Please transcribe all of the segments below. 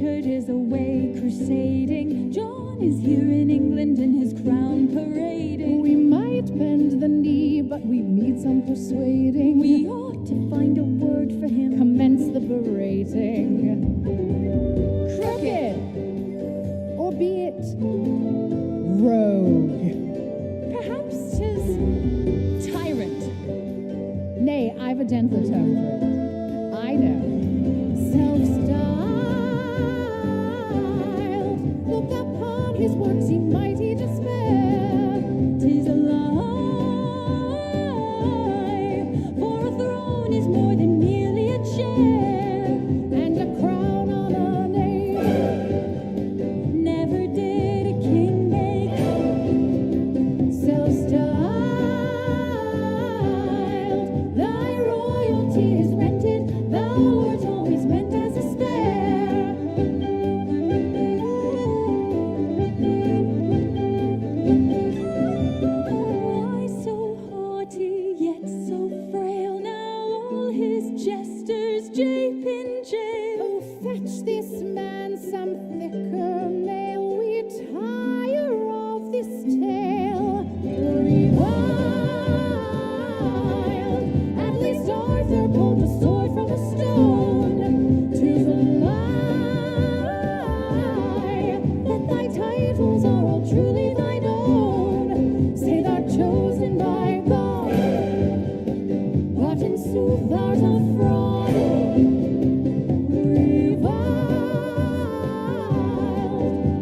Richard is away crusading. John is here in England in his crown parading. We might bend the knee, but we need some persuading. We ought to find a word for him. Commence the berating. Crooked, or be it rogue. Perhaps 'tis tyrant. Nay, I've a gentler term for it. I know. Self-styled. Look upon his works, ye mighty despair. 'Tis a lie, for a throne is more than merely a chair. And a crown on a name. Never did a king make. Self-styled. Thy royalty is rented. Thou wert always meant as a spare. Why so haughty, yet so frail? Now all his jesters jape in jail. Oh, fetch this man some thicker mail. We tire of this tale. Reviled. At least Arthur pulled a sword from a stone. To the lie that thy titles are all truly thine own. Say thou chosen by God, but in sooth thou'rt a fraud. Reviled.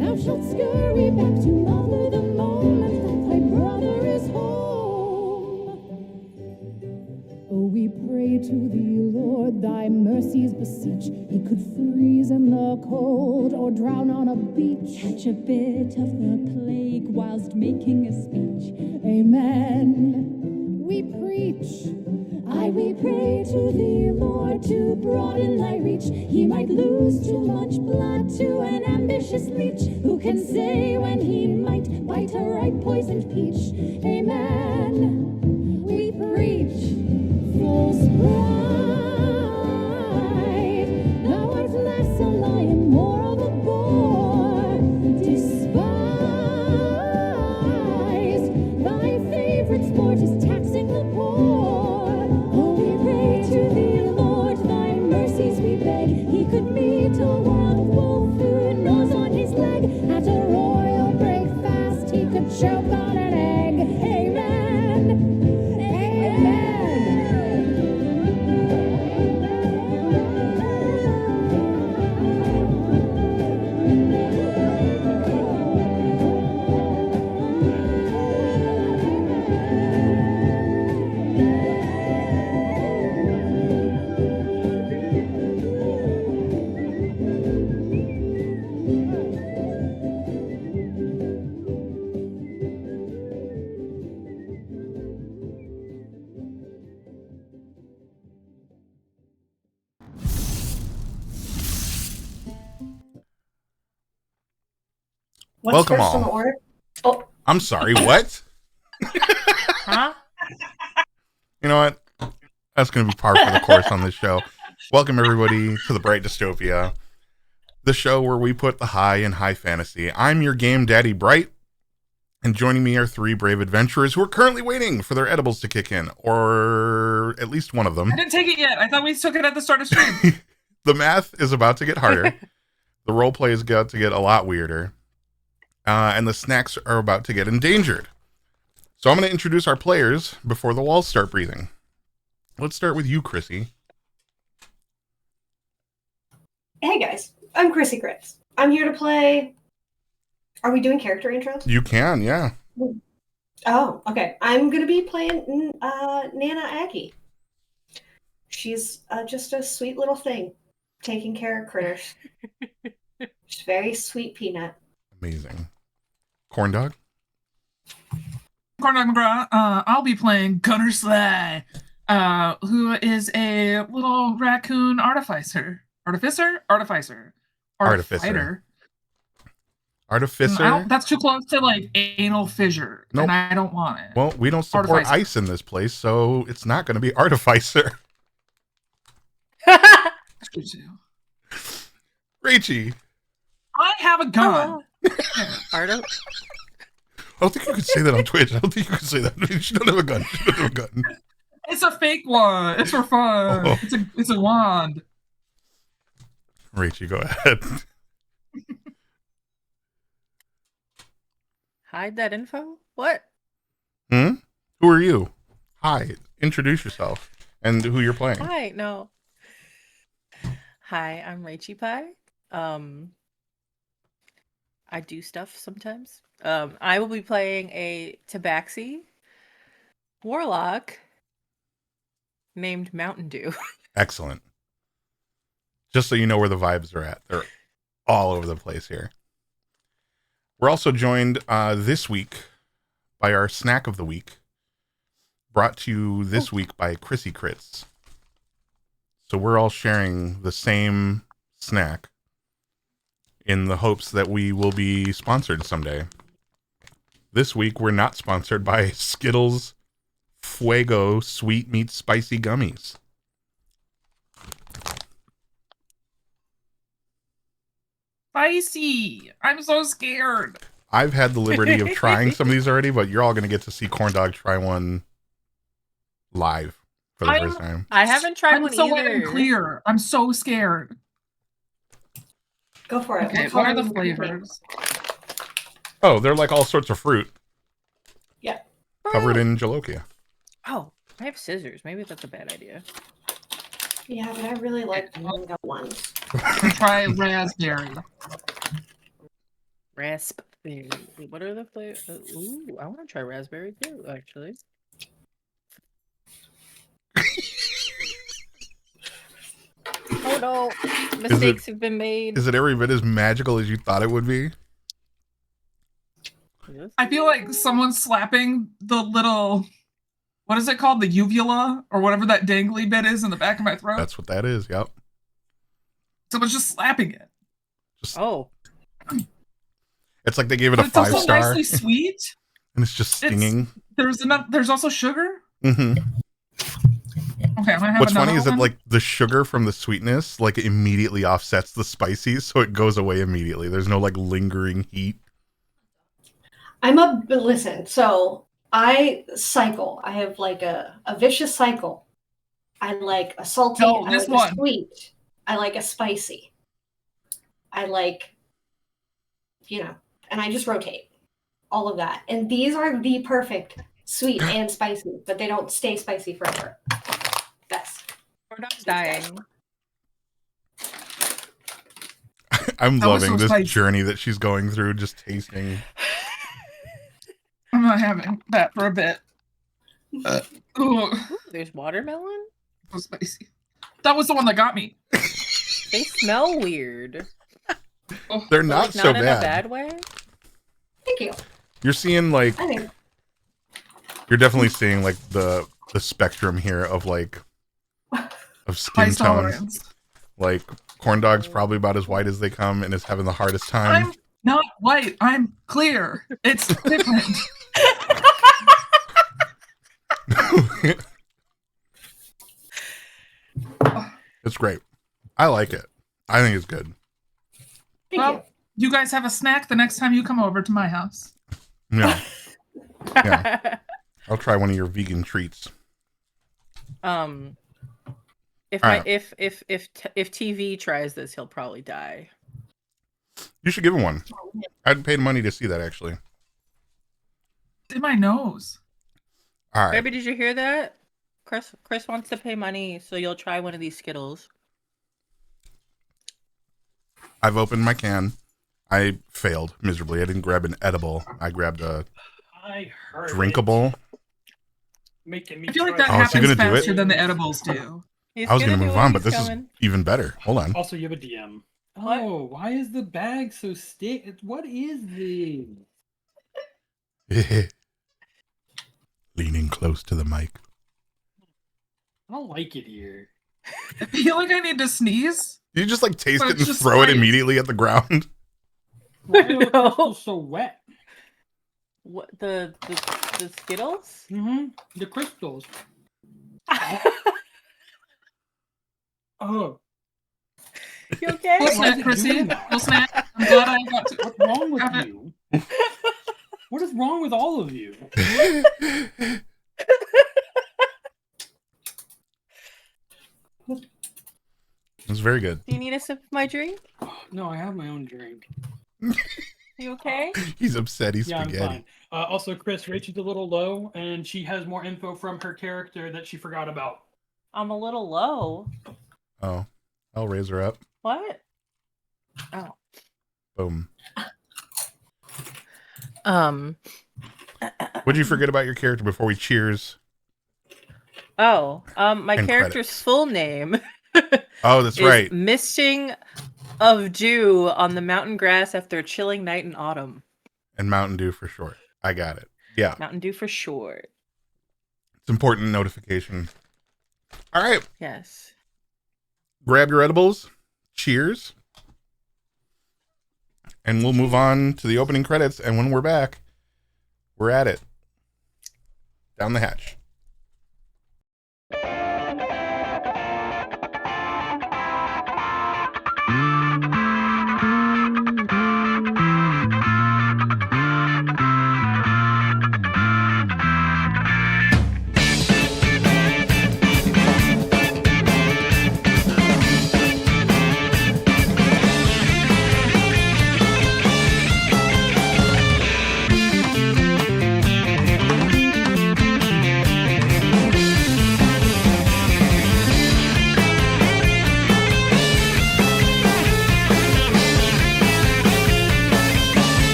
Thou shalt scurry back to mother the moment that thy brother is home. Oh, we pray to thee, Lord, thy mercies beseech. He could freeze in the cold or drown on a beach. Catch a bit of the plague whilst making a speech. Amen. We preach. Aye, we pray to thee, Lord, to broaden thy reach. He might lose too much blood to an ambitious leech. Who can say when he might bite a ripe poisoned peach? Amen. We preach. False pride. Thou art less a lion, more of a boar. Despise. Thy favorite sport is taxing the poor. Oh, we pray to thee, Lord, thy mercies we beg. He could meet a wild wolf who gnaws on his leg. At a royal breakfast, he could choke on an egg. Amen. Amen. What's Welcome first on the all. order? Oh, I'm sorry, what? huh? You know what? That's going to be par for the course on this show. Welcome, everybody, to the Bright Dystopia, the show where we put the high in high fantasy. I'm your game daddy, Bright, and joining me are three brave adventurers who are currently waiting for their edibles to kick in, or at least one of them. I didn't take it yet. I thought we took it at the start of stream. The math is about to get harder. The roleplay is about to get a lot weirder. And the snacks are about to get endangered. So I'm going to introduce our players before the walls start breathing. Let's start with you, Chrissy. Hey guys, I'm Chrissy Cripps. I'm here to play. Are we doing character intros? You can, yeah. Oh, okay. I'm gonna be playing Nana Aggie. She's just a sweet little thing, taking care of critters. She's very sweet peanut. Amazing. Corn Dog? Corndog McGraw, I'll be playing Gunner Sly, who is a little raccoon artificer. Artificer? Artificer. Artificer. Artificer? That's too close to like anal fissure, Nope. and I don't want it. Well, we don't support Artificer. ice in this place, so it's not going to be Artificer. That's good too. Rachie. I have a gun. Artem? I don't think you could say that on Twitch. I don't think you could say that. She don't have a gun. She don't have a gun. It's a fake one. It's for fun. Oh. It's a wand. Rachie, go ahead. Hide that info? What? Hmm? Who are you? Hi. Introduce yourself and who you're playing. Hi, no. Hi, I'm Rachie Pie. I do stuff sometimes. I will be playing a Tabaxi warlock named Mountain Dew. Excellent. Just so you know where the vibes are at. They're all over the place here. We're also joined this week by our snack of the week, brought to you this week by Chrissy Crits. So we're all sharing the same snack in the hopes that we will be sponsored someday. This week, we're not sponsored by Skittles Fuego Sweet Meat Spicy Gummies. Spicy. I'm so scared. I've had the liberty of trying some of these already, but you're all going to get to see Corn Dog try one live for the first time. I haven't tried I'm one so either. unclear. I'm so scared. Go for it. Okay, what are the flavors? Oh, they're like all sorts of fruit Yeah. covered in jalokia. Oh, I have scissors. Maybe that's a bad idea. Yeah, but I really like the mango ones. Try raspberry. Raspberry. What are the flavors? Ooh, I want to try raspberry too, actually. Oh no, mistakes have been made. Is it every bit as magical as you thought it would be? Yes. I feel like someone's slapping the little, what is it called? The uvula or whatever that dangly bit is in the back of my throat. That's what that is. Yep. Someone's just slapping it. Oh, It's like they gave it But a it's also 5-star, nicely sweet. and it's just stinging. There's also sugar. hmm Okay, I'm gonna have What's another funny is that one. like the sugar from the sweetness like immediately offsets the spicy, so it goes away immediately. There's no like lingering heat. Listen, so I cycle. I have like a vicious cycle. I like a salty, No, I this like one. a sweet, I like a spicy. I like, and I just rotate all of that. And these are the perfect sweet and spicy, but they don't stay spicy forever. Best. we're not dying. I'm That was loving so this spicy. journey that she's going through, just tasting. I'm not having that for a bit. Ooh, Ooh, there's watermelon? so spicy. That was the one that got me. They smell weird. They're But, not like, so in a bad. bad way. Thank you. You're seeing like I think you're definitely seeing like the spectrum here of like of skin Spice tones. tolerance. Like Corn Dog's probably about as white as they come and is having the hardest time. I'm not white. I'm clear. It's different. It's great. I like it. I think it's good. thank Well, you. you guys have a snack the next time you come over to my house. Yeah, Yeah. I'll try one of your vegan treats. If All my right. if TV tries this, he'll probably die. You should give him one. I'd paid money to see that actually. In my nose. All right. Baby, did you hear that? Chris wants to pay money, so you'll try one of these Skittles. I've opened my can. I failed miserably. I didn't grab an edible. I grabbed a I heard drinkable. Making me I feel like try that Oh, is he happens gonna do it? faster than the edibles do. He's I was gonna do move it, on, but he's this coming. is even better. Hold on. Also, you have a DM. What? Oh, why is the bag so stick? What is this? Leaning close to the mic. I don't like it here. I feel like I need to sneeze. You just like taste But it it's and just throw it spice. immediately at the ground. Why are the No. crystals so wet? What the Skittles? Mm-hmm. The crystals. Oh, You okay? Cool Why is snack, it Chrissy. doing that? Cool snack. I'm glad I got to. What's wrong with Have it. you? What is wrong with all of you? It's very good. Do you need a sip of my drink? No, I have my own drink. You okay? He's upset. He's Yeah, I'm spaghetti. fine. Also, Chris, Rachel's a little low, and she has more info from her character that she forgot about. I'm a little low. Oh, I'll raise her up. What? Oh. Boom. What'd What'd you forget about your character before we cheers? Oh, my And character's credits. full name Oh, that's is right. Misting of Dew on the mountain grass after a chilling night in autumn. And Mountain Dew for short. I got it. Yeah, Mountain Dew for short. it's important notification. All right, Yes. grab your edibles. Cheers. And we'll move on to the opening credits. And when we're back, we're at it. Down the hatch.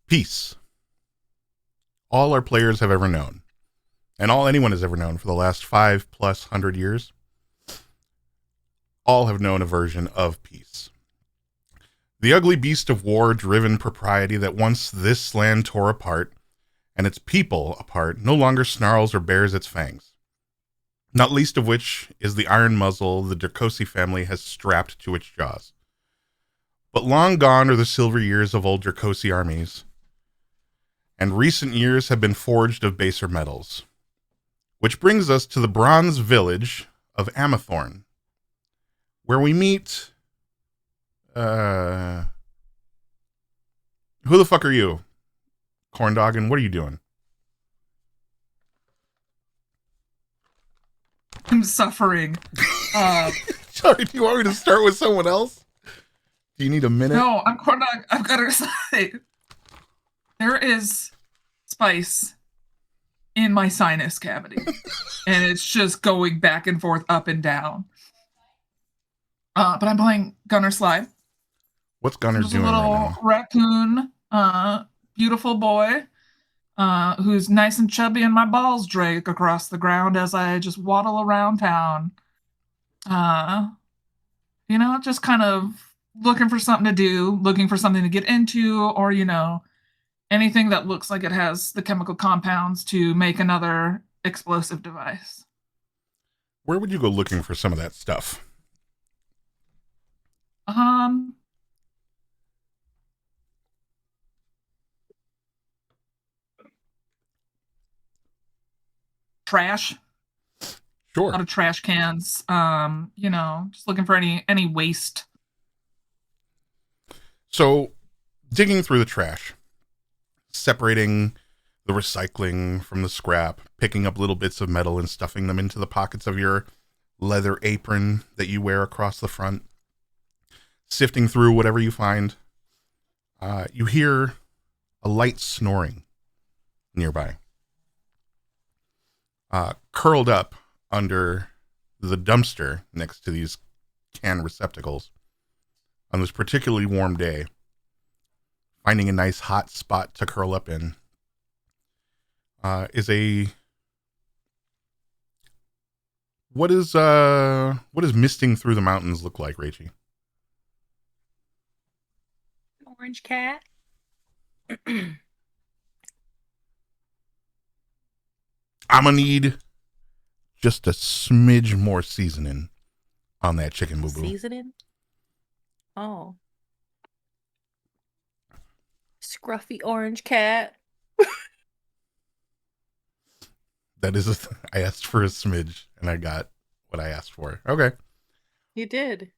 Peace. All our players have ever known, and all anyone has ever known for the last 5+ hundred years, all have known a version of peace. The ugly beast of war-driven propriety that once this land tore apart, and its people apart, no longer snarls or bares its fangs. Not least of which is the iron muzzle the Dracosi family has strapped to its jaws. But long gone are the silver years of old Dracosi armies, and recent years have been forged of baser metals. Which brings us to the bronze village of Amathorn, where we meet... Who the fuck are you, Corndog, and what are you doing? I'm suffering. Sorry, do you want me to start with someone else? Do you need a minute? No, I'm corn dog. I've got to say, there is spice in my sinus cavity, and it's just going back and forth, up and down. But I'm playing Gunner Sly. What's Gunner There's a doing little right now? raccoon, beautiful boy, who's nice and chubby, and my balls drag across the ground as I just waddle around town. Just kind of looking for something to do, looking for something to get into, or, anything that looks like it has the chemical compounds to make another explosive device. Where would you go looking for some of that stuff? Trash. A Sure. lot of trash cans. Just looking for any waste. So, digging through the trash, separating the recycling from the scrap, picking up little bits of metal and stuffing them into the pockets of your leather apron that you wear across the front, sifting through whatever you find, you hear a light snoring nearby. Curled up under the dumpster next to these can receptacles on this particularly warm day, finding a nice hot spot to curl up in, is a... What is misting through the mountains look like, Rachie? Orange cat. I'm gonna need just a smidge more seasoning on that chicken boo boo. Seasoning? Oh. Scruffy orange cat. That is, I asked for a smidge and I got what I asked for. Okay. You did.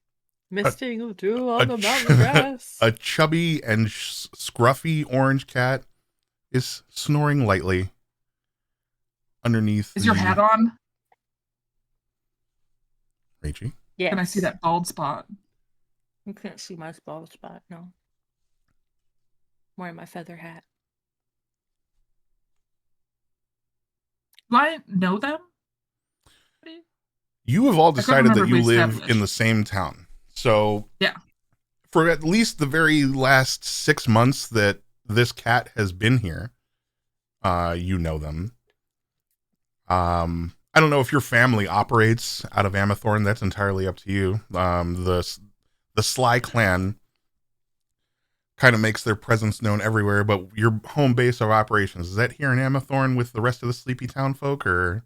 Misting dew a on the mountain ch- grass. A chubby and scruffy orange cat is snoring lightly underneath. Is your hat on? Rachie? Yes. Can I see that bald spot? You can't see my bald spot, no. I'm wearing my feather hat. Do I know them? You have all decided remember that you if we live established. in the same town. So, Yeah. for at least the very last 6 months that this cat has been here, you know them. I don't know if your family operates out of Amathorn. That's entirely up to you. The Sly clan kind of makes their presence known everywhere, but your home base of operations, is that here in Amathorn with the rest of the Sleepy Town folk, or?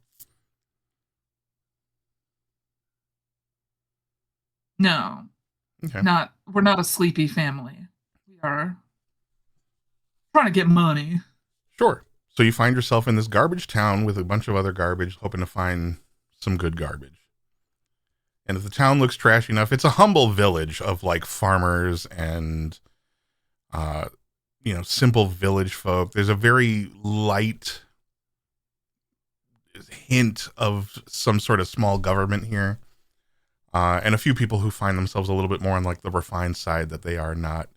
No. Okay. We're not a sleepy family. We are trying to get money. Sure. So you find yourself in this garbage town with a bunch of other garbage, hoping to find some good garbage. And if the town looks trashy enough, it's a humble village of like farmers and, simple village folk. There's a very light hint of some sort of small government here. And a few people who find themselves a little bit more on like the refined side, that they are not,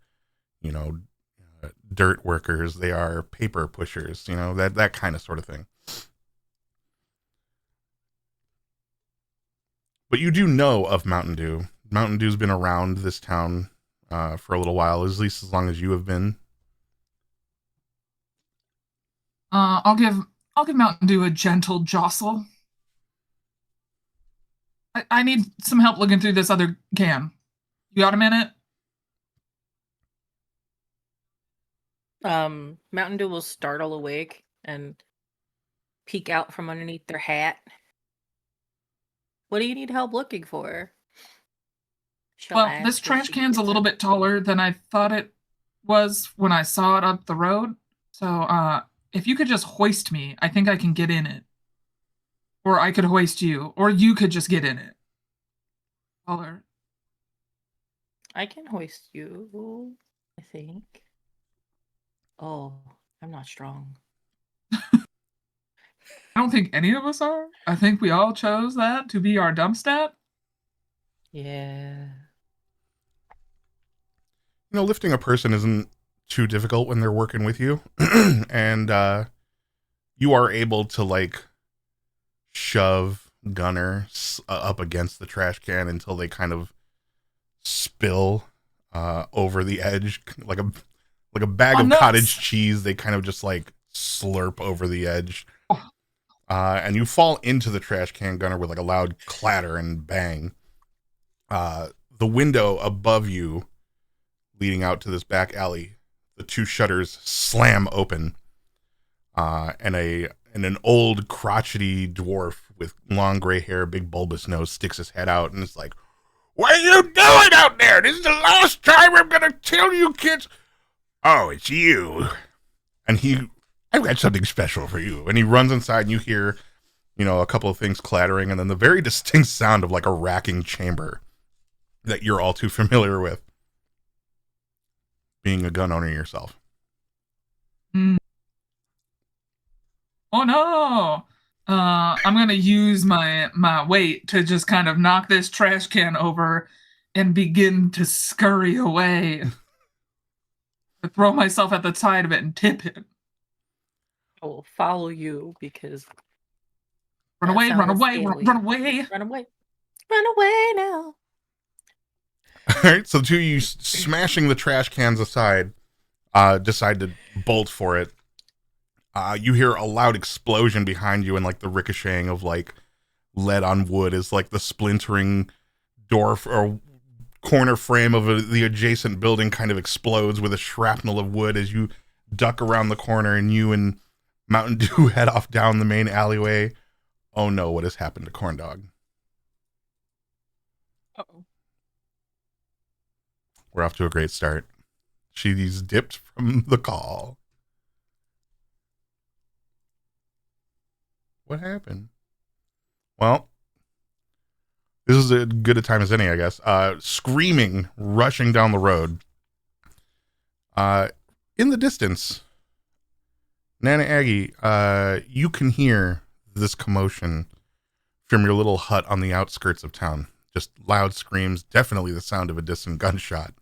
dirt workers. They are paper pushers, that kind of sort of thing. But you do know of Mountain Dew. Mountain Dew's been around this town for a little while, at least as long as you have been. I'll give Mountain Dew a gentle jostle. I need some help looking through this other can. You got a minute? Mountain Dew will startle awake and peek out from underneath their hat. What do you need help looking for? She'll Well, ask this as trash she can's a gets little up. bit taller than I thought it was when I saw it up the road. So, if you could just hoist me, I think I can get in it. Or I could hoist you, or you could just get in it. Taller. I can hoist you, I think. Oh, I'm not strong. I don't think any of us are. I think we all chose that to be our dump stat. Yeah. Lifting a person isn't too difficult when they're working with you. And you are able to like shove Gunner up against the trash can until they kind of spill over the edge, like a bag of nuts. cottage cheese. They kind of just like slurp over the edge. And you fall into the trash can, Gunner, with like a loud clatter and bang. The window above you, leading out to this back alley, the two shutters slam open, and an old crotchety dwarf with long gray hair, big bulbous nose, sticks his head out and is like, "What are you doing out there? This is the last time I'm gonna tell you kids." "Oh, it's you." And "I've got something special for you." And he runs inside and you hear, a couple of things clattering and then the very distinct sound of like a racking chamber that you're all too familiar with, being a gun owner yourself. Oh no! I'm gonna use my weight to just kind of knock this trash can over and begin to scurry away. I throw myself at the side of it and tip it. I will follow you because Run away, sound run is away, scaly. run away. Run away. Run away now. All right, so the two of you smashing the trash cans aside, decide to bolt for it. You hear a loud explosion behind you and like the ricocheting of like lead on wood as like the splintering door or corner frame of the adjacent building kind of explodes with a shrapnel of wood as you duck around the corner and you and Mountain Dew head off down the main alleyway. Oh no, what has happened to Corndog? Uh-oh. We're off to a great start. She's dipped from the call. What happened? Well, this is as good a time as any, I guess. Screaming, rushing down the road. In the distance, Nana Aggie, you can hear this commotion from your little hut on the outskirts of town. Just loud screams, definitely the sound of a distant gunshot.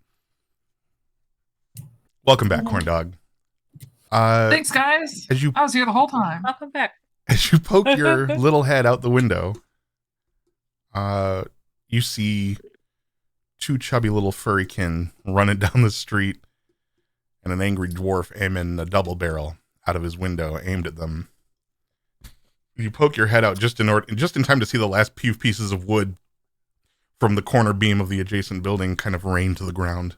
Welcome back, Corn Dog. Thanks, guys. I was here the whole time. Welcome back. As you poke your little head out the window, you see two chubby little furrykin running down the street and an angry dwarf aiming a double barrel out of his window aimed at them. You poke your head out just in time to see the last few pieces of wood from the corner beam of the adjacent building kind of rain to the ground.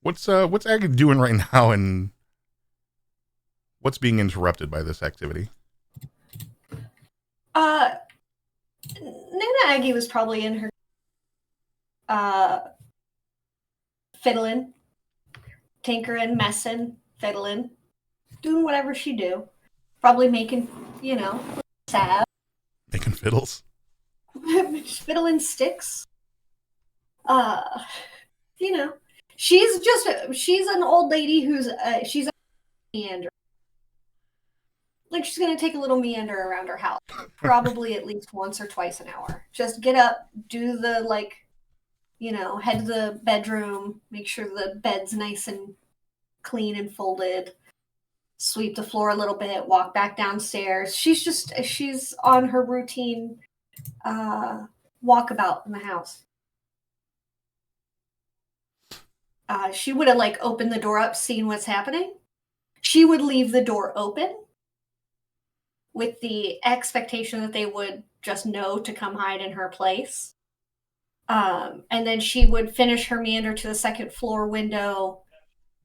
What's Aggie doing right now, and what's being interrupted by this activity? Nana Aggie was probably in her fiddling, tinkering, messing, fiddling, doing whatever she do. Probably making, salve. Making fiddles. Fiddling sticks. She's an old lady who's she's a meander. Like, she's gonna take a little meander around her house, probably at least once or twice an hour. Just get up, do the head to the bedroom, make sure the bed's nice and clean and folded, sweep the floor a little bit, walk back downstairs. She's on her routine walkabout in the house. She would have opened the door up, seen what's happening. She would leave the door open with the expectation that they would just know to come hide in her place. And then she would finish her meander to the second floor window,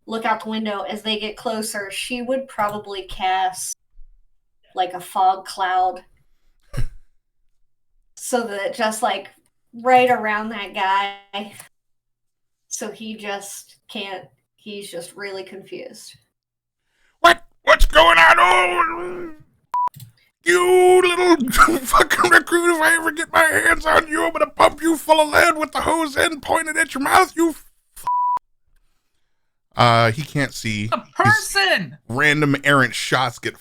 look out the window. As they get closer, she would probably cast a fog cloud so that just right around that guy, so he just can't, he's just really confused. What's going on? Oh, you little fucking recruit, if I ever get my hands on you, I'm gonna pump you full of lead with the hose end pointed at your mouth, you he can't see. A person! Random errant shots get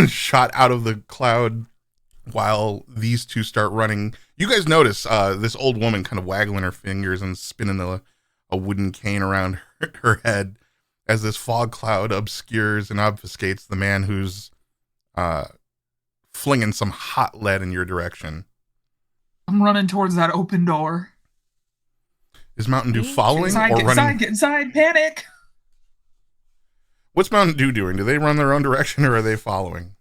shot out of the cloud while these two start running. You guys notice this old woman kind of waggling her fingers and spinning a wooden cane around her head as this fog cloud obscures and obfuscates the man who's flinging some hot lead in your direction. I'm running towards that open door. Is Mountain Dew following or running? Get inside, panic! What's Mountain Dew doing? Do they run their own direction or are they following?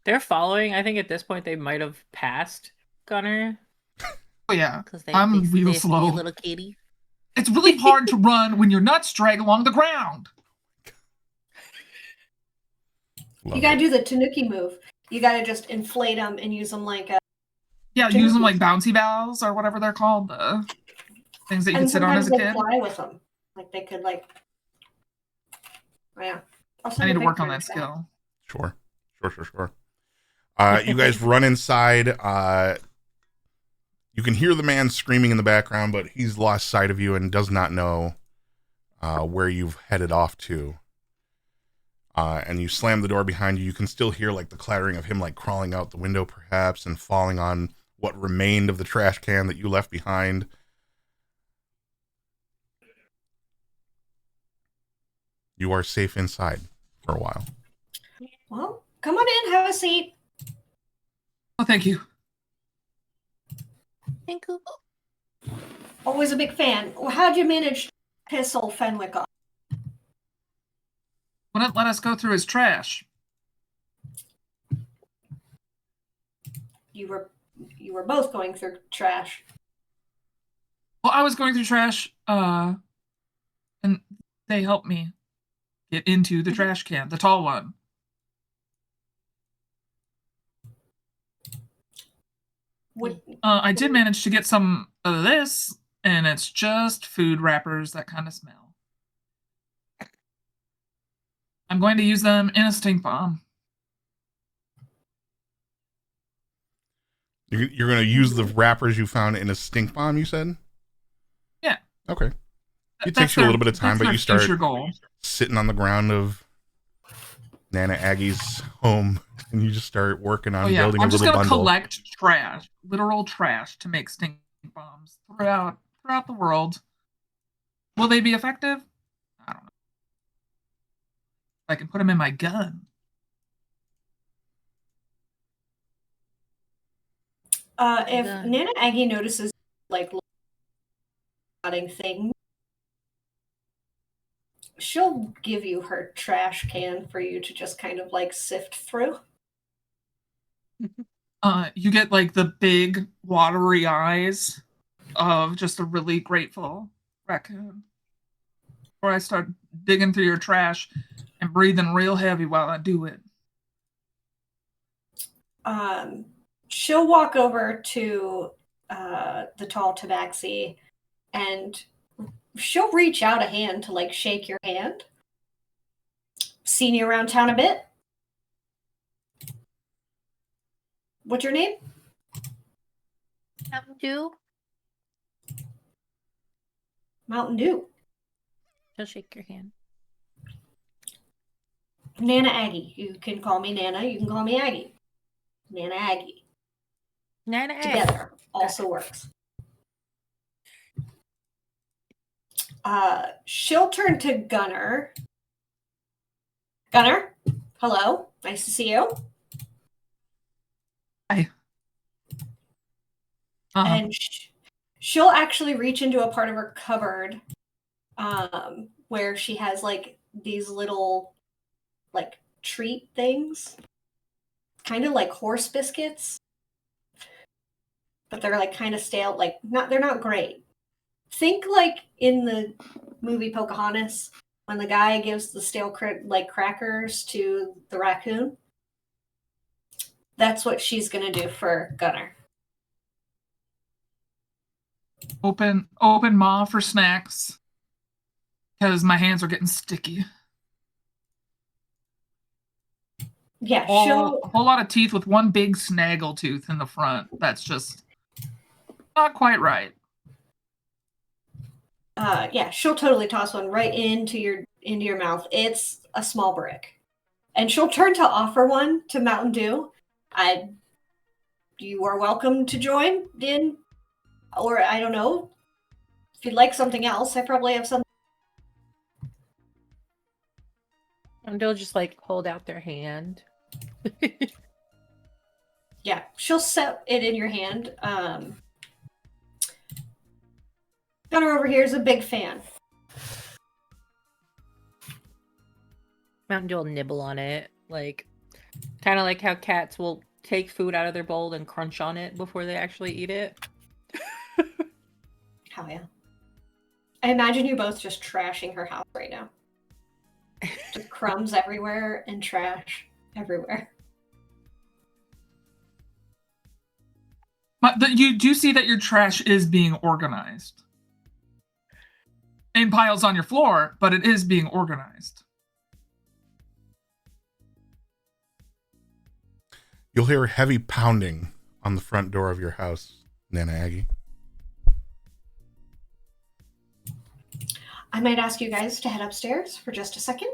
They're following. I think at this point they might have passed Gunner. Oh yeah, I'm real slow. Little kitty. It's really hard to run when your nuts drag along the ground. You gotta do the Tanuki move. You gotta just inflate them and use them use them like bouncy balls or whatever they're called. The things that you can sit on as a kid. Fly with them. They could yeah. I need to work on that skill. Sure. You guys run inside. You can hear the man screaming in the background, but he's lost sight of you and does not know where you've headed off to. And you slam the door behind you. You can still hear the clattering of him crawling out the window perhaps and falling on what remained of the trash can that you left behind. You are safe inside for a while. Well, come on in, have a seat. Oh, thank you. Thank you. Always a big fan. How'd you manage to piss old Fenwick off? Wouldn't let us go through his trash. You were both going through trash. Well, I was going through trash, and they helped me get into the trash can, the tall one. I did manage to get some of this, and it's just food wrappers that kind of smell. I'm going to use them in a stink bomb. You're going to use the wrappers you found in a stink bomb, you said? Yeah. Okay. It That's takes you a little their- bit of time, that's but their you start future goal. sitting on the ground of Nana Aggie's home, and you just start working on Oh yeah, building I'm a just little gonna bundle. collect trash, literal trash, to make stink bombs throughout the world. Will they be effective? I don't know. I can put them in my gun. If Yeah. Nana Aggie notices like rotting thing, she'll give you her trash can for you to just kind of like sift through. You get like the big watery eyes of just a really grateful raccoon. Or I start digging through your trash and breathing real heavy while I do it. She'll walk over to the tall tabaxi and she'll reach out a hand to like shake your hand. Seen you around town a bit? What's your name? Mountain Dew. Mountain Dew. She'll shake your hand. Nana Aggie. You can call me Nana. You can call me Aggie. Nana Aggie. Nana Egg. Together also works. She'll turn to Gunner. Gunner, hello. Nice to see you. Hi. And she'll actually reach into a part of her cupboard where she has like these little like treat things, kind of like horse biscuits, but they're like kind of stale. Like they're not great. Think like in the movie Pocahontas when the guy gives the stale like crackers to the raccoon. That's what she's gonna do for Gunner. Open maw for snacks. Because my hands are getting sticky. Yeah, A she'll whole lot of teeth with one big snaggle tooth in the front. That's just not quite right. she'll totally toss one right into your mouth. It's a small brick. And she'll turn to offer one to Mountain Dew. You are welcome to join in, or I don't know. If you'd like something else, I probably have some. And they'll just like hold out their hand. Yeah, she'll set it in your hand. Gunner over here is a big fan. Mountain Dew will nibble on it, like kind of like how cats will take food out of their bowl and crunch on it before they actually eat it. Hell yeah. I imagine you both just trashing her house right now. Just crumbs everywhere and trash everywhere. But you do see that your trash is being organized. In piles on your floor, but it is being organized. You'll hear heavy pounding on the front door of your house, Nana Aggie. I might ask you guys to head upstairs for just a second.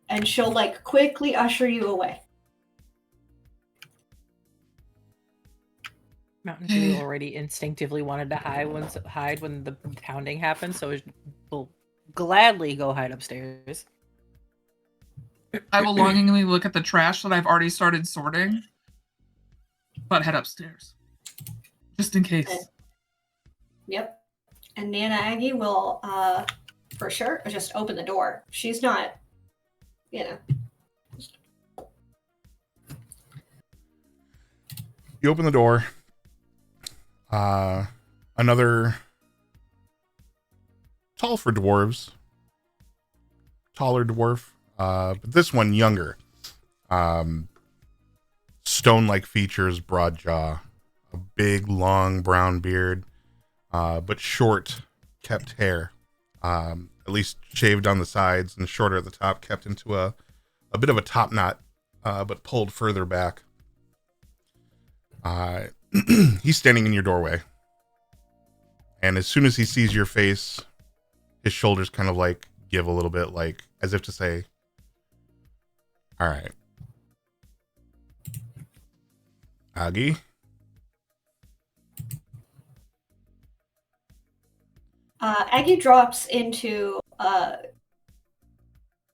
And she'll like quickly usher you away. Mountain Dew already instinctively wanted to hide when the pounding happened, so will gladly go hide upstairs. I will longingly look at the trash that I've already started sorting, but head upstairs. Just in case. Okay. Yep. And Nana Aggie will, for sure, just open the door. She's not, You open the door. Another tall for dwarves. Taller dwarf. But this one younger. Stone-like features, broad jaw. A big, long brown beard. But short, kept hair. A at least shaved on the sides and shorter at the top, kept into a bit of a top knot, but pulled further back. He's standing in your doorway. And as soon as he sees your face, his shoulders kind of like give a little bit, like as if to say, all right, Aggie. Aggie drops into a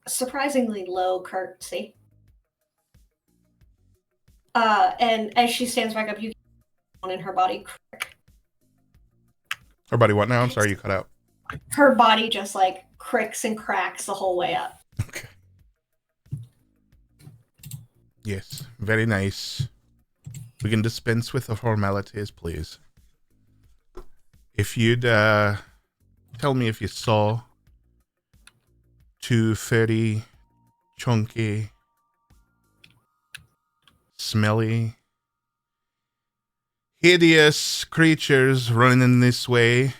surprisingly low curtsy. And as she stands back up, you can in her body crick. Her body what now? I'm sorry, you cut out. Her body just like cricks and cracks the whole way up. Okay. Yes, very nice. We can dispense with the formalities, please. If you'd tell me if you saw two furry, chunky, smelly, hideous creatures running this way.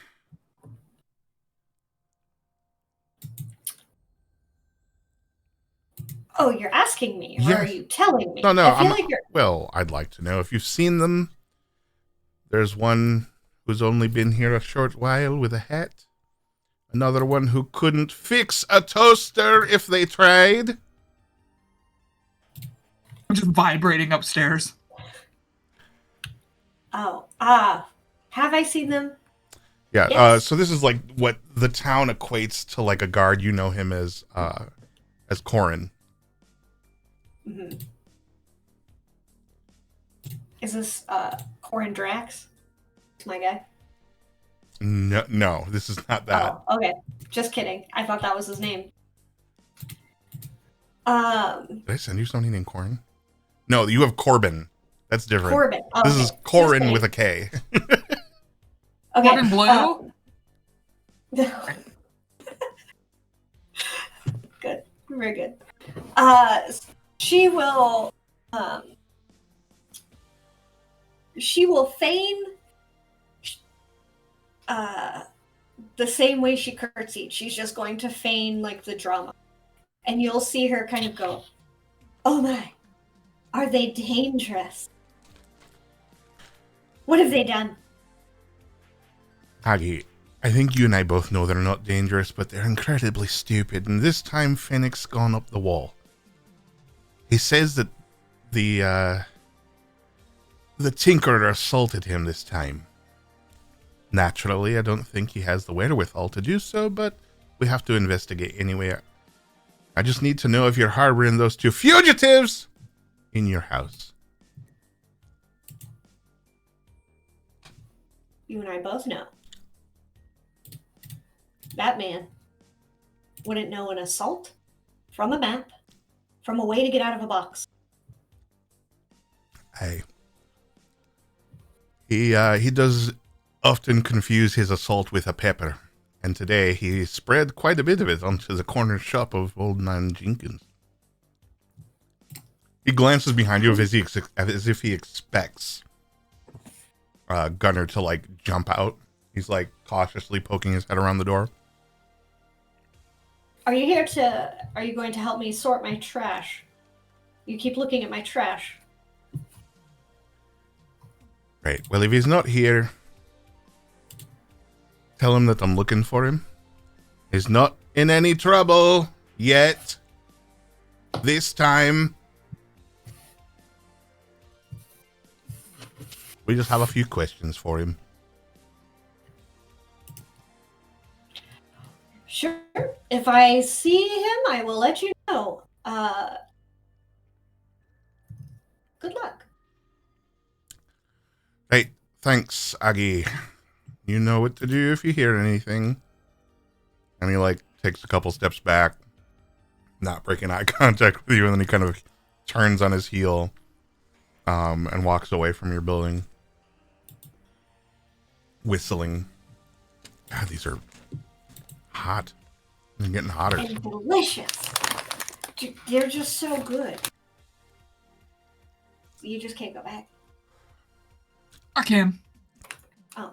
Oh, you're asking me, or Yes. are you telling me? No, I feel like you're. well, I'd like to know if you've seen them. There's one who's only been here a short while with a hat. Another one who couldn't fix a toaster if they tried. I'm just vibrating upstairs. Oh, have I seen them? Yeah, Yes. so this is like what the town equates to like a guard. You know him as Corin. Mm-hmm. Is this Corin Drax? My guy? No, this is not that. Oh, okay. Just kidding. I thought that was his name. Did I send you something named Corin? No, you have Corbin. That's different. Corbin. Oh, This okay. is Just Corin kidding. with a K. Okay. Corbin Blue? Good. Very good. She will feign the same way she curtsied. She's just going to feign like the drama. And you'll see her kind of go, "Oh my, are they dangerous? What have they done?" Aggie, I think you and I both know they're not dangerous, but they're incredibly stupid. And this time, Phoenix gone up the wall. He says that the Tinkerer assaulted him this time. Naturally, I don't think he has the wherewithal to do so, but we have to investigate anyway. I just need to know if you're harboring those two fugitives in your house. You and I both know. That man wouldn't know an assault from a map, from a way to get out of a box. Hey. He does often confuse his assault with a pepper, and today he spread quite a bit of it onto the corner shop of old man Jenkins. He glances behind you as if he expects Gunnar to like jump out. He's like cautiously poking his head around the door. Are you going to help me sort my trash? You keep looking at my trash. Right. Well, if he's not here, tell him that I'm looking for him. He's not in any trouble yet. This time. We just have a few questions for him. Sure. If I see him, I will let you know. Good luck. Hey, thanks, Aggie. You know what to do if you hear anything. And he like takes a couple steps back, not breaking eye contact with you, and then he kind of turns on his heel, and walks away from your building, whistling. God, these are hot. They're getting hotter. And delicious. They're just so good. You just can't go back. I can. Oh.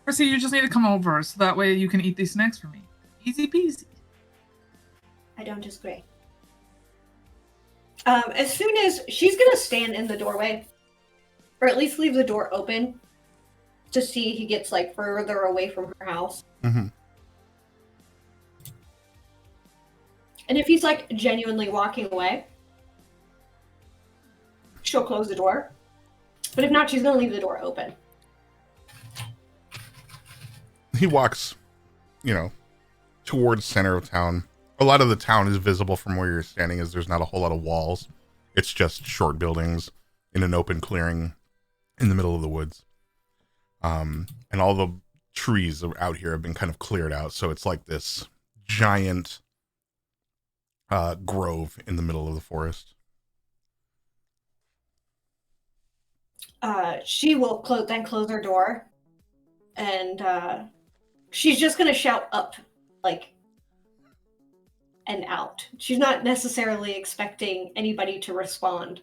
Percy, you just need to come over so that way you can eat these snacks for me. Easy peasy. I don't disagree. As soon as she's gonna stand in the doorway, or at least leave the door open to see he gets like further away from her house. Mm-hmm. And if he's like genuinely walking away, she'll close the door. But if not, she's gonna leave the door open. He walks, towards center of town. A lot of the town is visible from where you're standing, as there's not a whole lot of walls. It's just short buildings in an open clearing in the middle of the woods. And all the trees out here have been kind of cleared out, so it's like this giant grove in the middle of the forest. She will then close her door, and she's just gonna shout up, like, and out. She's not necessarily expecting anybody to respond.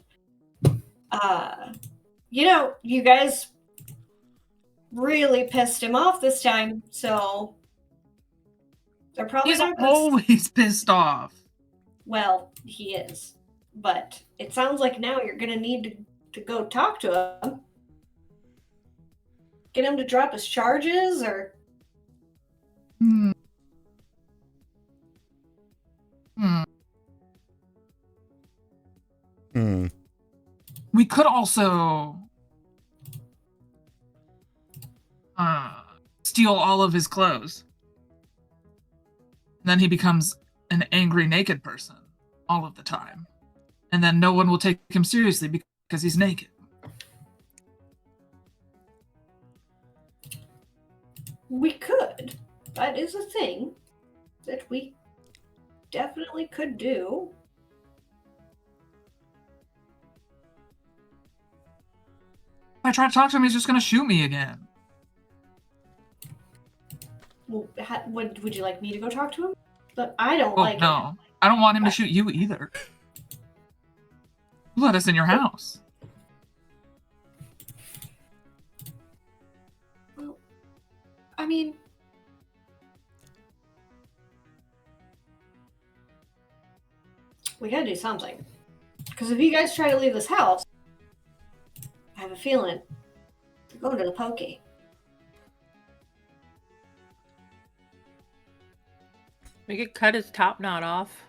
You guys really pissed him off this time, so they're probably He's not gonna... always pissed off. Well, he is. But it sounds like now you're gonna need to go talk to him. Get him to drop his charges, or... Hmm. We could also steal all of his clothes. And then he becomes an angry naked person all of the time. And then no one will take him seriously because he's naked. We could. That is a thing that we definitely could do. If I try to talk to him, he's just going to shoot me again. Well, would you like me to go talk to him? But I don't Oh, like no. I don't want him to shoot you either. You let us in your house. Well, I mean... we gotta do something. Because if you guys try to leave this house, I have a feeling you're going to the pokey. We could cut his top knot off.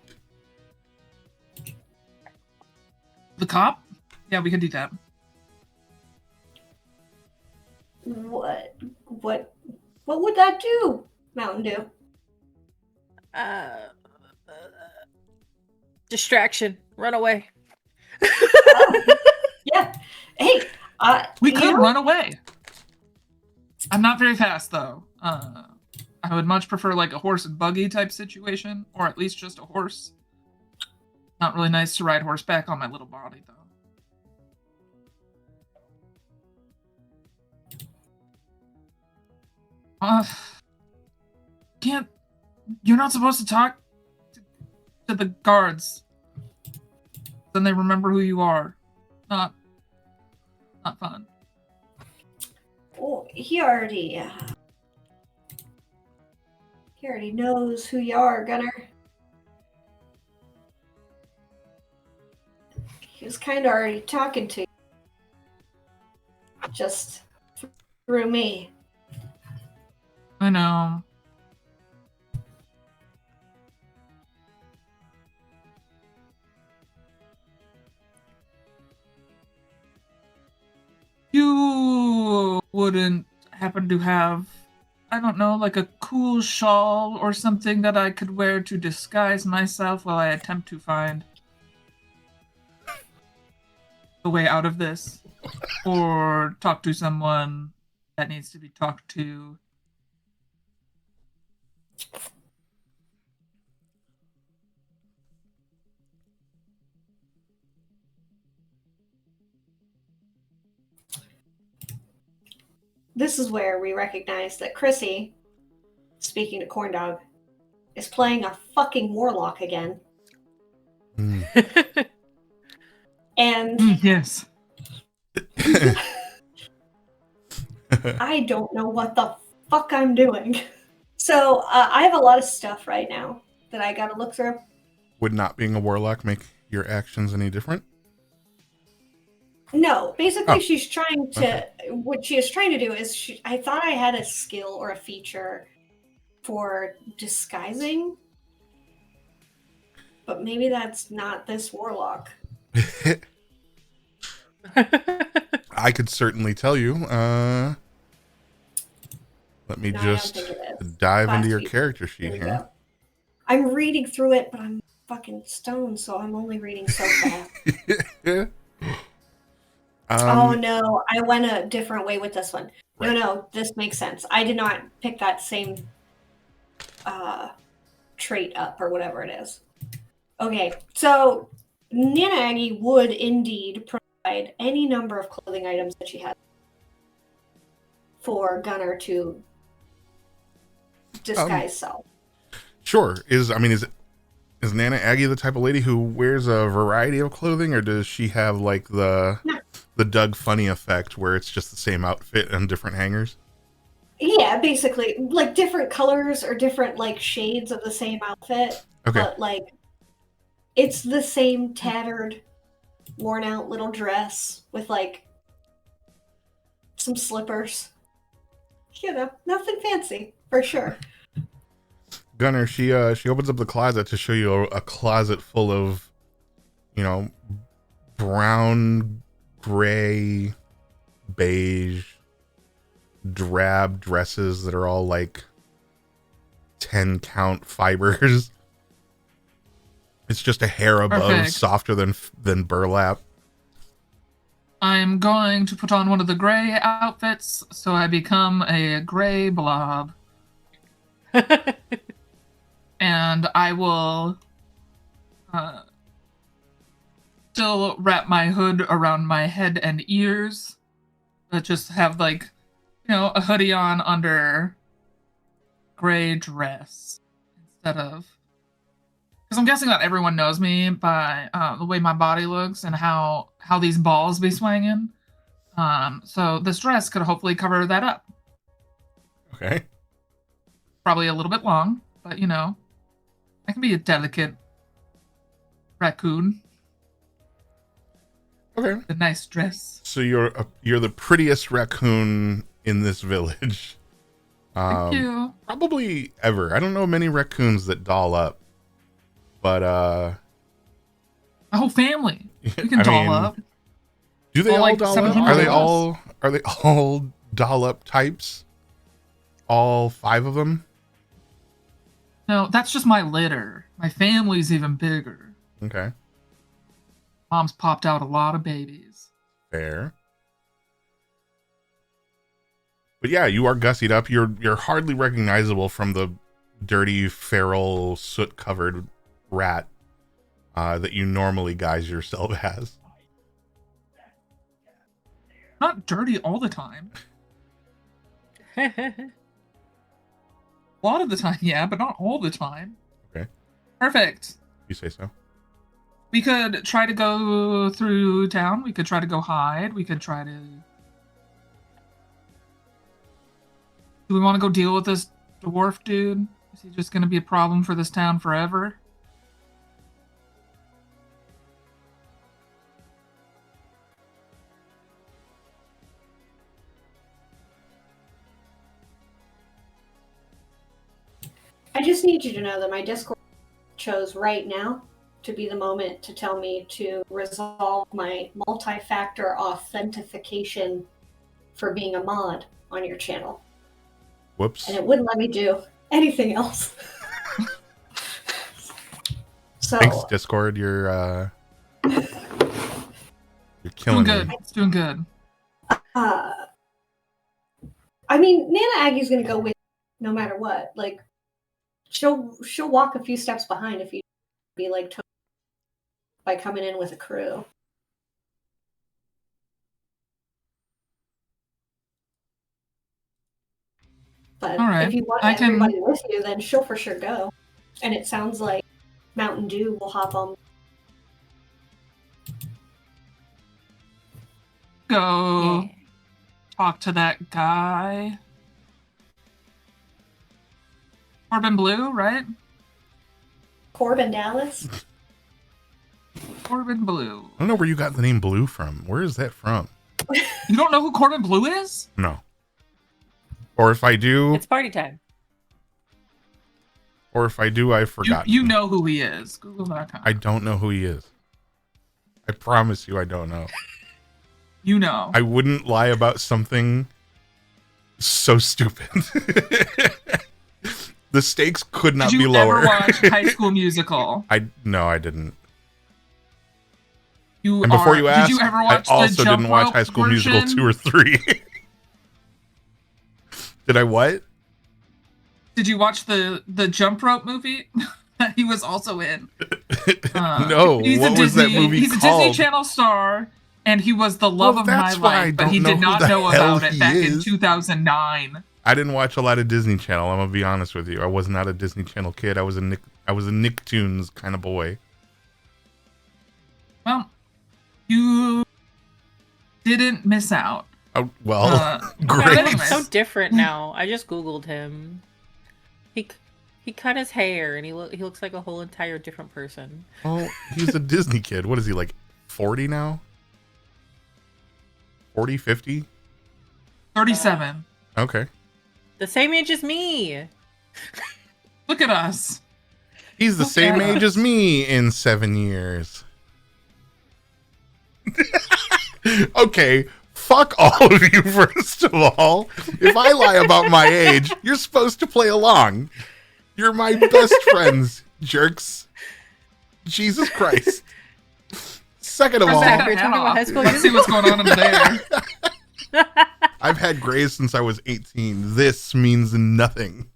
The cop? Yeah, we could do that. What would that do, Mountain Dew? Distraction. Run away. Yeah. Hey, We could run away. I'm not very fast, though. I would much prefer like a horse and buggy type situation, or at least just a horse. Not really nice to ride horseback on my little body, though. You're not supposed to talk to the guards. Then they remember who you are. Not fun. Oh, he already knows who you are, Gunner. He was kind of already talking to you. Just through me. I know. You wouldn't happen to have, I don't know, like a cool shawl or something that I could wear to disguise myself while I attempt to find the way out of this? Or talk to someone that needs to be talked to? This is where we recognize that Chrissy, speaking to Corndog, is playing a fucking warlock again. And Yes. I don't know what the fuck I'm doing. So I have a lot of stuff right now that I gotta look through. Would not being a warlock make your actions any different? No, basically Oh, she's trying to, okay. what she is trying to do is, I thought I had a skill or a feature for disguising, but maybe that's not this warlock. I could certainly tell you. Let me No, I don't just think it is. dive Class into your feature. character Here sheet we here. go. I'm reading through it, but I'm fucking stoned, so I'm only reading so fast. Oh no, I went a different way with this one. Right. No, this makes sense. I did not pick that same trait up or whatever it is. Okay, so Nana Aggie would indeed provide any number of clothing items that she has for Gunnar to disguise self. Sure. Is Nana Aggie the type of lady who wears a variety of clothing, or does she have like the Doug Funny effect where it's just the same outfit and different hangers? Yeah, basically, like different colors or different like shades of the same outfit. Okay. But like, it's the same tattered, worn out little dress with like some slippers. You know, nothing fancy for sure. Gunnar, she opens up the closet to show you a closet full of, brown, gray, beige, drab dresses that are all like 10 count fibers. It's just a hair above, Perfect. softer than burlap. I'm going to put on one of the gray outfits so I become a gray blob. And I will still wrap my hood around my head and ears, but just have like, a hoodie on under gray dress instead of, because I'm guessing that everyone knows me by the way my body looks and how these balls be swinging. So this dress could hopefully cover that up. Okay. Probably a little bit long, but I can be a delicate raccoon. Okay. A nice dress. So you're the prettiest raccoon in this village. Thank you. Probably ever. I don't know many raccoons that doll up, but My whole family. We can I doll mean, up. do they Well, all like doll up? 700 Are they of us. all doll up types? All 5 of them? No, that's just my litter. My family's even bigger. Okay. Mom's popped out a lot of babies. Fair. But yeah, you are gussied up. You're hardly recognizable from the dirty, feral, soot-covered rat that you normally guise yourself as. Not dirty all the time. A lot of the time, yeah, but not all the time. Okay. Perfect. You say so. We could try to go through town. We could try to go hide. We could try to... Do we want to go deal with this dwarf dude? Is he just going to be a problem for this town forever? I just need you to know that my Discord chose right now to be the moment to tell me to resolve my multi-factor authentication for being a mod on your channel. Whoops. And it wouldn't let me do anything else. So Thanks, Discord. You're killing Doing good. me. It's doing good. I mean, Nana Aggie's gonna go with no matter what. Like she'll walk a few steps behind if you be like by coming in with a crew. But All right, if you want I can- everybody with you, then she'll for sure go. And it sounds like Mountain Dew will hop on. Go talk to that guy. Corbin Blue, right? Corbin Dallas. Corbin Blue. I don't know where you got the name Blue from. Where is that from? You don't know who Corbin Blue is? No. Or if I do, It's party time. I've forgotten. You know who he is. Google.com. I don't know who he is. I promise you I don't know. You know. I wouldn't lie about something so stupid. The stakes could not Did be you lower. ever watch High School Musical? No, I didn't. You And before are- you ask, did you ever I watch the also Jump didn't watch Rope High School Musical version? 2 or 3. Did I what? Did you watch the Jump Rope movie that he was also in? No, he's what a was that Disney- movie He's a called? Disney Channel star, and he was the love Well, of my that's why I life, but don't he know did who not the know hell about it he back in is. 2009. I didn't watch a lot of Disney Channel. I'm gonna be honest with you. I was not a Disney Channel kid. I was a Nicktoons kind of boy. Well, you didn't miss out. Oh, well, He great. looks so different now. I just googled him. He cut his hair and he looks like a whole entire different person. Oh, he's a Disney kid. What is he, like 40 now? 40, 50? 37. Okay. The same age as me. Look at us. He's the Look same at age us. as me in 7 years. Okay, fuck all of you, first of all. If I lie about my age, you're supposed to play along. You're my best friends, jerks. Jesus Christ. Second of all, Zach, you're talking about High School Let's see what's going on in there. I've had grays since I was 18. This means nothing.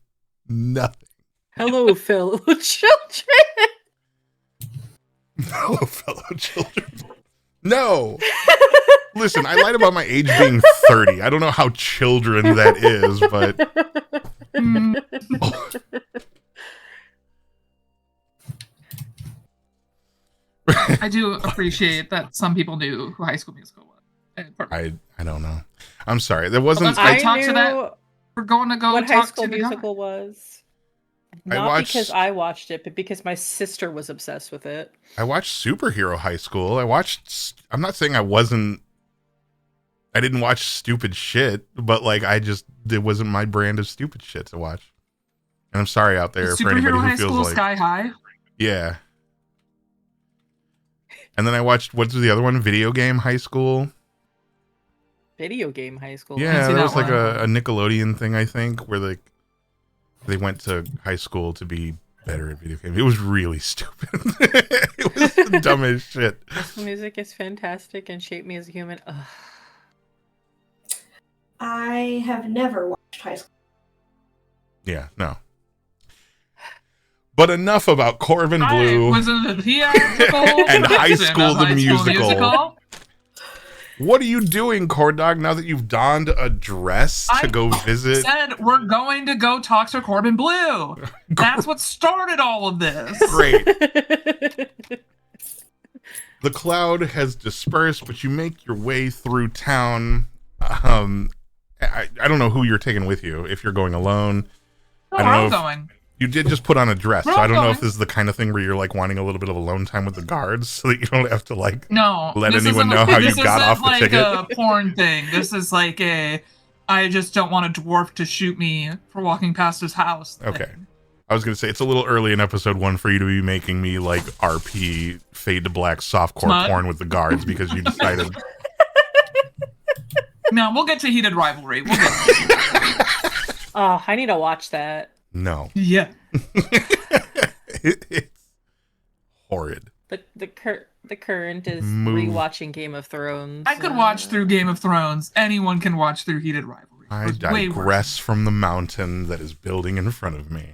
Nothing. Hello, fellow children. Hello, fellow children. No. Listen, I lied about my age being 30. I don't know how children that is, but Hmm. I do appreciate that some people knew who High School Musical was. I don't know. I'm sorry. There wasn't. I I talked to knew that- We're going to go what talk High School to the guy. Musical was. I Not watched- because I watched it, but because my sister was obsessed with it. I watched Superhero High School. I'm not saying I didn't watch stupid shit, but like it wasn't my brand of stupid shit to watch. And I'm sorry out there for anybody Superhero who High feels School like, Sky High. yeah. And then I watched, what's the other one? Video Game High School. Video Game High School. Yeah, see there was that like one. a Nickelodeon thing, I think, where they went to high school to be better at video games. It was really stupid. It was the dumbest shit. High School Music is fantastic and shaped me as a human. Ugh. I have never watched High School. Yeah, no. But enough about Corbin Blue. I was in the theatrical And High production School of the High School Musical. What are you doing, Cord Dog, now that you've donned a dress to I go visit? Said we're going to go talk to Corbin Blue. That's what started all of this. Great. The cloud has dispersed, but you make your way through town. I don't know who you're taking with you. If you're going alone, No, I don't know I'm if- going. you did just put on a dress, so Where I I'm don't know if going. this is the kind of thing where you're like wanting a little bit of alone time with the guards, so that you don't have to like. No. Let this anyone isn't know how you this got isn't off the like ticket. a porn thing. This is like I just don't want a dwarf to shoot me for walking past his house. thing. Okay. I was gonna say it's a little early in episode 1 for you to be making me like RP fade to black softcore Smut. porn with the guards because you decided. No, we'll get to heated rivalry. We'll get Oh, I need to watch that. No. yeah. It's horrid. The current is Move. rewatching Game of Thrones. I could watch through Game of Thrones. Anyone can watch through heated rivalry. I It's way worse. digress from the mountain that is building in front of me.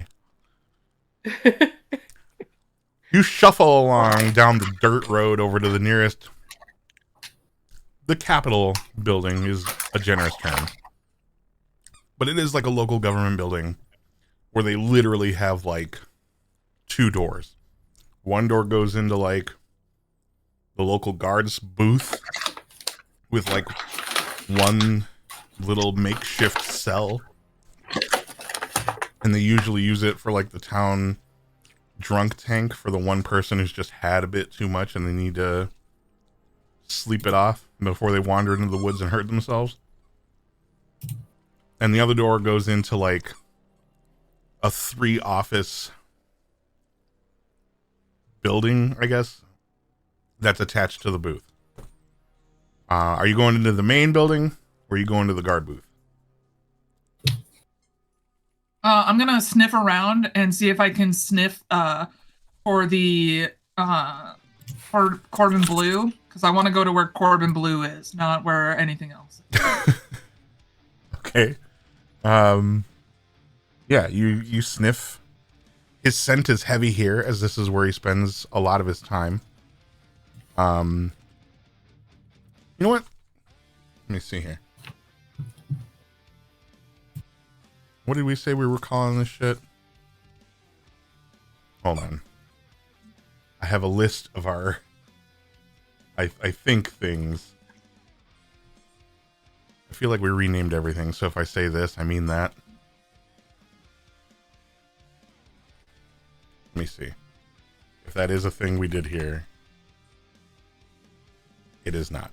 You shuffle along down the dirt road over to the nearest. The Capitol building is a generous term, but it is like a local government building where they literally have like 2 doors. One door goes into like the local guards booth with like one little makeshift cell. and they usually use it for like the town drunk tank for the one person who's just had a bit too much and they need to sleep it off before they wander into the woods and hurt themselves. And the other door goes into like a 3-office building, I guess, that's attached to the booth. Are you going into the main building or are you going to the guard booth? I'm gonna sniff around and see if I can sniff for the for Corbin Blue, because I want to go to where Corbin Blue is, not where anything else. Okay. Yeah, you sniff. His scent is heavy here, as this is where he spends a lot of his time. You know what? Let me see here. What did we say we were calling this shit? Hold on. I have a list of our, I think, things. I feel like we renamed everything, so if I say this, I mean that. Let me see. If that is a thing we did here. It is not.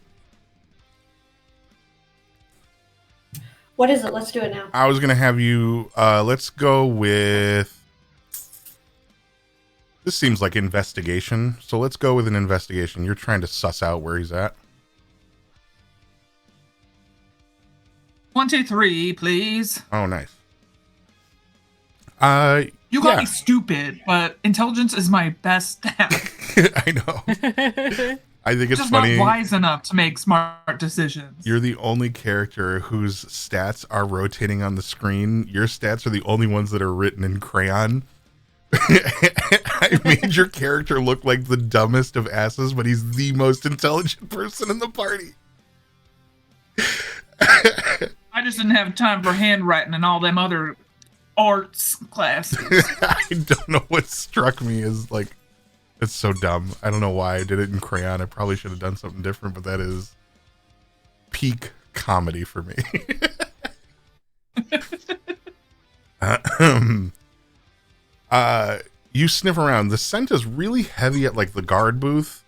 What is it? Let's do it now. I was going to have you, let's go with, this seems like investigation. So let's go with an investigation. You're trying to suss out where he's at. 23, please. Oh, nice. You got me stupid, but intelligence is my best stat. I know. I think it's just funny. Not wise enough to make smart decisions. You're the only character whose stats are rotating on the screen. Your stats are the only ones that are written in crayon. I made your character look like the dumbest of asses, but he's the most intelligent person in the party. I just didn't have time for handwriting and all them other arts classes. I don't know what struck me as like, it's so dumb. I don't know why I did it in crayon. I probably should have done something different, but that is peak comedy for me. You sniff around. The scent is really heavy at like the guard booth.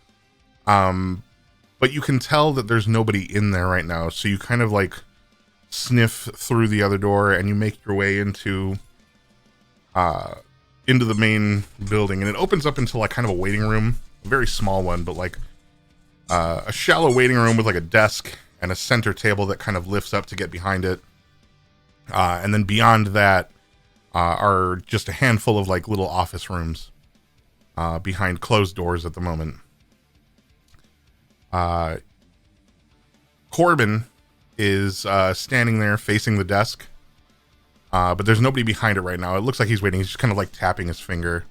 But you can tell that there's nobody in there right now. So you kind of like sniff through the other door and you make your way into the main building, and it opens up into like kind of a waiting room, a very small one, but like a shallow waiting room with like a desk and a center table that kind of lifts up to get behind it. And then beyond that are just a handful of like little office rooms behind closed doors at the moment. Corbin is standing there facing the desk. But there's nobody behind it right now. It looks like he's waiting. He's just kind of like tapping his finger.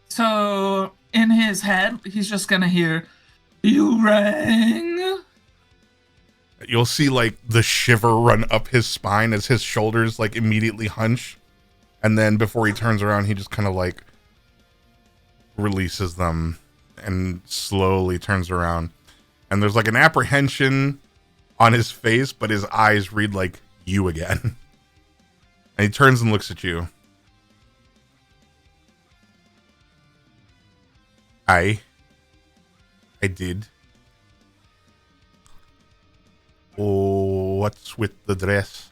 So in his head, he's just gonna hear, "You rang." You'll see like the shiver run up his spine as his shoulders like immediately hunch. And then before he turns around, he just kind of like releases them and slowly turns around. And there's like an apprehension on his face, but his eyes read like you again. And he turns and looks at you. I did. Oh, what's with the dress?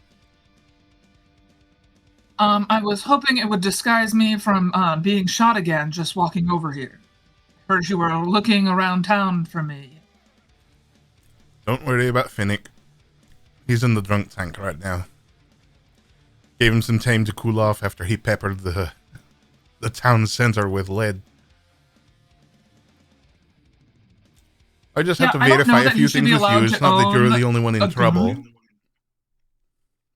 I was hoping it would disguise me from being shot again just walking over here. Heard you were looking around town for me. Don't worry about Finnick. He's in the drunk tank right now. Gave him some time to cool off after he peppered the town center with lead. I just have to verify a few things with you. It's not that you're the only one in trouble.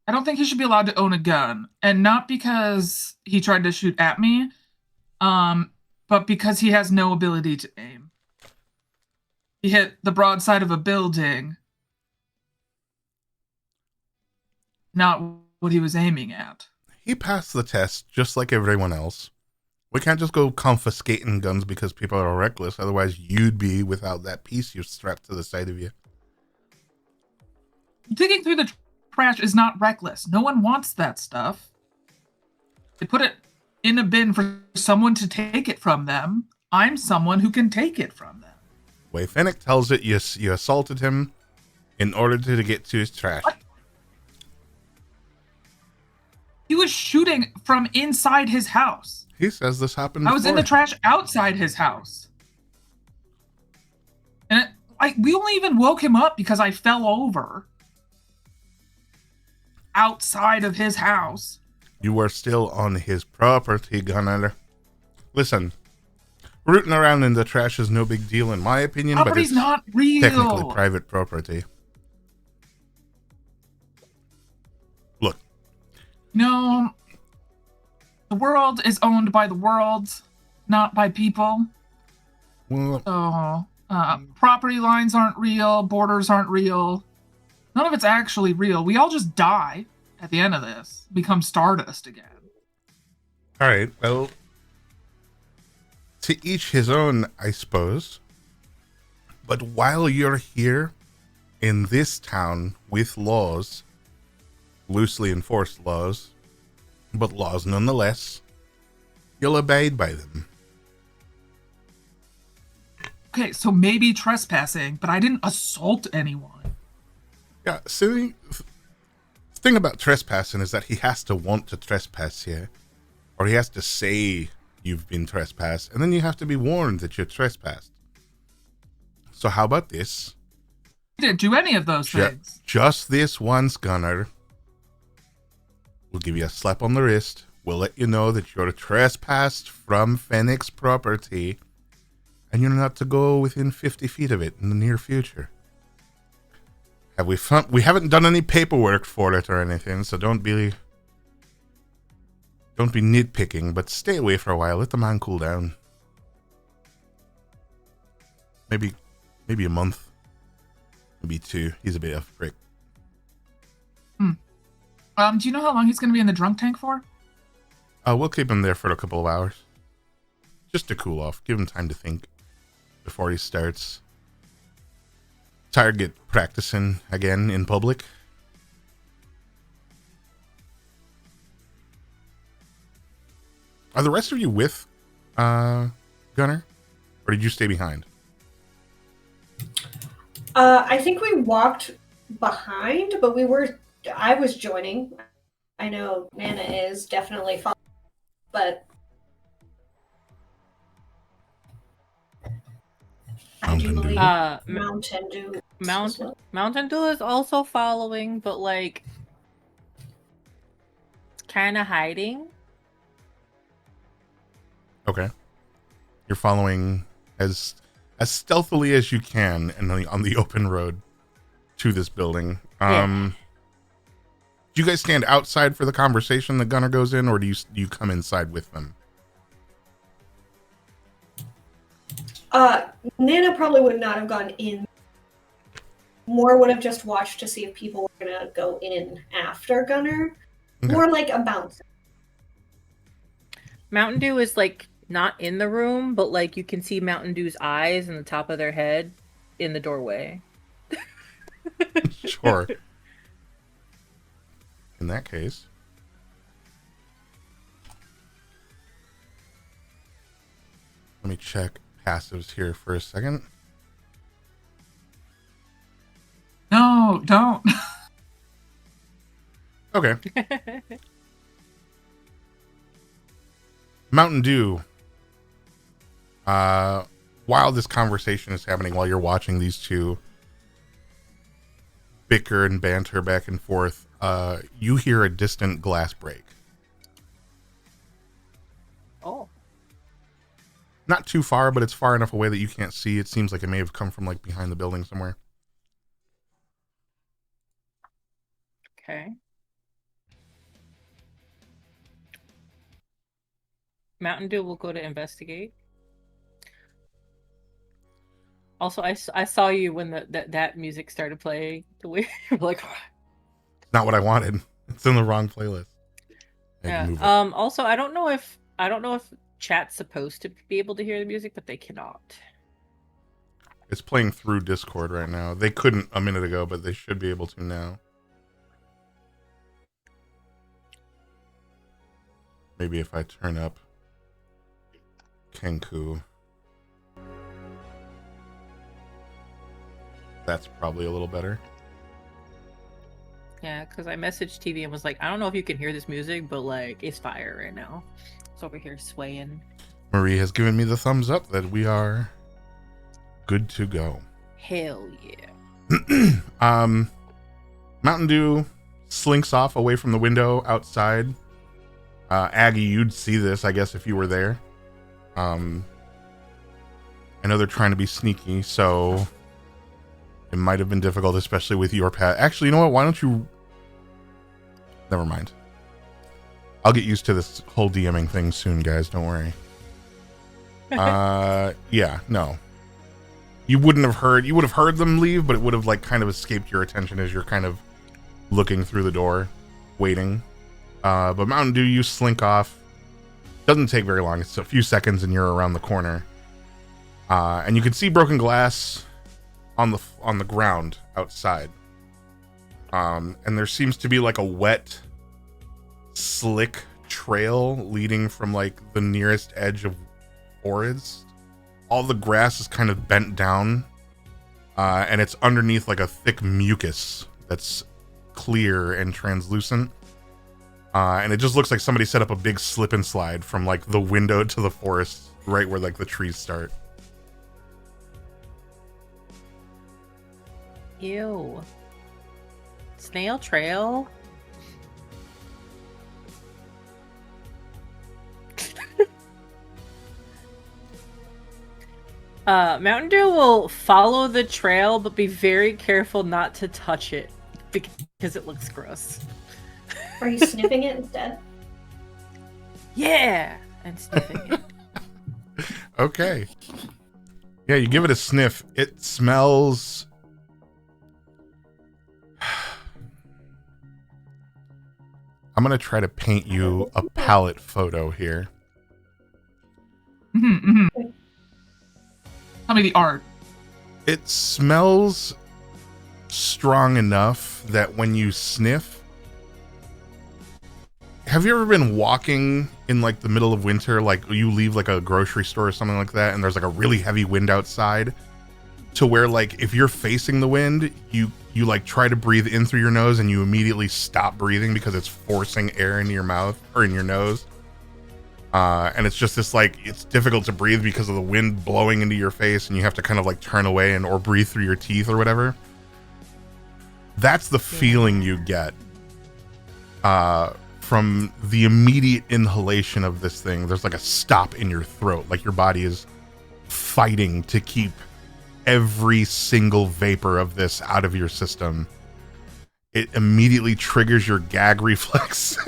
I don't think he should be allowed to own a gun. And not because he tried to shoot at me, but because he has no ability to aim. He hit the broadside of a building, not what he was aiming at. He passed the test just like everyone else. We can't just go confiscating guns because people are reckless. Otherwise, you'd be without that piece you strapped to the side of you. Digging through the trash is not reckless. No one wants that stuff. They put it in a bin for someone to take it from them. I'm someone who can take it from them. Way Fennec tells it you assaulted him in order to get to his trash. What? He was shooting from inside his house. He says this happened I was in before. the trash outside his house. And we only even woke him up because I fell over outside of his house. You were still on his property, Gunnar. Listen, rooting around in the trash is no big deal in my opinion, but Property's it's not real. technically private property. Look, No, the world is owned by the world, not by people. well, So, property lines aren't real, borders aren't real. None of it's actually real. We all just die at the end of this, become stardust again. all right, well, to each his own, I suppose. But while you're here in this town with laws, loosely enforced laws, but laws nonetheless, you'll abide by them. Okay, so maybe trespassing, but I didn't assault anyone. Yeah, see, the thing about trespassing is that he has to want to trespass here, or he has to say you've been trespassed, and then you have to be warned that you're trespassed. So how about this? I didn't do any of those things. Just this once, Gunnar. We'll give you a slap on the wrist. We'll let you know that you're trespassed from Fennec's property, and you're not to go within 50 feet of it in the near future. We haven't done any paperwork for it or anything, so don't be nitpicking, but stay away for a while. Let the man cool down. Maybe a month. Maybe 2. He's a bit of a prick. Do you know how long he's going to be in the drunk tank for? We'll keep him there for a couple of hours. Just to cool off. Give him time to think before he starts target practicing again in public. Are the rest of you with Gunnar? Or did you stay behind? I think we walked behind, but I was joining. I know Nana is definitely following, but I do Mountain Dew. believe Mountain Mountain Dew. Mountain Dew is also following, but like kind of hiding. Okay. You're following as stealthily as you can on the open road to this building. Yeah. Do you guys stand outside for the conversation that Gunnar goes in, or do you come inside with them? Nana probably would not have gone in. More would have just watched to see if people were gonna go in after Gunnar. Okay. More like a bouncer. Mountain Dew is like not in the room, but like you can see Mountain Dew's eyes and the top of their head in the doorway. Sure. In that case, let me check passives here for a second. No, don't. Okay. Mountain Dew. While this conversation is happening, while you're watching these two bicker and banter back and forth, you hear a distant glass break. Oh. Not too far, but it's far enough away that you can't see. It seems like it may have come from like behind the building somewhere. Okay. Mountain Dew will go to investigate. Also, I saw you when that music started playing. The way you were like, Not what I wanted. It's in the wrong playlist. I had to move it. Also, I don't know if chat's supposed to be able to hear the music, but they cannot. It's playing through Discord right now. They couldn't a minute ago, but they should be able to now. Maybe if I turn up Kenku. That's probably a little better. Yeah, because I messaged TV and was like, I don't know if you can hear this music, but like, it's fire right now. It's over here swaying. Marie has given me the thumbs up that we are good to go. Hell yeah. Mountain Dew slinks off away from the window outside. Aggie, you'd see this, I guess, if you were there. I know they're trying to be sneaky, so it might have been difficult, especially with your pet. Actually, you know what? Why don't you... Never mind. I'll get used to this whole DMing thing soon, guys. Don't worry. Yeah, no. You would have heard them leave, but it would have like kind of escaped your attention as you're kind of looking through the door, waiting. But Mountain Dew, you slink off. Doesn't take very long. It's a few seconds and you're around the corner. And you can see broken glass on the ground outside. And there seems to be like a wet, slick trail leading from like the nearest edge of forest. All the grass is kind of bent down, and it's underneath like a thick mucus that's clear and translucent. And it just looks like somebody set up a big slip and slide from like the window to the forest, right where like the trees start. Ew. Snail trail? Mountain Dew will follow the trail, but be very careful not to touch it because it looks gross. Are you sniffing it instead? Yeah, and sniffing it. Okay. Yeah, you give it a sniff. It smells... I'm going to try to paint you a palette photo here. Tell me the art. It smells strong enough that when you sniff... Have you ever been walking in like the middle of winter, like you leave like a grocery store or something like that, and there's like a really heavy wind outside, to where like if you're facing the wind, you like try to breathe in through your nose and you immediately stop breathing because it's forcing air into your mouth or in your nose. And it's just this like, it's difficult to breathe because of the wind blowing into your face and you have to kind of like turn away and or breathe through your teeth or whatever. That's the feeling you get from the immediate inhalation of this thing. There's like a stop in your throat, like your body is fighting to keep every single vapor of this out of your system. It immediately triggers your gag reflex.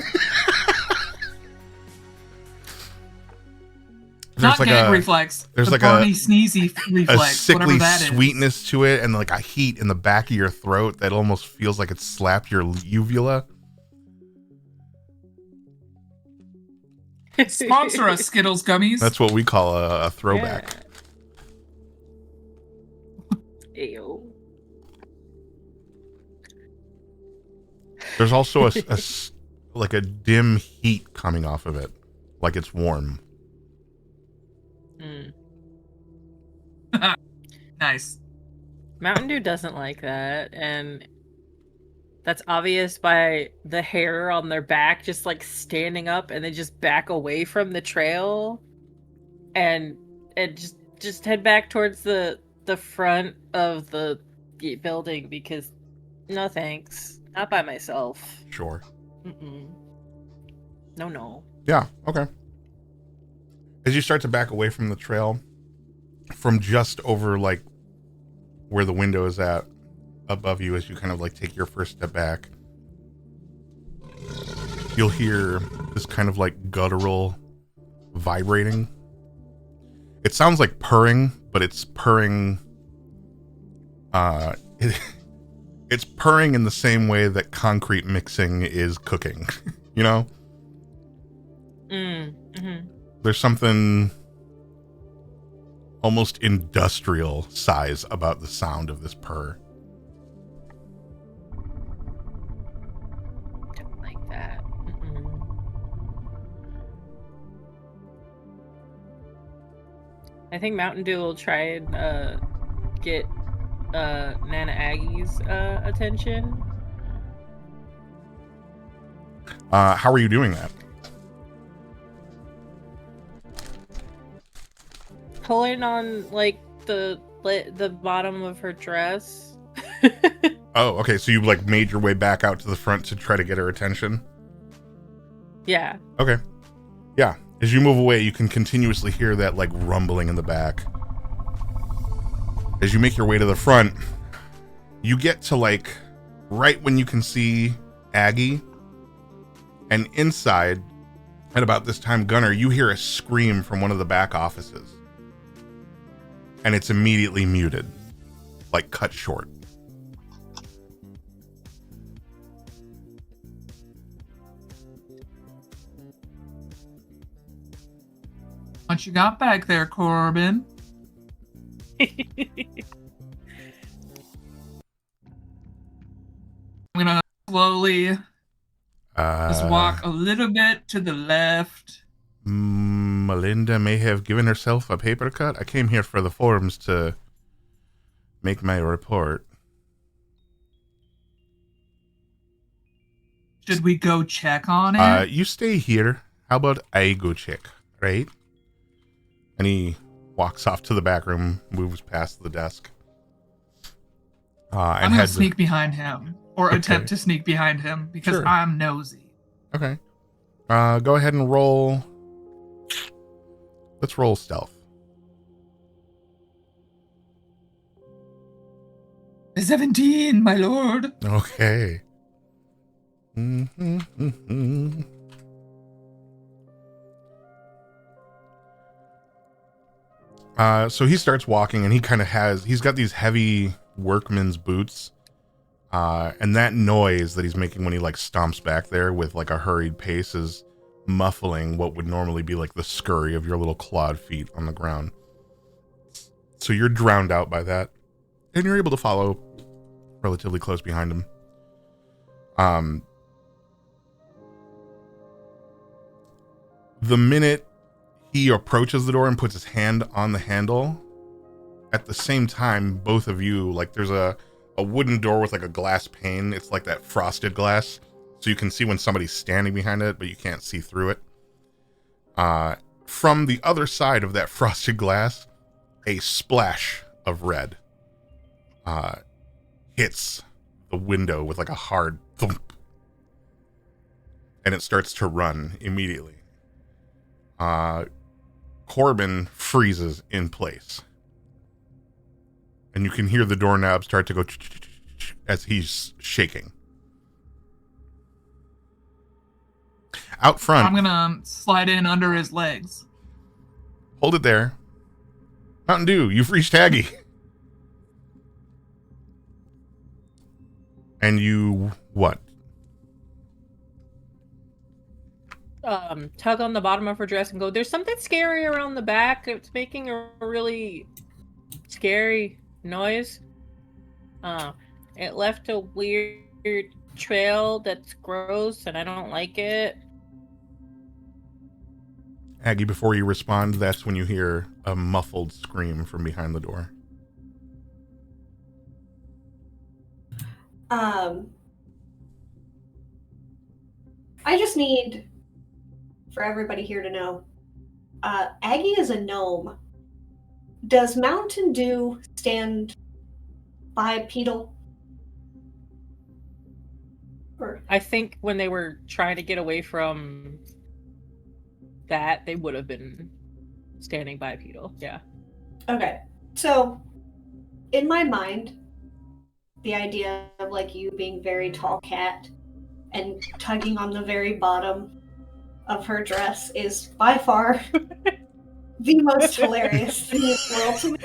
Not gag reflex. There's the like Barney sneezy reflex, a sickly that sweetness to it, and like a heat in the back of your throat that almost feels like it slapped your uvula. Sponsor us, Skittles gummies. That's what we call a throwback. Yeah. Ew. There's also like a dim heat coming off of it, like it's warm. Nice. Mountain Dew doesn't like that, and that's obvious by the hair on their back just like standing up and they just back away from the trail and just head back towards the front of the building because no thanks, not by myself. Sure. No. Yeah, okay. As you start to back away from the trail, from just over like where the window is at above you, as you kind of like take your first step back, you'll hear this kind of like guttural vibrating. It sounds like purring, but it's purring it's purring in the same way that concrete mixing is cooking. You know? There's something almost industrial size about the sound of this purr. Don't like that. I think Mountain Dew will try and get Nana Aggie's attention. How are you doing that? Pulling on like the bottom of her dress. Oh, okay. So you like made your way back out to the front to try to get her attention. Yeah. Okay. Yeah. As you move away, you can continuously hear that like rumbling in the back. As you make your way to the front, you get to like right when you can see Aggie. And inside, at about this time, Gunnar, you hear a scream from one of the back offices. And it's immediately muted, like cut short. What you got back there, Corbin? I'm gonna slowly just walk a little bit to the left. Melinda may have given herself a paper cut. I came here for the forms to make my report. Should we go check on it? You stay here. How about I go check, right? And he walks off to the back room, moves past the desk. I'm gonna sneak behind him, or attempt to sneak behind him, because Sure. I'm nosy. Okay. Go ahead and roll. Let's roll stealth. 17, my lord. Okay. So he starts walking, and he's got these heavy workman's boots. And that noise that he's making when he like stomps back there with like a hurried pace is muffling what would normally be like the scurry of your little clawed feet on the ground. So you're drowned out by that, and you're able to follow relatively close behind him. The minute he approaches the door and puts his hand on the handle, at the same time, both of you, like there's a wooden door with like a glass pane. It's like that frosted glass, so you can see when somebody's standing behind it, but you can't see through it. From the other side of that frosted glass, a splash of red hits the window with like a hard thump, and it starts to run immediately. Corbin freezes in place, and you can hear the doorknob start to go as he's shaking. Out front, I'm gonna slide in under his legs. hold it there. Mountain Dew, you've reached Aggie. And you, what? Tug on the bottom of her dress and go, there's something scary around the back. It's making a really scary noise. It left a weird trail that's gross and I don't like it. Aggie, before you respond, that's when you hear a muffled scream from behind the door. I just need for everybody here to know, Aggie is a gnome. Does Mountain Dew stand bipedal? Or I think when they were trying to get away from that, they would have been standing bipedal. Yeah. okay, so in my mind, the idea of like you being very tall cat and tugging on the very bottom of her dress is by far the most hilarious thing in the world to me.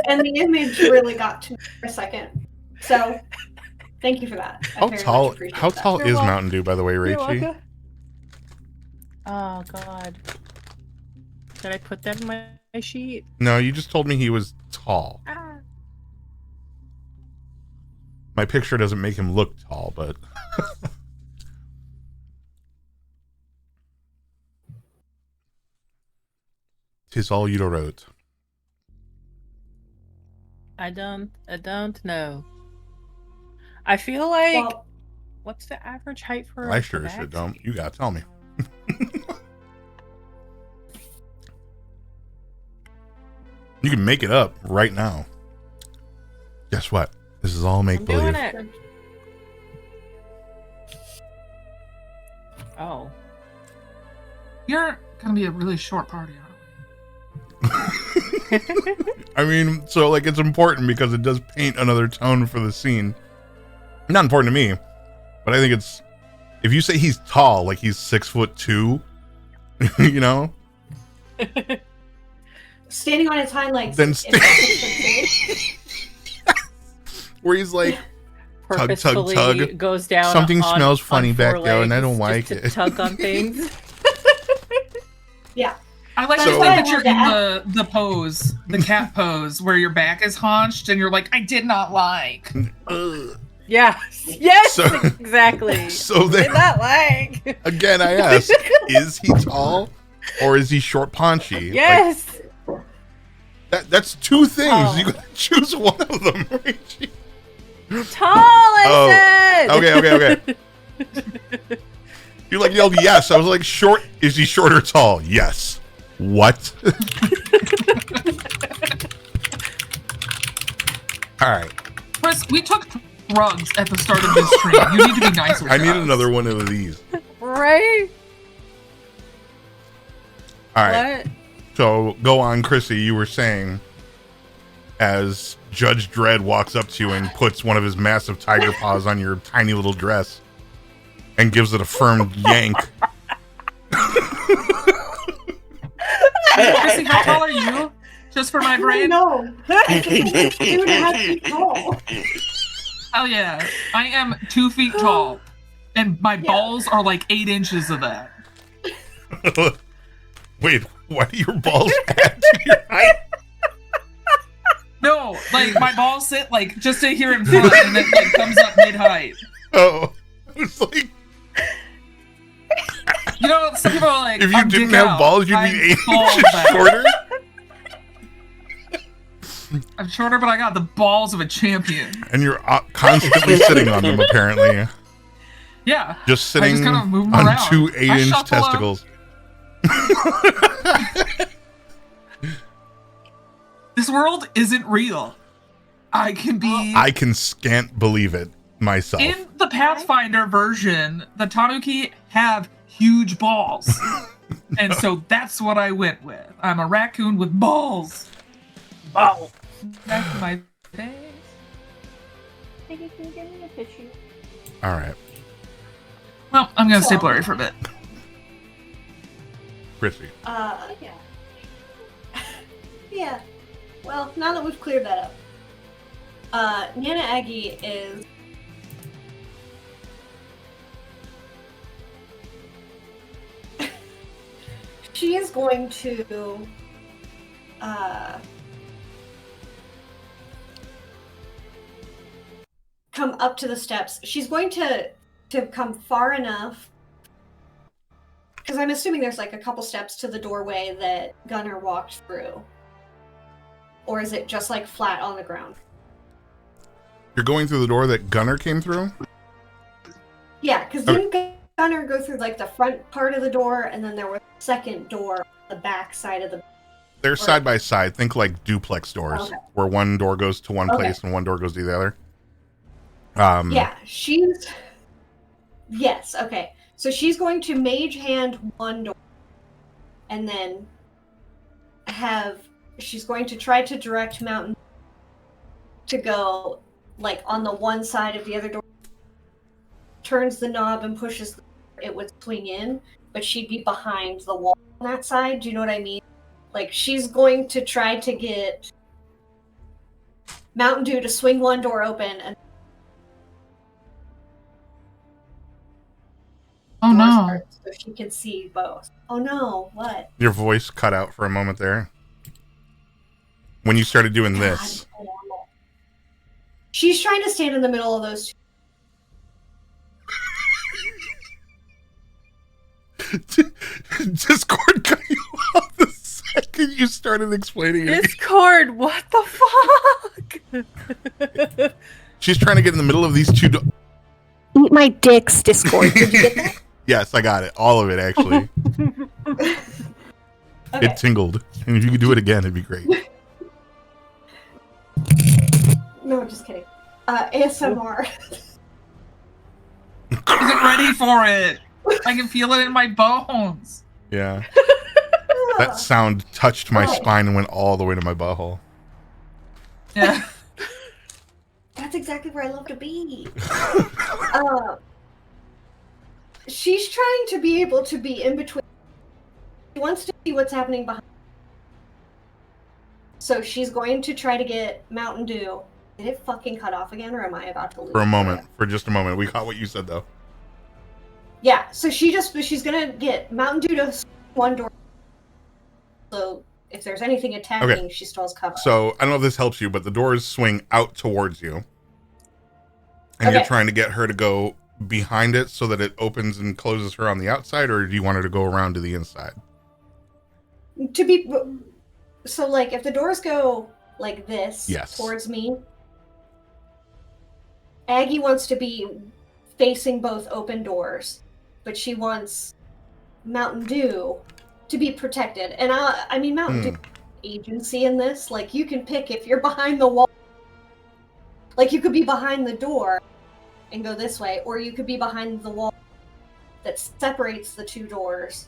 And the image really got to me for a second. So thank you for that. I How very tall? much appreciate How that. tall You're is welcome. Mountain Dew, by the way, You're Rachie? welcome. Oh god. Did I put that in my sheet? No, you just told me he was tall. Ah. My picture doesn't make him look tall, but 'tis all you wrote. I don't know. I feel like Well, what's the average height for I a sure as shit tabaxi? don't. You gotta tell me. You can make it up right now. Guess what? This is all make I'm doing believe. it. Oh. You're gonna be a really short party, aren't I mean, so like it's important because it does paint another tone for the scene. Not important to me, but I think it's if you say he's tall, like he's 6'2", you know, standing on his hind legs. then if that's where he's like, tug, tug, Purposefully tug. goes down. Something on- smells on funny back four there, and I legs don't like just to it. Tug on things. yeah. I like So- to think that So- you're in the pose, the cat pose, where your back is haunched and you're like, I did not like. Ugh. Yes. Yes. So- exactly. So Did then not like. again, I ask, is he tall or is he short paunchy? Like, Yes. that's two things. Oh. You gotta choose one of them, right? Tall. I Oh, said. okay. You like yelled yes. I was like, short. Is he short or tall? Yes. What? All right. Chris, we took drugs at the start of this stream. You need to be nicer. I to need us. another one of these. Right. All right. What? So go on, Chrissy. You were saying as Judge Dredd walks up to you and puts one of his massive tiger paws on your tiny little dress and gives it a firm yank. Chrissy, how tall are you? Just for my brain? No. 2.5 feet tall. Oh yeah. I am 2 feet tall. And my balls are like 8 inches of that. Wait, why do your balls add to your height? No, like my balls sit like just to here in front and then like comes up mid height. Oh, it's like You know, some people are like, if you I'm didn't dick have out. balls, you'd I'm be 8 balls inches out. shorter. I'm shorter, but I got the balls of a champion. And you're constantly sitting on them, apparently. Yeah. Just sitting kind of move 'em on around. 2 I 8-inch shuffle 'em. testicles. This world isn't real. I can be I can scant believe it myself. in the Pathfinder version, the Tanuki have huge balls. And so that's what I went with. I'm a raccoon with balls. Balls. Back to my face. All right, Well, I'm gonna stay blurry for a bit. Chrissy. Yeah. Yeah. Well, now that we've cleared that up, Nana Aggie is. She is going to. Come up to the steps. She's going to come far enough. Because I'm assuming there's like a couple steps to the doorway that Gunnar walked through. Or is it just like flat on the ground? You're going through the door that Gunnar came through? Yeah, because didn't Gunnar go through like the front part of the door and then there was a second door on the back side of the. They're side by side. Think like duplex doors, Okay. where one door goes to one Okay. place and one door goes to the other. Yeah, she's. Yes, okay. So she's going to mage hand one door and then she's going to try to direct Mountain to go like on the one side of the other door, turns the knob and pushes it would swing in, but she'd be behind the wall on that side. Do you know what I mean? Like she's going to try to get Mountain Dew to swing one door open and Oh no. apart so she can see both. Oh no, what? Your voice cut out for a moment there. When you started doing this. God, she's trying to stand in the middle of those two. Discord cut you off the second you started explaining it. Discord, what the fuck? She's trying to get in the middle of these two. Eat my dicks, Discord. Did you get that? Yes, I got it. All of it, actually. Okay. It tingled. And if you could do it again, it'd be great. No, I'm just kidding. ASMR. Isn't ready for it. I can feel it in my bones. Yeah. That sound touched my spine and went all the way to my butthole. Yeah. That's exactly where I love to be. She's trying to be able to be in between. She wants to see what's happening behind. So she's going to try to get Mountain Dew. Did it fucking cut off again, or am I about to lose? For just a moment. We caught what you said, though. Yeah, so she's gonna get Mountain Dew to one door. So if there's anything attacking, she still has cover. So I don't know if this helps you, but the doors swing out towards you. And you're trying to get her to go behind it so that it opens and closes her on the outside, or do you want her to go around to the inside? So like if the doors go like this Yes. towards me, Aggie wants to be facing both open doors, but she wants Mountain Dew to be protected. And I mean Mountain Dew agency in this, like you can pick if you're behind the wall. Like you could be behind the door and go this way, or you could be behind the wall that separates the two doors,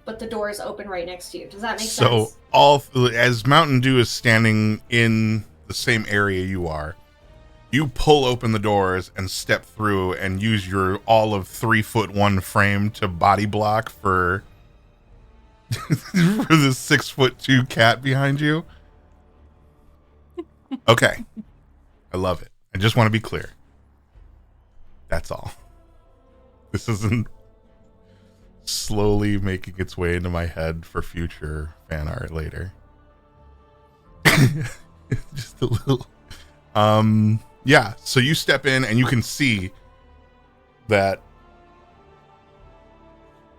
but the door is open right next to you. Does that make sense? So as Mountain Dew is standing in the same area you are, you pull open the doors and step through and use your all of 3'1" frame to body block for for the 6'2" cat behind you. Okay. I love it. I just want to be clear. That's all. This isn't slowly making its way into my head for future fan art later. Just a little. Yeah, so you step in and you can see that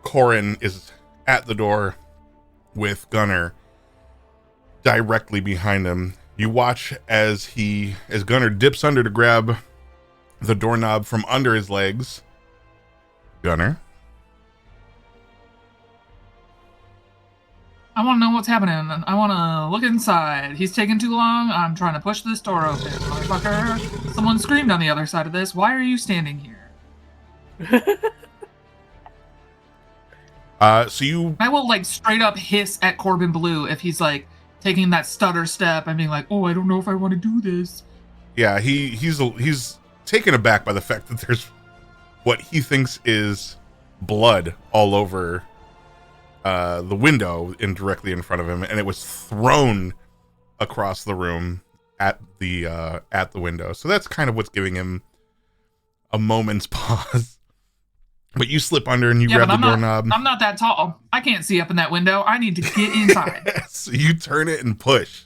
Corin is at the door with Gunnar directly behind him. You watch as Gunnar dips under to grab the doorknob from under his legs. Gunnar? I want to know what's happening. I want to look inside. He's taking too long. I'm trying to push this door open. Motherfucker. Someone screamed on the other side of this. Why are you standing here? I will like straight up hiss at Corbin Blue if he's like taking that stutter step and being like, oh, I don't know if I want to do this. Yeah, he's taken aback by the fact that there's what he thinks is blood all over the window directly in front of him, and it was thrown across the room at the window. So that's kind of what's giving him a moment's pause. But you slip under and you grab the doorknob. I'm not that tall. I can't see up in that window. I need to get inside. So you turn it and push.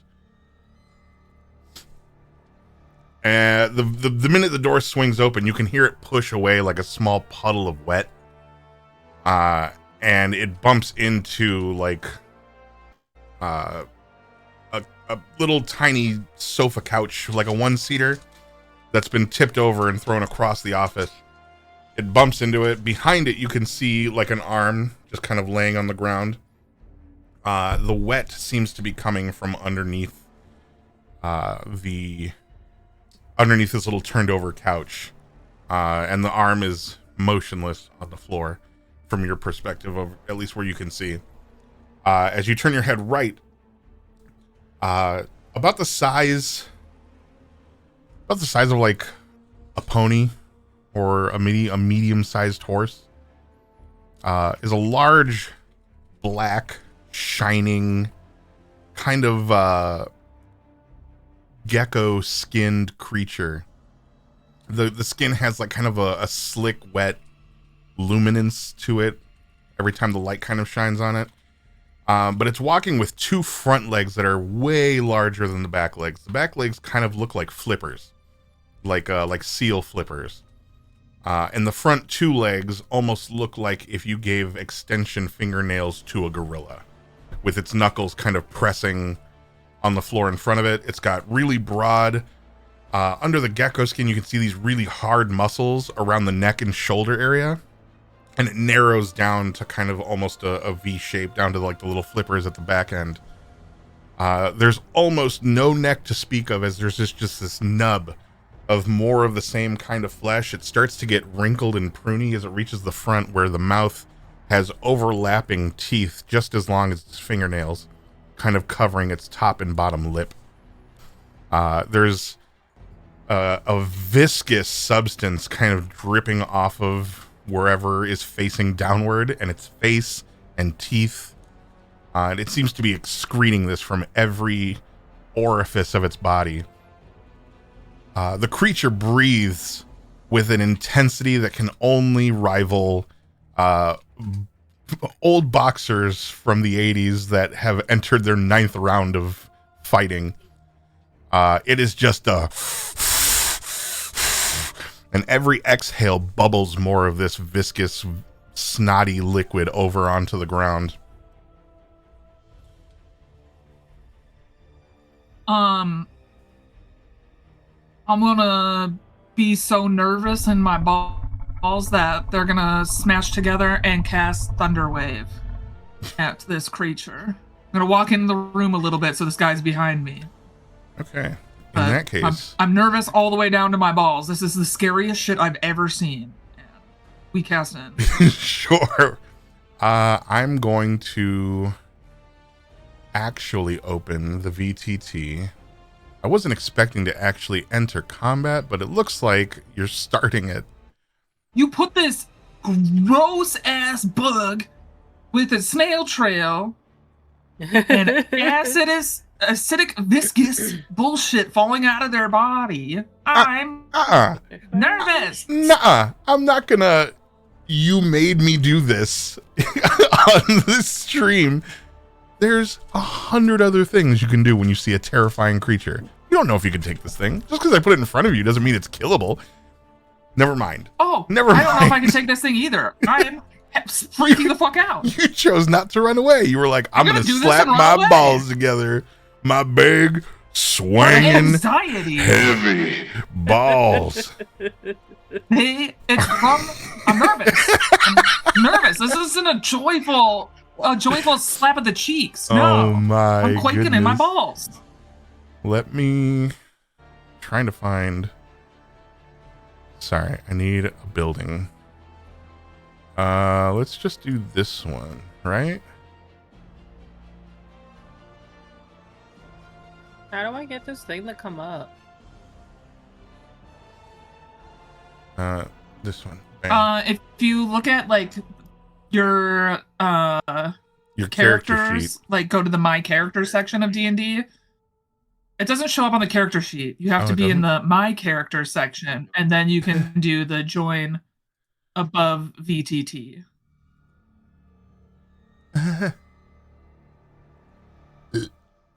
And the minute the door swings open, you can hear it push away like a small puddle of wet. And it bumps into like a little tiny sofa couch, like a one-seater that's been tipped over and thrown across the office. It bumps into it. Behind it, you can see like an arm just kind of laying on the ground. The wet seems to be coming from underneath underneath this little turned over couch. And the arm is motionless on the floor from your perspective, of at least where you can see. As you turn your head right, about the size of like a pony or a medium-sized horse, is a large, black, shining, kind of gecko-skinned creature. The skin has like kind of a slick, wet luminance to it every time the light kind of shines on it. But it's walking with two front legs that are way larger than the back legs. The back legs kind of look like flippers, like seal flippers. And the front two legs almost look like if you gave extension fingernails to a gorilla. with its knuckles kind of pressing on the floor in front of it. It's got really broad, under the gecko skin, you can see these really hard muscles around the neck and shoulder area. And it narrows down to kind of almost a V shape down to like the little flippers at the back end. There's almost no neck to speak of, as there's just this nub of more of the same kind of flesh. It starts to get wrinkled and pruny as it reaches the front, where the mouth has overlapping teeth just as long as its fingernails, kind of covering its top and bottom lip. There's a viscous substance kind of dripping off of wherever is facing downward, and its face and teeth. And it seems to be excreting this from every orifice of its body. The creature breathes with an intensity that can only rival old boxers from the 80s that have entered their 9th round of fighting. It is just and every exhale bubbles more of this viscous, snotty liquid over onto the ground. I'm gonna be so nervous in my balls that they're gonna smash together and cast Thunderwave at this creature. I'm gonna walk in the room a little bit so this guy's behind me. Okay. In that case, I'm nervous all the way down to my balls. This is the scariest shit I've ever seen. We cast in. sure. I'm going to actually open the VTT. I wasn't expecting to actually enter combat, but it looks like you're starting it. You put this gross ass bug with a snail trail and acidic, viscous bullshit falling out of their body. I'm nervous. Nuh-uh. I'm not gonna. You made me do this on this stream. There's 100 other things you can do when you see a terrifying creature. You don't know if you can take this thing. Just because I put it in front of you doesn't mean it's killable. Never mind. Oh, never mind. I don't know if I can mind. take this thing either. I am freaking the fuck out. You chose not to run away. You were like, I'm gonna do this slap and run my away. balls together. My big, swinging, Anxiety. heavy balls. Hey, it's from. I'm nervous. I'm nervous. This isn't a joyful slap at the cheeks. No, Oh my I'm quaking in my goodness. balls. Let me trying to find. Sorry, I need a building. Let's just do this one, right? How do I get this thing to come up? This one. Bam. If you look at like your Your character characters, sheet. like go to the My Character section of D&D. It doesn't show up on the character sheet. You have Oh, to it be in doesn't? the My Character section, and then you can do the join above VTT.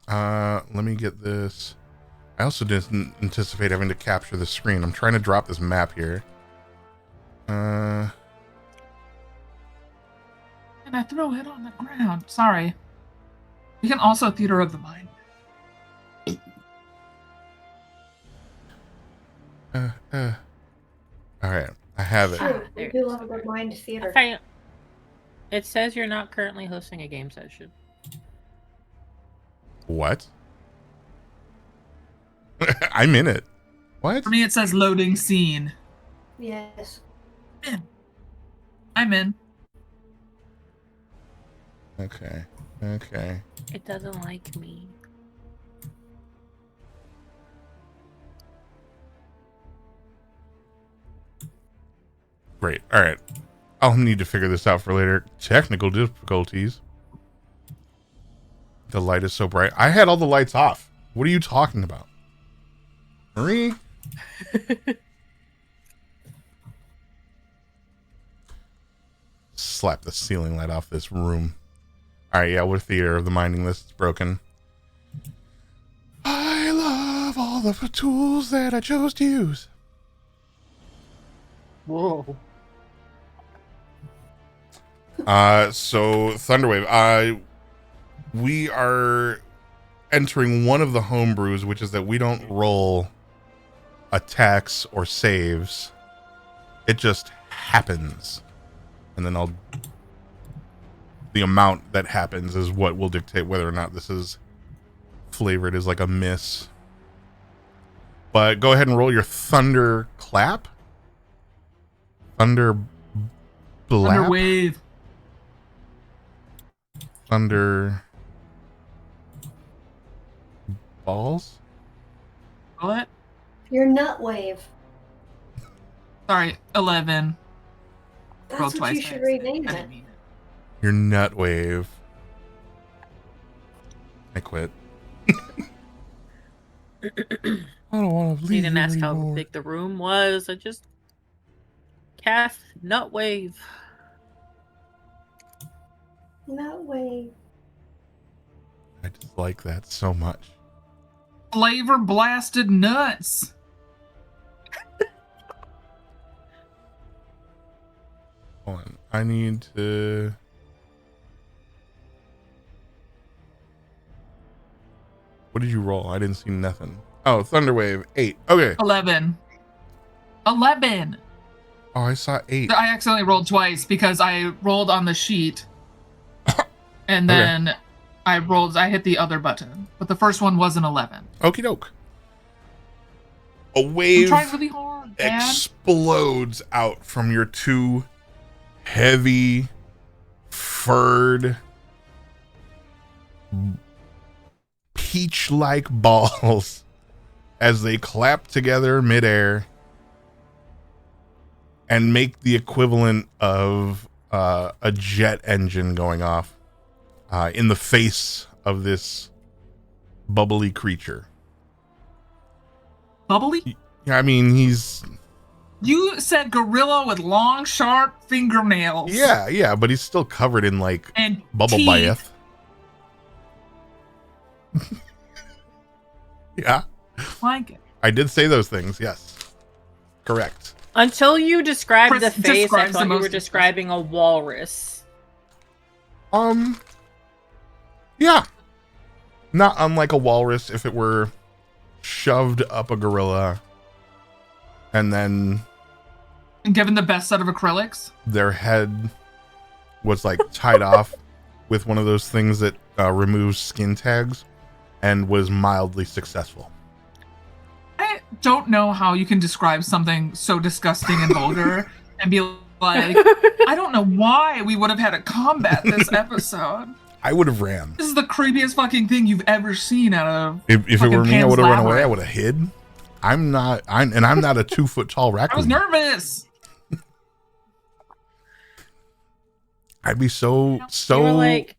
Let me get this. I also didn't anticipate having to capture the screen. I'm trying to drop this map here. And I throw it on the ground. Sorry. You can also Theater of the Mind. All right, I have it. True. there We it do is. love a good mind theater. Okay. It says you're not currently hosting a game session. What? I'm in it. What? For me, it says loading scene. Yes. I'm in. Okay. Okay. It doesn't like me. Great. All right. I'll need to figure this out for later. Technical difficulties. The light is so bright. I had all the lights off. What are you talking about? Marie? Slap the ceiling light off this room. All right, yeah, we're Theater of the Minding List. It's broken. I love all the tools that I chose to use. Whoa. So Thunderwave, we are entering one of the homebrews, which is that we don't roll attacks or saves. It just happens. And then the amount that happens is what will dictate whether or not this is flavored as like a miss. But go ahead and roll your thunder clap. Thunder blap. Thunder wave. Thunder balls. What? Your nut wave. Sorry, 11. That's Rolled what twice you by should accident. rename I it. didn't mean it. Your nut wave. I quit. I don't want to You leave didn't ask how anymore. big the room was. I just cast nut wave. Nut wave. I just like that so much. Flavor blasted nuts. Hold on. I need to. What did you roll? I didn't see nothing. Oh, Thunderwave 8. Okay. 11. 11. Oh, I saw 8. I accidentally rolled twice because I rolled on the sheet. And Okay. then I hit the other button. But the first one was an 11. Okie doke. A I'm wave trying really hard, man. explodes out from your two heavy, furred, peach-like balls as they clap together midair and make the equivalent of a jet engine going off in the face of this bubbly creature. Bubbly? Yeah, I mean, he's... You said gorilla with long, sharp fingernails. Yeah, but he's still covered in, like, And bubble teeth. bath. Yeah, Like it. I did say those things, yes. Correct. Until you described Chris the face, I describes the thought you most were describing a walrus. Yeah. Not unlike a walrus if it were shoved up a gorilla and then And given the best set of acrylics. their head was like tied off with one of those things that removes skin tags and was mildly successful. I don't know how you can describe something so disgusting and vulgar and be like, I don't know why we would have had a combat this episode. I would have ran. This is the creepiest fucking thing you've ever seen out of. If it fucking were me, I Pan's would have run away. I Labyrinth. would have hid. I'm not a 2 foot tall I was raccoon. nervous. I'd be so You were like,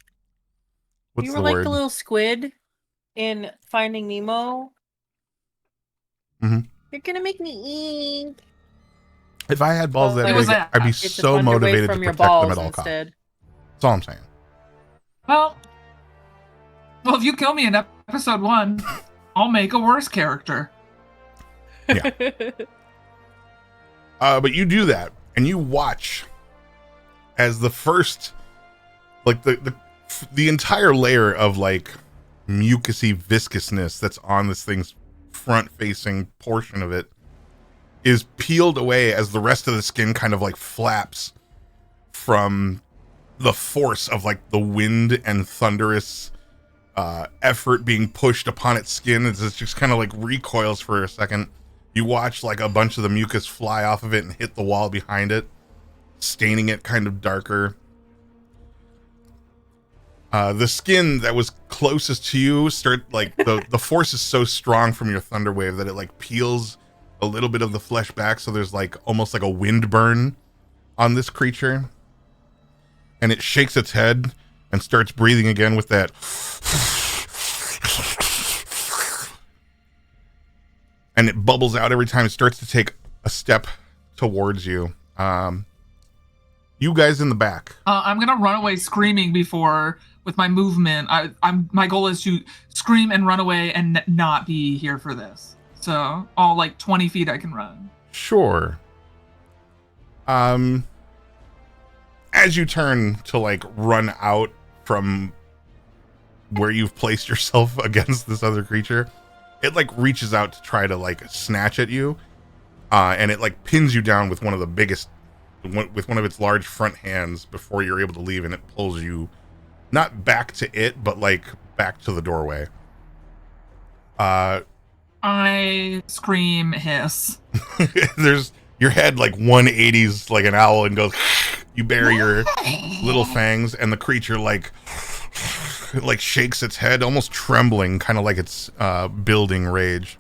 what's you the were like word? the little squid in Finding Nemo. Mhm. You're gonna make me eat. If I had balls that It big, was that. I'd be It's a so thunder wave motivated to from your protect them balls at all costs. instead. That's all I'm saying. Well, if you kill me in episode 1, I'll make a worse character. But you do that, and you watch as the first, like the entire layer of like mucusy viscousness that's on this thing's front-facing portion of it is peeled away as the rest of the skin kind of like flaps from the force of like the wind and thunderous effort being pushed upon its skin. As it just kind of like recoils for a second. You watch like a bunch of the mucus fly off of it and hit the wall behind it, staining it kind of darker. The skin that was closest to you the force is so strong from your thunder wave that it like peels a little bit of the flesh back, so there's like almost like a wind burn on this creature. And it shakes its head and starts breathing again with that. And it bubbles out every time it starts to take a step towards you. You guys in the back. I'm gonna run away screaming with my movement. My goal is to scream and run away and not be here for this. So all like 20 feet I can run. Sure. As you turn to like run out from where you've placed yourself against this other creature, it like reaches out to try to like snatch at you, and it like pins you down with one of its large front hands before you're able to leave, and it pulls you not back to it, but like back to the doorway. I scream, hiss. There's your head like 180s like an owl and goes. You bare your little fangs, and the creature like shakes its head, almost trembling, kind of like it's building rage.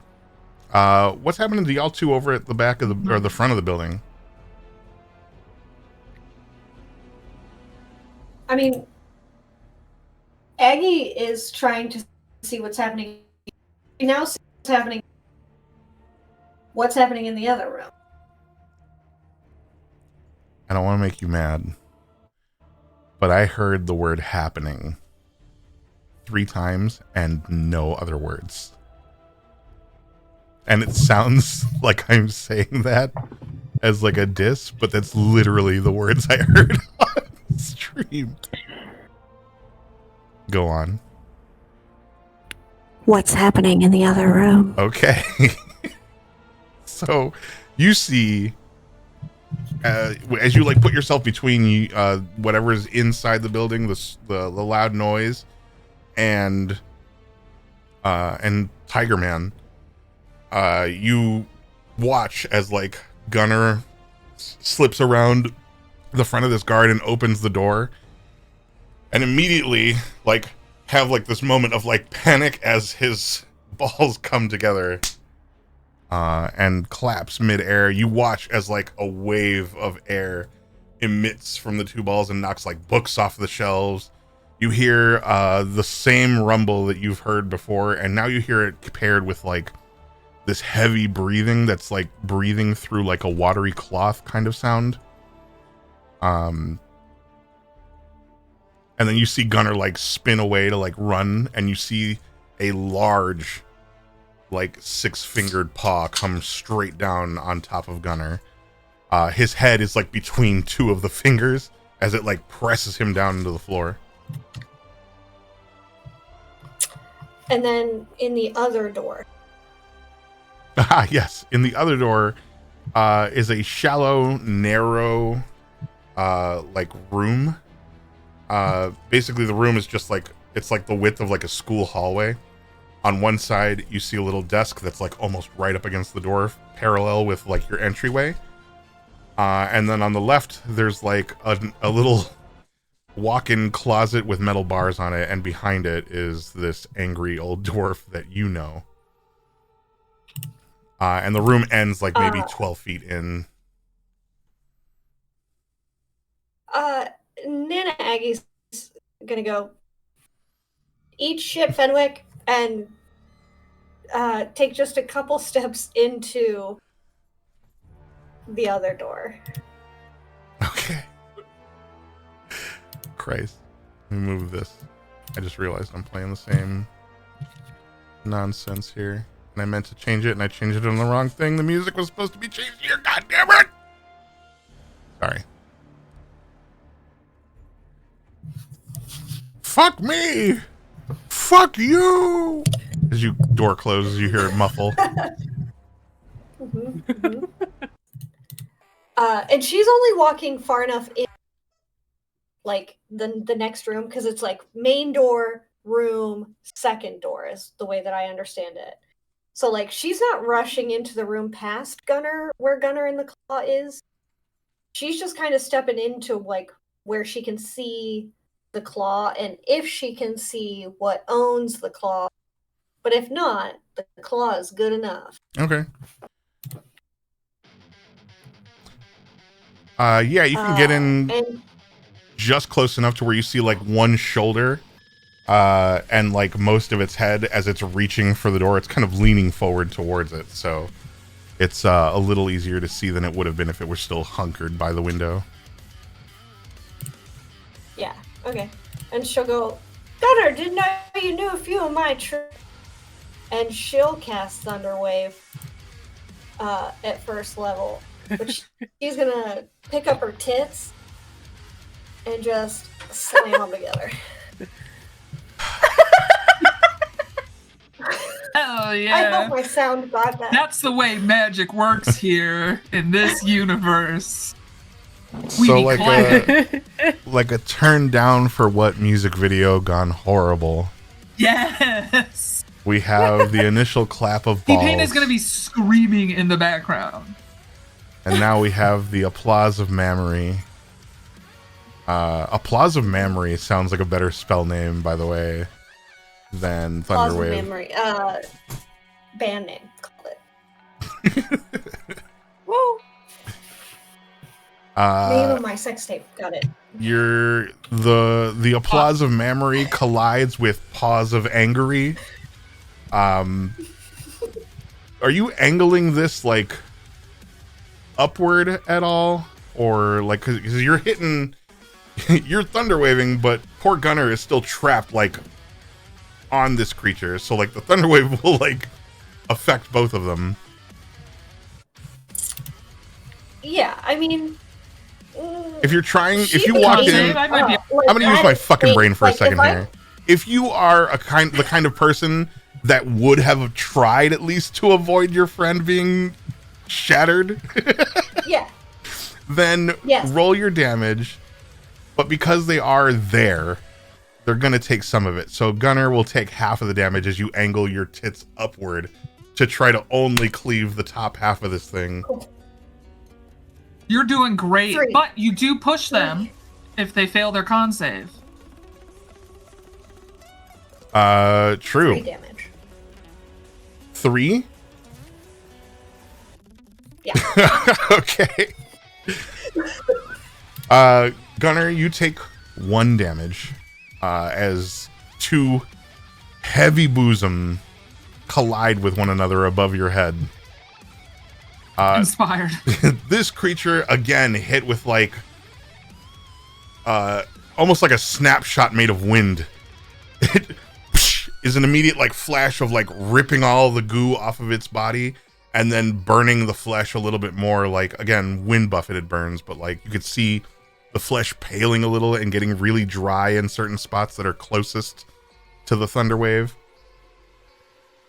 What's happening to y'all two over at the back of the front of the building? I mean, Aggie is trying to see what's happening. She now sees what's happening in the other room. I don't want to make you mad, but I heard the word happening 3 times and no other words. And it sounds like I'm saying that as like a diss, but that's literally the words I heard on the stream. Go on. What's happening in the other room? Okay. So you see, as you like put yourself between whatever is inside the building, the loud noise, and Tiger Man, you watch as like Gunner slips around the front of this guard and opens the door, and immediately like have like this moment of like panic as his balls come together and collapse midair. You watch as like a wave of air emits from the 2 balls and knocks like books off the shelves. You hear the same rumble that you've heard before, and now you hear it paired with like this heavy breathing that's like breathing through like a watery cloth kind of sound. And then you see Gunner like spin away to like run, and you see a large like 6-fingered paw come straight down on top of Gunner. His head is like between 2 of the fingers as it like presses him down into the floor. And then in the other door. Yes, in the other door is a shallow, narrow like room. Basically the room is just like, it's like the width of like a school hallway. On one side you see a little desk that's like almost right up against the door, parallel with like your entryway, and then on the left there's like a little walk-in closet with metal bars on it, and behind it is this angry old dwarf that you know, and the room ends like maybe 12 feet in. Nana Aggie's gonna go eat shit, Fenwick, and take just a couple steps into the other door. Okay. Christ. Let me move this. I just realized I'm playing the same nonsense here. And I meant to change it, and I changed it on the wrong thing. The music was supposed to be changed here. God damn it! Sorry. Fuck me! Fuck you! As you door closes, you hear it muffle. And she's only walking far enough in, like the next room, because it's like main door, room, second door is the way that I understand it. So like she's not rushing into the room past Gunner, where Gunner in the claw is. She's just kind of stepping into like where she can see the claw, and if she can see what owns the claw. But if not, the claw is good enough. Okay. Yeah, you can get in and just close enough to where you see like one shoulder and like most of its head as it's reaching for the door. It's kind of leaning forward towards it, so it's a little easier to see than it would have been if it were still hunkered by the window. yeah, okay. And she'll go, Gunner, didn't know you knew a few of my tricks. And she'll cast Thunder Wave at first level. But she's gonna pick up her tits and just slam them together. I yeah. hope my sound got that. That's the way magic works here in this universe. We So be like clapping. like a turn down for what music video gone horrible. Yes. We have the initial clap of balls. T-Pain is going to be screaming in the background. And now we have the applause of Mammary. Applause of Mammary sounds like a better spell name, by the way, than Plaza Thunderwave. Memory. Band name. Call it. Woo! Name of my sex tape. Got it. The applause of Mammary collides with pause of Angery. Are you angling this like upward at all, or like because you're hitting, you're thunder waving, but poor Gunner is still trapped like on this creature, so like the thunder wave will like affect both of them. Yeah, I mean. If you're trying, if She you can walked save, in, I might be- I'm gonna use my fucking brain for a like, second if I- here. If you are the kind of person that would have tried at least to avoid your friend being shattered, Yeah. then Yes. roll your damage. But because they are there, they're gonna take some of it. So Gunner will take half of the damage as you angle your tits upward to try to only cleave the top half of this thing. You're doing great, 3. but you do push them if they fail their con save. True. 3 damage. 3? Yeah. Okay. Gunner, you take 1 damage as 2 heavy bosom collide with one another above your head. Inspired. This creature again hit with like almost like a snapshot made of wind. It is an immediate like flash of like ripping all the goo off of its body and then burning the flesh a little bit more, like again wind buffeted burns, but like you could see the flesh paling a little and getting really dry in certain spots that are closest to the thunder wave.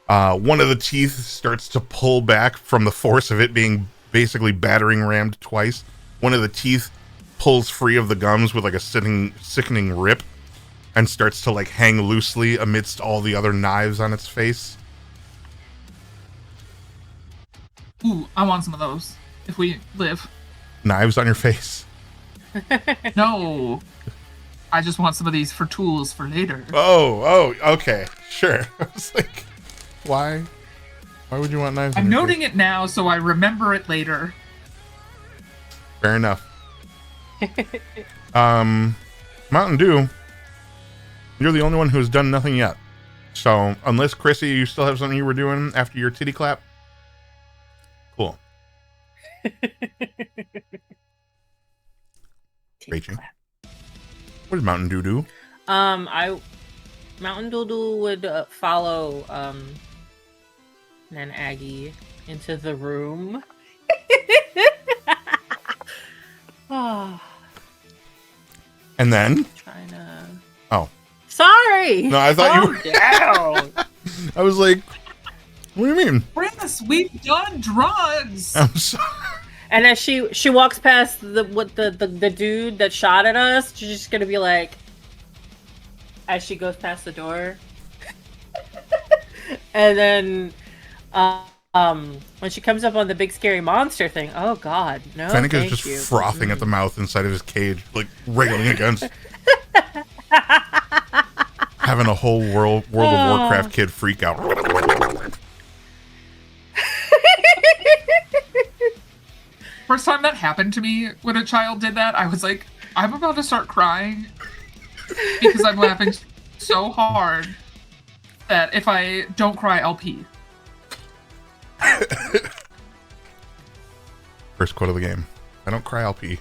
One of the teeth starts to pull back from the force of it being basically battering rammed twice. One of the teeth pulls free of the gums with like a sickening rip and starts to like hang loosely amidst all the other knives on its face. Ooh, I want some of those if we live. Knives on your face. No. I just want some of these for tools for later. Oh, okay, sure. I was like, why would you want knives on I'm your noting it now so I remember it later. face? Fair enough. Mountain Dew, you're the only one who's done nothing yet. So unless Chrissy, you still have something you were doing after your titty clap. Cool. Rachel, what does Mountain Dew do? Mountain Doodle would follow Nan Aggie into the room. Oh, And then, trying to. oh, Sorry. no, I thought you. Calm down. I was like, what do you mean? Chris, we've done drugs. I'm sorry. And as she walks past the dude that shot at us, she's just gonna be like, as she goes past the door, and then when she comes up on the big scary monster thing, oh god, no, Fennec is thank just you. frothing at the mouth inside of his cage, like railing against. Having a whole World of Warcraft kid freak out. First time that happened to me when a child did that, I was like, I'm about to start crying because I'm laughing so hard that if I don't cry, I'll pee. First quote of the game. I don't cry, I'll pee.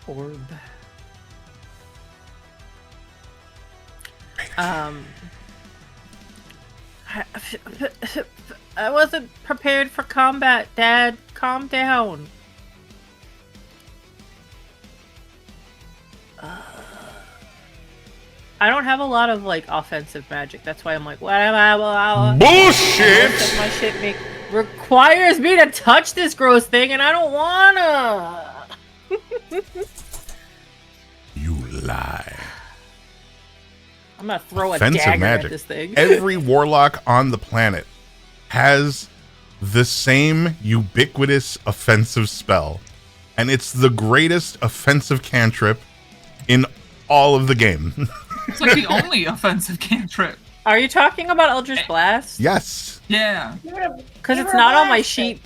Orb. I wasn't prepared for combat, Dad. Calm down. I don't have a lot of like offensive magic. That's why I'm like, wow. Bullshit! My shit requires me to touch this gross thing, and I don't wanna. You lie. I'm gonna throw Offensive a dagger magic. at this thing. Every warlock on the planet has the same ubiquitous offensive spell, and it's the greatest offensive cantrip in all of the game. It's like the only offensive cantrip. Are you talking about Eldritch Blast? Yes, Yeah. Because it's not on my sheet.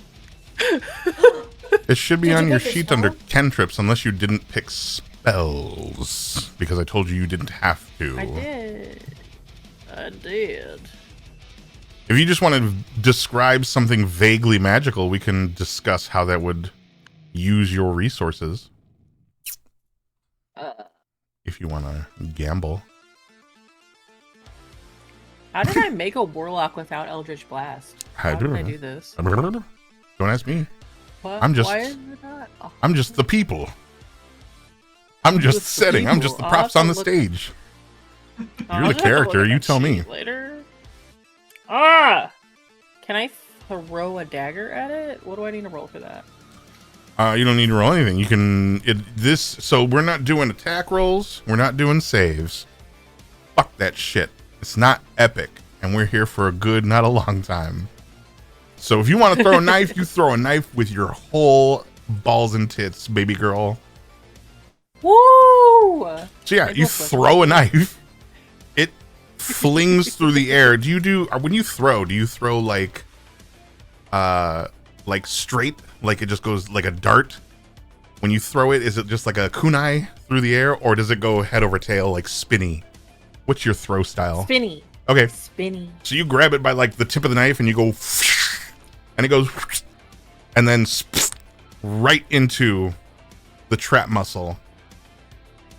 it should be Did on you your pick a sheet spell? under cantrips, unless you didn't pick spells, because I told you didn't have to. I did. If you just want to describe something vaguely magical, we can discuss how that would use your resources. If you want to gamble. How did I make a warlock without Eldritch Blast? How did I do this? Don't ask me. What? I'm just- Why is it not? Oh, I'm just the people. I'm just Just the setting. I'm people. just the I'll props have on to the look- stage. I'll You're the just have to look character. at You that tell me. sheet Later. Ah! Can I throw a dagger at it? What do I need to roll for that? You don't need to roll anything. You can so we're not doing attack rolls. We're not doing saves. Fuck that shit. It's not epic, and we're here for a good, not a long time. So if you want to throw a knife, you throw a knife with your whole balls and tits, baby girl. Woo! So yeah, Maybe you we'll flip throw a knife. It flings through the air. When you throw, do you throw like straight, like it just goes like a dart? When you throw it, is it just like a kunai through the air, or does it go head over tail like spinny? What's your throw style? Spinny. Okay, Spinny. so you grab it by like the tip of the knife and you go, and it goes, and then right into the trap muscle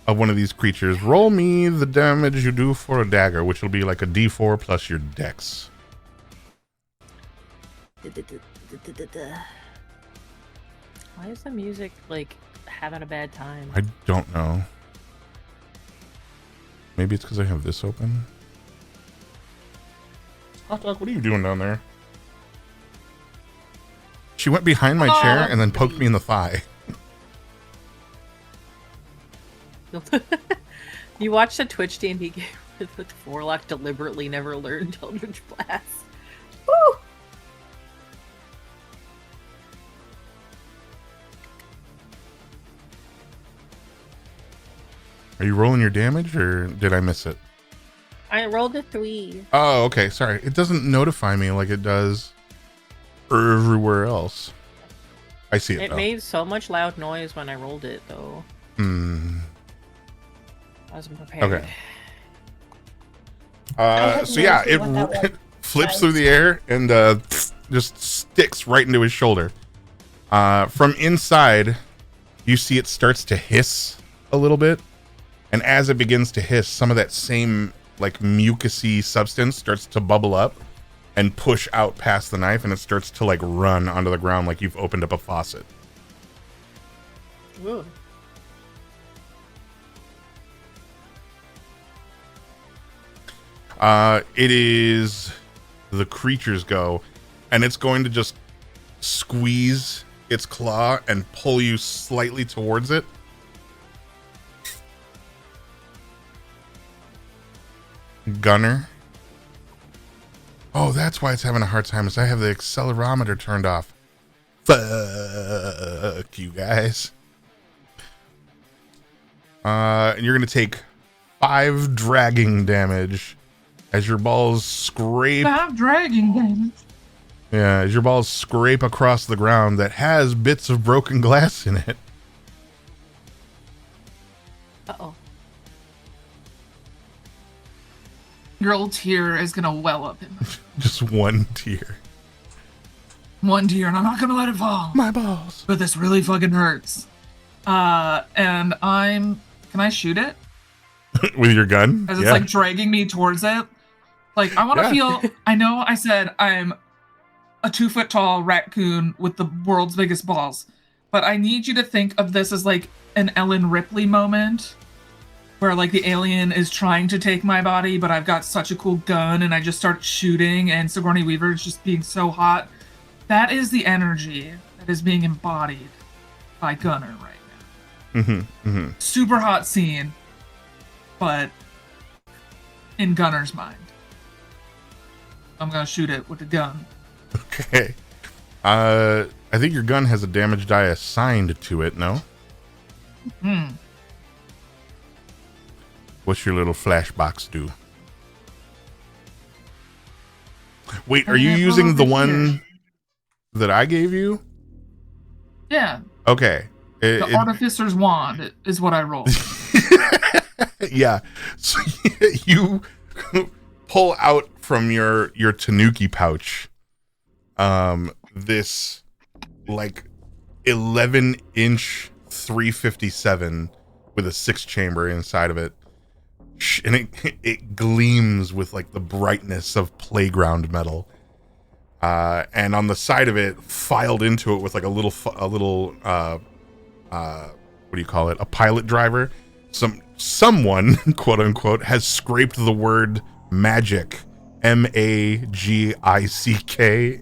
of one of these creatures. Roll me the damage you do for a dagger, which will be like a d4 plus your dex. Why is the music like having a bad time? I don't know. Maybe it's because I have this open. Hot Dog, what are you doing down there? She went behind my chair and then poked me in the thigh. You watched a Twitch D&D game where the warlock deliberately never learned Eldritch Blast. Woo! Are you rolling your damage, or did I miss it? I rolled a 3. Oh, okay. Sorry. It doesn't notify me like it does everywhere else. I see it It though. made so much loud noise when I rolled it, though. Hmm. I wasn't prepared. Okay. have So no yeah, idea what that it was. flips through the air and just sticks right into his shoulder. From inside, you see it starts to hiss a little bit, and as it begins to hiss, some of that same like mucusy substance starts to bubble up and push out past the knife, and it starts to like run onto the ground like you've opened up a faucet. Ooh. It is the creature's go, and it's going to just squeeze its claw and pull you slightly towards it. Gunner. Oh, that's why it's having a hard time, is I have the accelerometer turned off. Fuck you guys. And you're going to take 5 dragging damage as your balls scrape. Stop dragging damage. Yeah, as your balls scrape across the ground that has bits of broken glass in it. Uh-oh. Your old tear is gonna well up in Just one tear. one tear, and I'm not gonna let it fall. My balls. But this really fucking hurts. And can I shoot it? With your gun? As it's Yeah. like dragging me towards it. Like, I want to Yeah. feel. I know I said I'm a 2-foot tall raccoon with the world's biggest balls, but I need you to think of this as like an Ellen Ripley moment, where like the alien is trying to take my body, but I've got such a cool gun and I just start shooting and Sigourney Weaver is just being so hot. That is the energy that is being embodied by Gunner right now. Super hot scene, but in Gunner's mind. I'm gonna shoot it with the gun. Okay. I think your gun has a damage die assigned to it, no? What's your little flash box do? Wait, are you using the one that I gave you? Yeah. Okay. The Artificer's Wand is what I rolled. Yeah. So you pull out from your Tanuki pouch this like 11-inch 357 with a 6-chamber inside of it. And it gleams with like the brightness of playground metal. And on the side of it, filed into it with like a little what do you call it? A pilot driver. Someone, quote unquote, has scraped the word magic, MAGICK,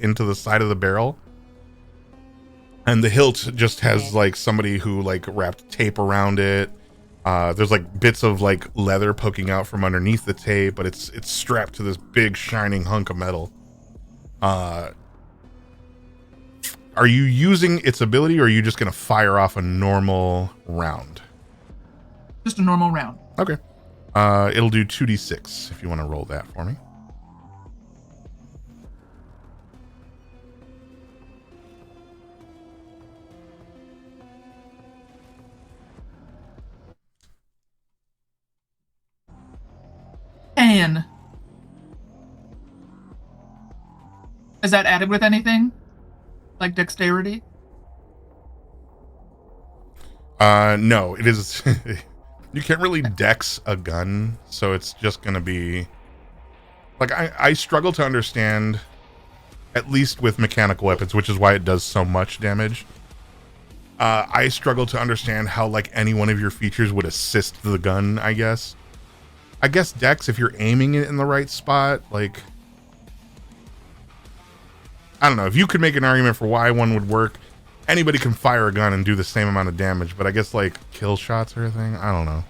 into the side of the barrel. And the hilt just has like somebody who like wrapped tape around it. There's like bits of like leather poking out from underneath the tape, but it's strapped to this big shining hunk of metal. Are you using its ability, or are you just gonna fire off a normal round? Just a normal round. Okay. It'll do 2d6 if you want to roll that for me. And is that added with anything? Like dexterity? No, it is. You can't really dex a gun, so it's just gonna be like I struggle to understand, at least with mechanical weapons, which is why it does so much damage. I struggle to understand how like any one of your features would assist the gun. I guess dex, if you're aiming it in the right spot, like I don't know, if you could make an argument for why one would work. Anybody can fire a gun and do the same amount of damage, but I guess like kill shots or a thing, I don't know.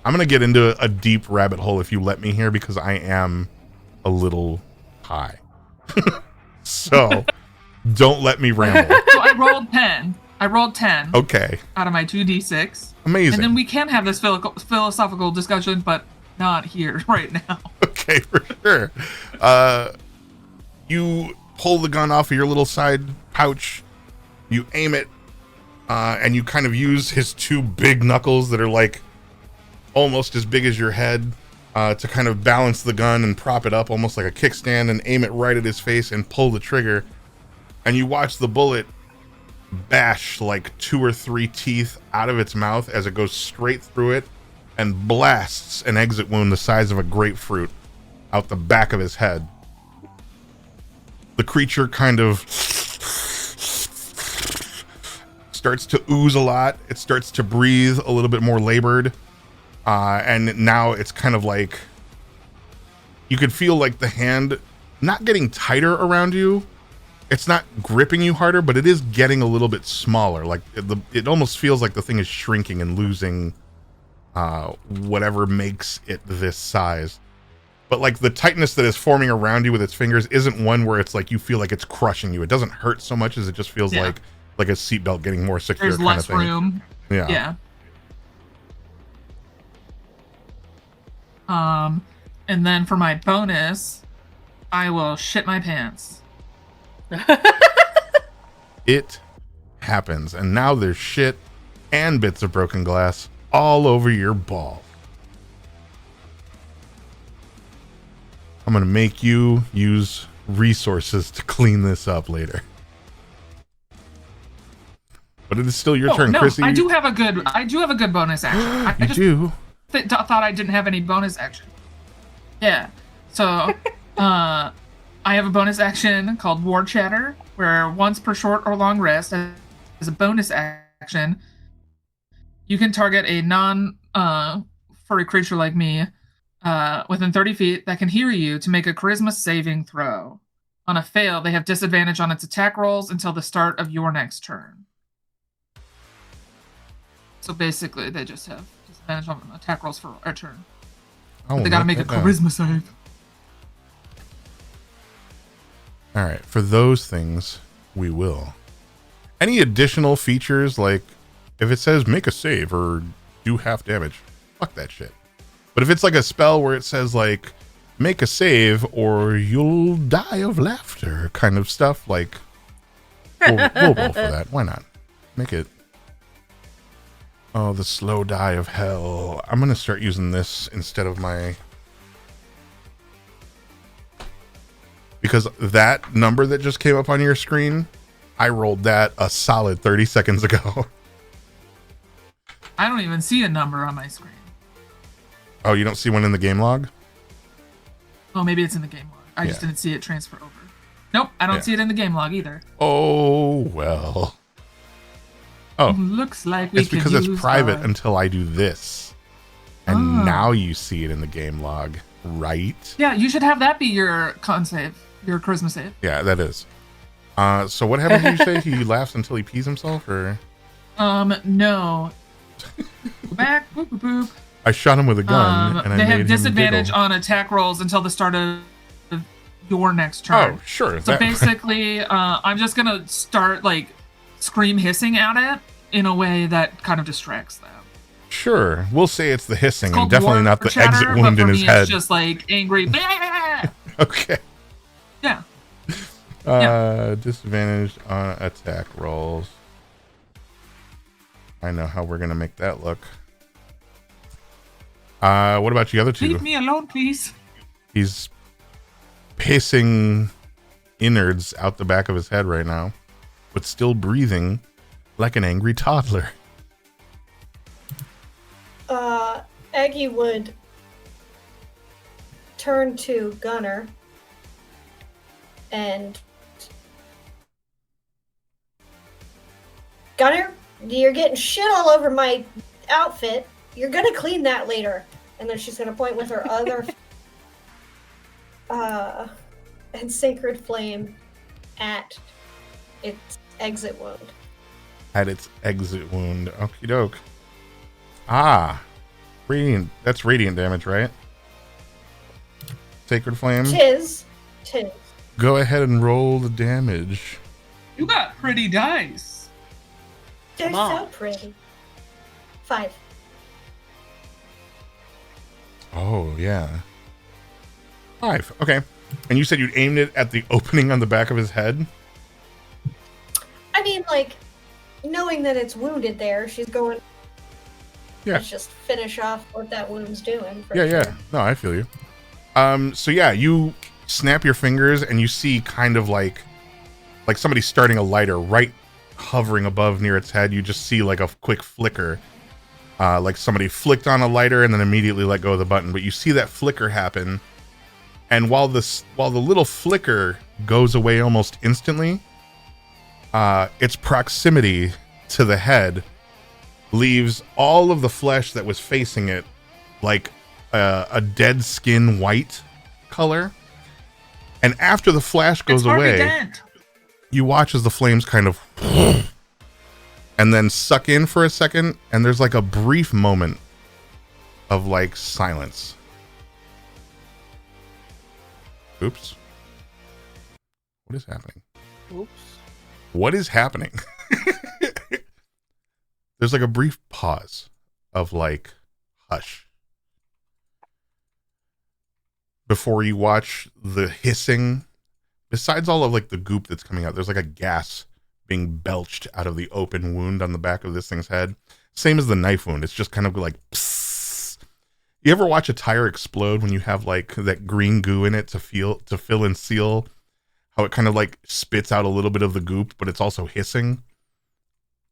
I'm gonna get into a deep rabbit hole if you let me here, because I am a little high. So don't let me ramble. So I rolled 10. Okay. Out of my 2d6. Amazing. And then we can have this philosophical discussion, but not here right now. Okay, for sure. You pull the gun off of your little side pouch. You aim it, and you kind of use his two big knuckles that are like almost as big as your head to kind of balance the gun and prop it up almost like a kickstand, and aim it right at his face and pull the trigger. And you watch the bullet bash like 2 or 3 teeth out of its mouth as it goes straight through it and blasts an exit wound the size of a grapefruit out the back of his head. The creature kind of starts to ooze a lot. It starts to breathe a little bit more labored. And now it's kind of like you could feel like the hand not getting tighter around you. It's not gripping you harder, but it is getting a little bit smaller. Like it almost feels like the thing is shrinking and losing whatever makes it this size. But like the tightness that is forming around you with its fingers isn't one where it's like you feel like it's crushing you. It doesn't hurt so much as it just feels like a seatbelt getting more secure. There's kind less of thing. room. Yeah. And then for my bonus, I will shit my pants. It happens, and now there's shit and bits of broken glass all over your ball. I'm gonna make you use resources to clean this up later. But it is still your turn, Chrissy. I do have a good bonus action. I just thought I didn't have any bonus action. Yeah. So, I have a bonus action called War Chatter, where once per short or long rest, as a bonus action, you can target a furry creature like me within 30 feet that can hear you to make a charisma saving throw. On a fail, they have disadvantage on its attack rolls until the start of your next turn. So basically, they just have disadvantage on attack rolls for a turn. Oh, They gotta make a charisma save. All right, for those things, we will. Any additional features, like if it says make a save or do half damage, fuck that shit. But if it's like a spell where it says like make a save or you'll die of laughter kind of stuff, like we'll go for that. Why not? Make it. Oh, the slow die of hell. I'm going to start using this instead of my... Because that number that just came up on your screen, I rolled that a solid 30 seconds ago. I don't even see a number on my screen. Oh, you don't see one in the game log? Oh, maybe it's in the game log. I just didn't see it transfer over. Nope, I don't see it in the game log either. Oh, well. Oh, looks like we it's because it's use private our- until I do this. And now you see it in the game log, right? Yeah, you should have that be your con save, your charisma save. Yeah, that is. So what happens, you say? He laughs until he pees himself, or? No. Go back, boop, boop, boop. I shot him with a gun, and I They made have him disadvantage giggle. on attack rolls until the start of your next turn. Oh, sure. So that- basically, I'm just gonna start like scream hissing at it in a way that kind of distracts them. Sure, we'll say it's the hissing It's and called definitely war not the chatter, exit but wound for in me, his head. It's just like angry. Okay. Yeah. Disadvantage on attack rolls. I know how we're gonna make that look. What about the other two? Leave me alone, please. He's pacing innards out the back of his head right now, but still breathing like an angry toddler. Aggie would turn to Gunner and Gunner, you're getting shit all over my outfit. You're gonna clean that later. And then she's gonna point with her other and sacred flame at its exit wound. At its exit wound. Okie doke. Ah. Radiant. That's radiant damage, right? Sacred flame. Tis. Go ahead and roll the damage. You got pretty dice. They're Come on. so pretty. 5. Oh, yeah. 5. Okay. And you said you aimed it at the opening on the back of his head? I mean, like, knowing that it's wounded there, she's going. Yeah. Let's just finish off what that wound's doing. For Yeah, sure. yeah. No, I feel you. So yeah, you snap your fingers and you see kind of like somebody starting a lighter right hovering above near its head. You just see like a quick flicker. Like somebody flicked on a lighter and then immediately let go of the button. But you see that flicker happen. And while the little flicker goes away almost instantly, its proximity to the head leaves all of the flesh that was facing it like a dead skin white color. And after the flash goes It's Harvey away, Dent. you watch as the flames kind of and then suck in for a second, and there's like a brief moment of like silence. Oops. What is happening? Oops. What is happening? There's like a brief pause of like hush before you watch the hissing. Besides all of like the goop that's coming out, there's like a gas being belched out of the open wound on the back of this thing's head. Same as the knife wound. It's just kind of like psss. You ever watch a tire explode when you have like that green goo in it to fill and seal? How it kind of like spits out a little bit of the goop, but it's also hissing.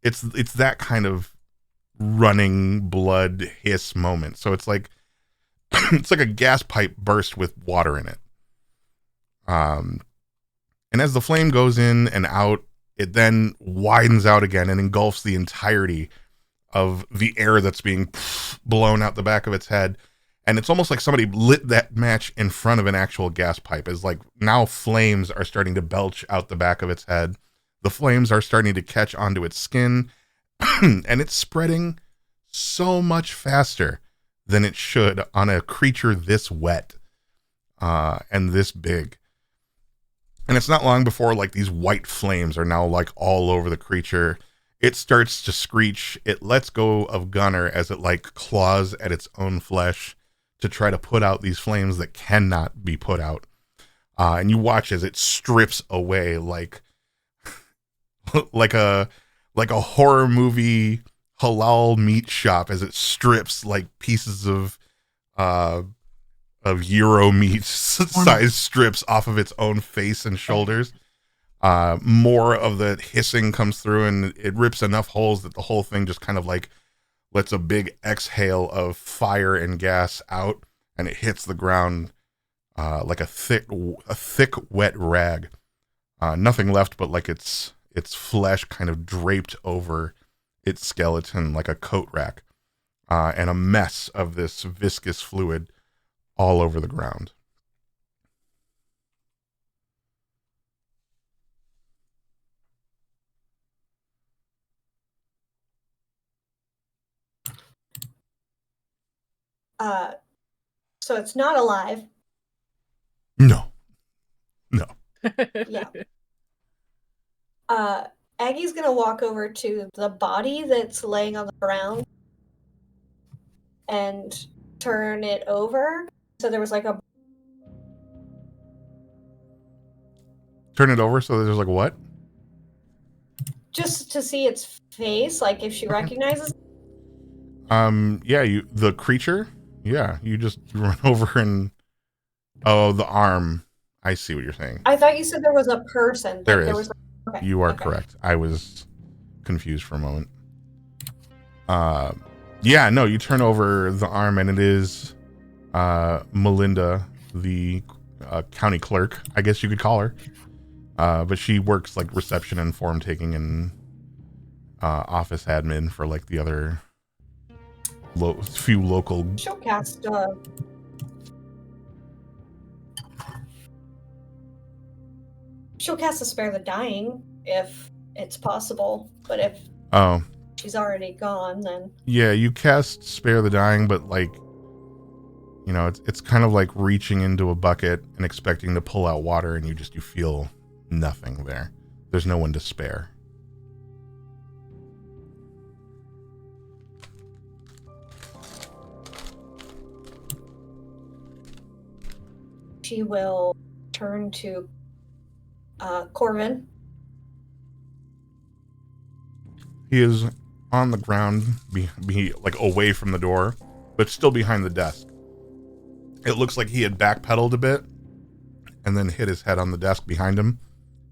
It's that kind of running blood hiss moment. So it's like it's like a gas pipe burst with water in it. And as the flame goes in and out, it then widens out again and engulfs the entirety of the air that's being blown out the back of its head. And it's almost like somebody lit that match in front of an actual gas pipe. It's like now flames are starting to belch out the back of its head. The flames are starting to catch onto its skin, and it's spreading so much faster than it should on a creature this wet and this big. And it's not long before like these white flames are now like all over the creature. It starts to screech. It lets go of Gunner as it like claws at its own flesh to try to put out these flames that cannot be put out. And you watch as it strips away like like a horror movie halal meat shop, as it strips like pieces of Euro meat size strips off of its own face and shoulders. More of the hissing comes through, and it rips enough holes that the whole thing just kind of like lets a big exhale of fire and gas out, and it hits the ground like a thick wet rag. Nothing left but like its flesh kind of draped over its skeleton like a coat rack, and a mess of this viscous fluid all over the ground. So it's not alive. No. Yeah. Aggie's gonna walk over to the body that's laying on the ground and turn it over. So there was like a Turn it over so there's like what? just to see its face, like if she recognizes it. Yeah, the creature? Yeah, you just run over and the arm. I see what you're saying. I thought you said there was a person. There is. Was okay, You are okay. correct. I was confused for a moment. Yeah, no, you turn over the arm and it is Melinda, the county clerk, I guess you could call her. But she works like reception and form taking and office admin for like the other few local. She'll cast a spare the dying if it's possible, but if she's already gone, then Yeah, you cast spare the dying, but like, you know, it's kind of like reaching into a bucket and expecting to pull out water, and you feel nothing there. There's no one to spare. she will turn to Corvin. He is on the ground, like away from the door, but still behind the desk. It looks like he had backpedaled a bit and then hit his head on the desk behind him,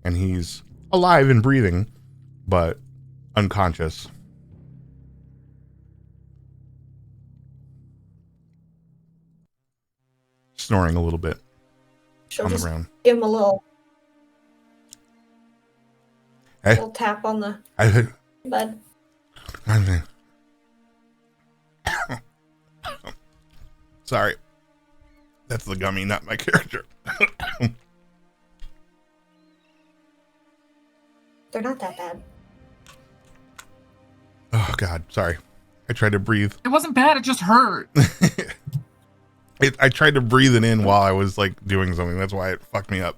and he's alive and breathing, but unconscious. Snoring a little bit She'll on the just ground. give him a little Hey. little tap on the bed. Sorry. That's the gummy, not my character. They're not that bad. Oh, God. Sorry. I tried to breathe. It wasn't bad, it just hurt. I tried to breathe it in while I was like doing something. That's why it fucked me up.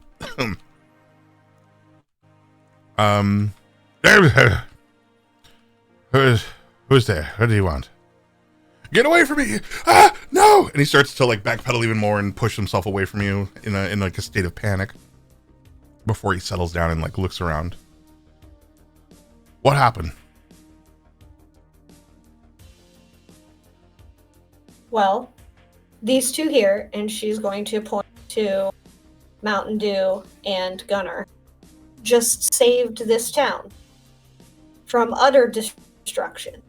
Who's there? What do you want? Get away from me! Ah, no! And he starts to like backpedal even more and push himself away from you in like a state of panic before he settles down and like looks around. What happened? Well, these two here, and she's going to point to Mountain Dew and Gunner, just saved this town from utter destruction.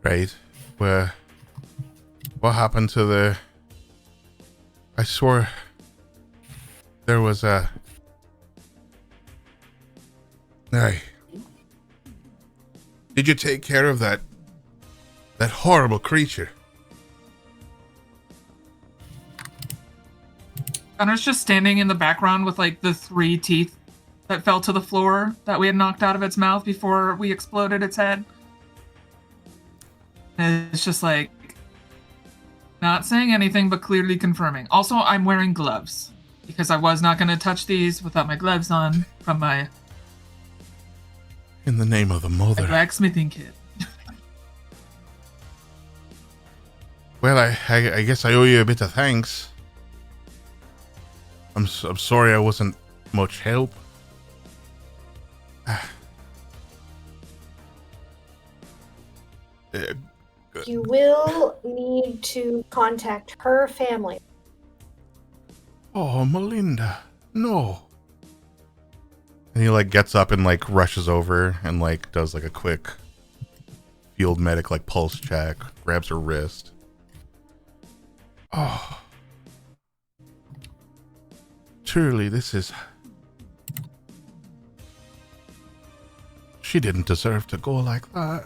Right. What happened to the... I swore there was a... Did you take care of that horrible creature? Gunner's just standing in the background with like the 3 teeth that fell to the floor that we had knocked out of its mouth before we exploded its head. And it's just like not saying anything but clearly confirming. Also, I'm wearing gloves because I was not going to touch these without my gloves on from my In the name of the mother. blacksmithing kit. Well, I guess I owe you a bit of thanks. I'm sorry I wasn't much help. You will need to contact her family. Oh, Melinda, no. And he like gets up and like rushes over and like does like a quick field medic like pulse check, grabs her wrist. Oh. Truly, this is... She didn't deserve to go like that.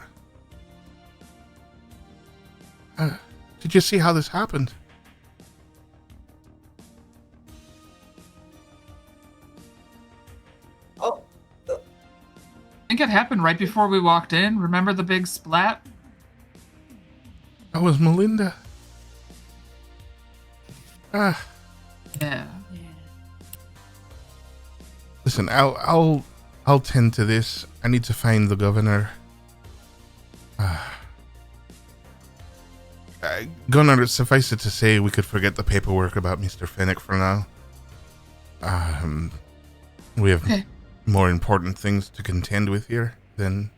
Did you see how this happened? Oh, I think it happened right before we walked in. Remember the big splat? That was Melinda. Yeah. Listen, I'll tend to this. I need to find the governor. Gunnar, suffice it to say, we could forget the paperwork about Mr. Fennec for now. We have more important things to contend with here than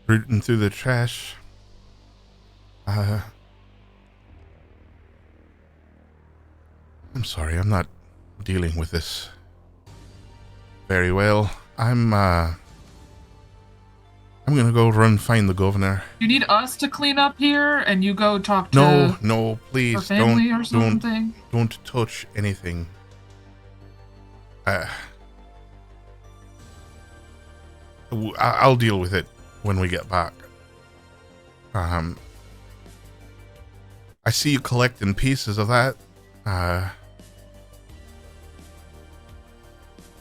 rooting through the trash. I'm sorry, I'm not dealing with this very well. I'm gonna go run find the governor. You need us to clean up here, and you go talk to No, her please family or something. don't touch anything. I'll deal with it when we get back. I see you collecting pieces of that.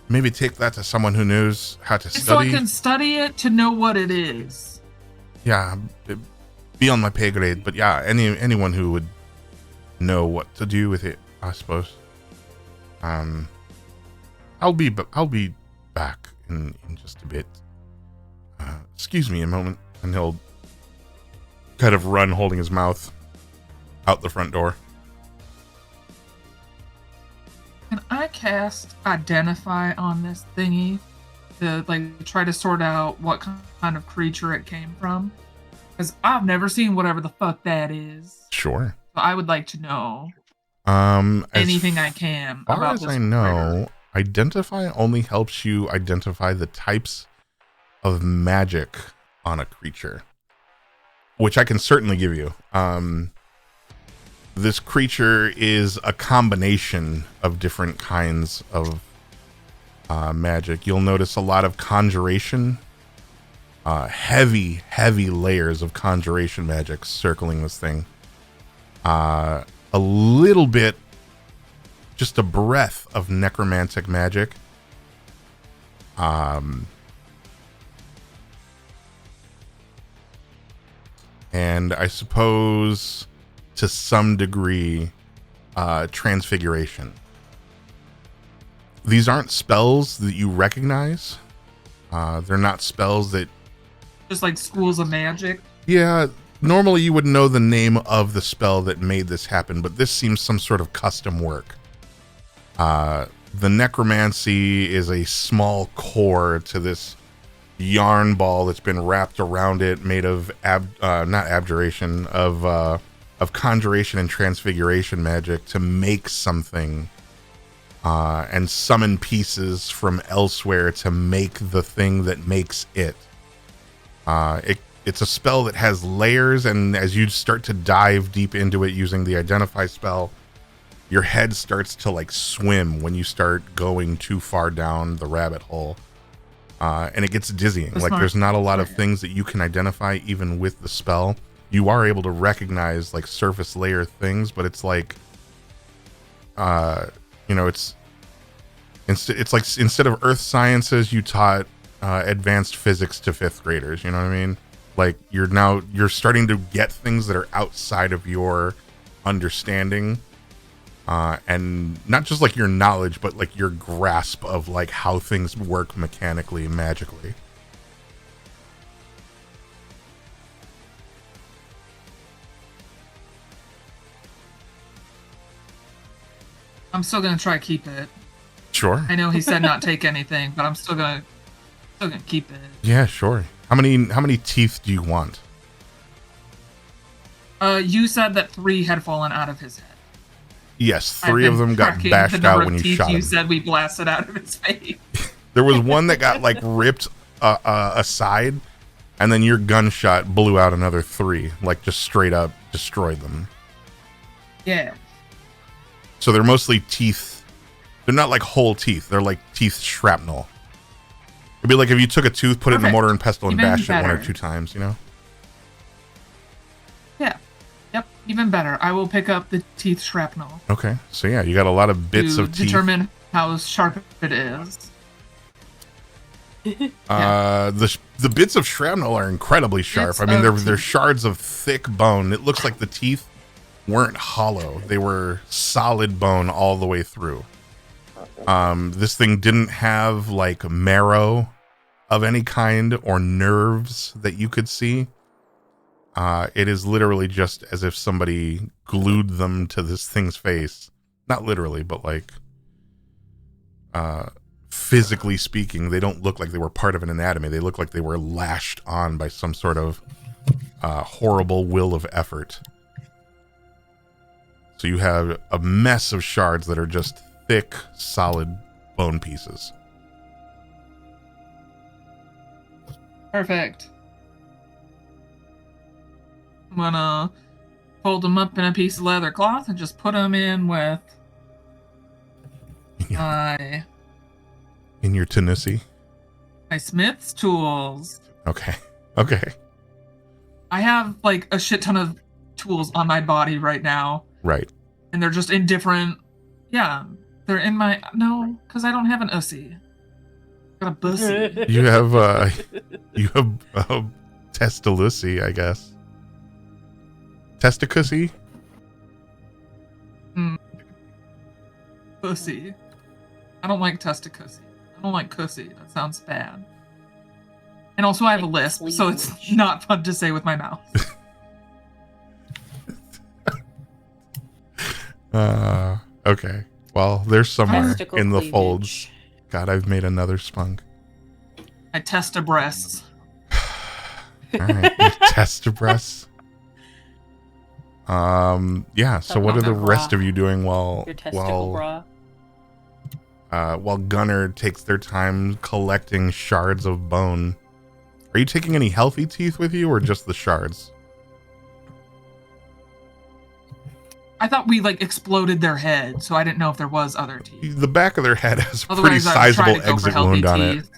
Maybe take that to someone who knows how to So I study. can study it to know what it is. Yeah, be on my pay grade, but yeah, anyone who would know what to do with it, I suppose. I'll be back in just a bit. Excuse me a moment, and he'll kind of run, holding his mouth out the front door. Can I cast Identify on this thingy to like try to sort out what kind of creature it came from? Because I've never seen whatever the fuck that is. Sure. So I would like to know As anything I can far about as this I know, critter. Identify only helps you identify the types of magic on a creature, which I can certainly give you. This creature is a combination of different kinds of magic. You'll notice a lot of conjuration, heavy layers of conjuration magic circling this thing. A little bit, just a breath of necromantic magic. And I suppose to some degree, transfiguration. These aren't spells that you recognize. They're not spells that... Just like schools of magic. Yeah, normally you would know the name of the spell that made this happen, but this seems some sort of custom work. The necromancy is a small core to this yarn ball that's been wrapped around it, made of not abjuration, of conjuration and transfiguration magic to make something, and summon pieces from elsewhere to make the thing that makes it. It's a spell that has layers, and as you start to dive deep into it using the Identify spell, your head starts to like swim when you start going too far down the rabbit hole. and it gets dizzying. That's Like smart. there's not a lot of things that you can identify even with the spell. You are able to recognize like surface layer things, but it's like, it's like instead of earth sciences, you taught advanced physics to 5th graders. You know what I mean? Like you're starting to get things that are outside of your understanding, and not just like your knowledge, but like your grasp of like how things work mechanically and magically. I'm still gonna try to keep it. Sure. I know he said not take anything, but I'm still gonna keep it. Yeah, sure. How many teeth do you want? You said that 3 had fallen out of his head. Yes, I've 3 of been them got tracking bashed the number out when of you teeth shot you him. said we blasted out of his face. There was one that got like ripped aside, and then your gunshot blew out another 3, like just straight up destroyed them. Yeah. So they're mostly teeth. They're not like whole teeth. They're like teeth shrapnel. It'd be like if you took a tooth, put it in the Perfect. mortar and pestle, and Even bashed it 1 or better. 2 times, you know? Yeah. Yep. Even better. I will pick up the teeth shrapnel Okay. So yeah, you got a lot of bits to of teeth. determine how sharp it is. The bits of shrapnel are incredibly sharp. Bits I mean, of they're teeth. shards of thick bone. It looks like the teeth weren't hollow. They were solid bone all the way through. This thing didn't have like marrow of any kind or nerves that you could see. It is literally just as if somebody glued them to this thing's face. Not literally, but like physically speaking, they don't look like they were part of an anatomy. They look like they were lashed on by some sort of horrible will of effort. So you have a mess of shards that are just thick, solid bone pieces. Perfect. I'm gonna fold them up in a piece of leather cloth and just put them in with my In your Tennessee. smith's tools. Okay. Okay. I have like a shit ton of tools on my body right now, Right. and they're just in different. Yeah, they're in my because I don't have an ussy. I got a bussy. You have Testalussy, I guess. Testacussy? Pussy. I don't like testacussy. I don't like cussy. That sounds bad. And also I have a lisp, so it's not fun to say with my mouth. Okay. Well, there's somewhere Testicle in the cleavage. folds. God, I've made another spunk. I test a breasts. All right. You test your breasts. Yeah. So Talking what are about the my rest bra. of you doing while Your testicle bra. while Gunnar takes their time collecting shards of bone? Are you taking any healthy teeth with you, or just the shards? I thought we like exploded their head, so I didn't know if there was other teeth. The back of their head has a pretty Otherwise, I would try sizable to go for exit healthy wound on it, teeth.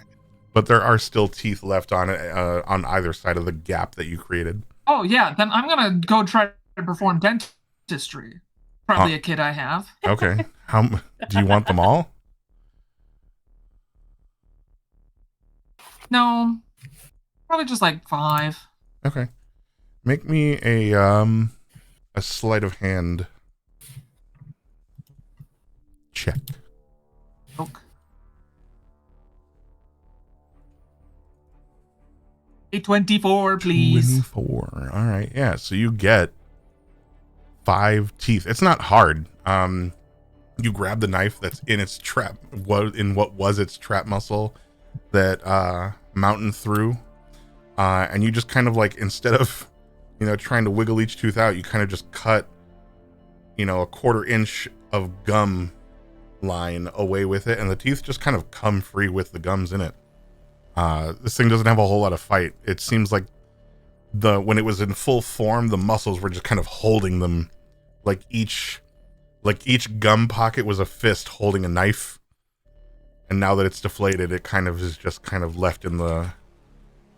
but there are still teeth left on it on either side of the gap that you created. Oh yeah, then I'm gonna go try to perform dentistry. Probably a kid I have. Okay. How do you want them all? No, probably just like 5. Okay. Make me a sleight of hand check. Oak. A 24, please. 24. All right. Yeah. So you get 5 teeth. It's not hard. You grab the knife that's in its trap, what was its trap muscle that Mountain threw, and you just kind of like, instead of trying to wiggle each tooth out, you kind of just cut a 1/4 inch of gum line away with it, and the teeth just kind of come free with the gums in it. This thing doesn't have a whole lot of fight. It seems like when it was in full form, the muscles were just kind of holding them, like each gum pocket was a fist holding a knife, And now that it's deflated, it kind of is just kind of left in the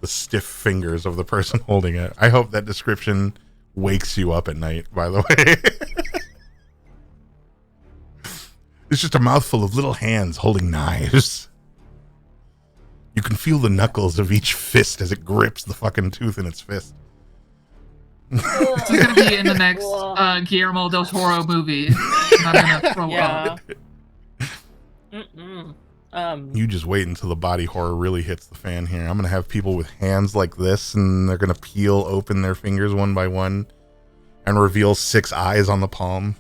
stiff fingers of the person holding it. I hope that description wakes you up at night, by the way. It's just a mouthful of little hands holding knives. You can feel the knuckles of each fist as it grips the fucking tooth in its fist. It's going to be in the next Guillermo del Toro movie. And I'm going to throw up. You just wait until the body horror really hits the fan here. I'm going to have people with hands like this, and they're going to peel open their fingers one by one and reveal 6 eyes on the palm.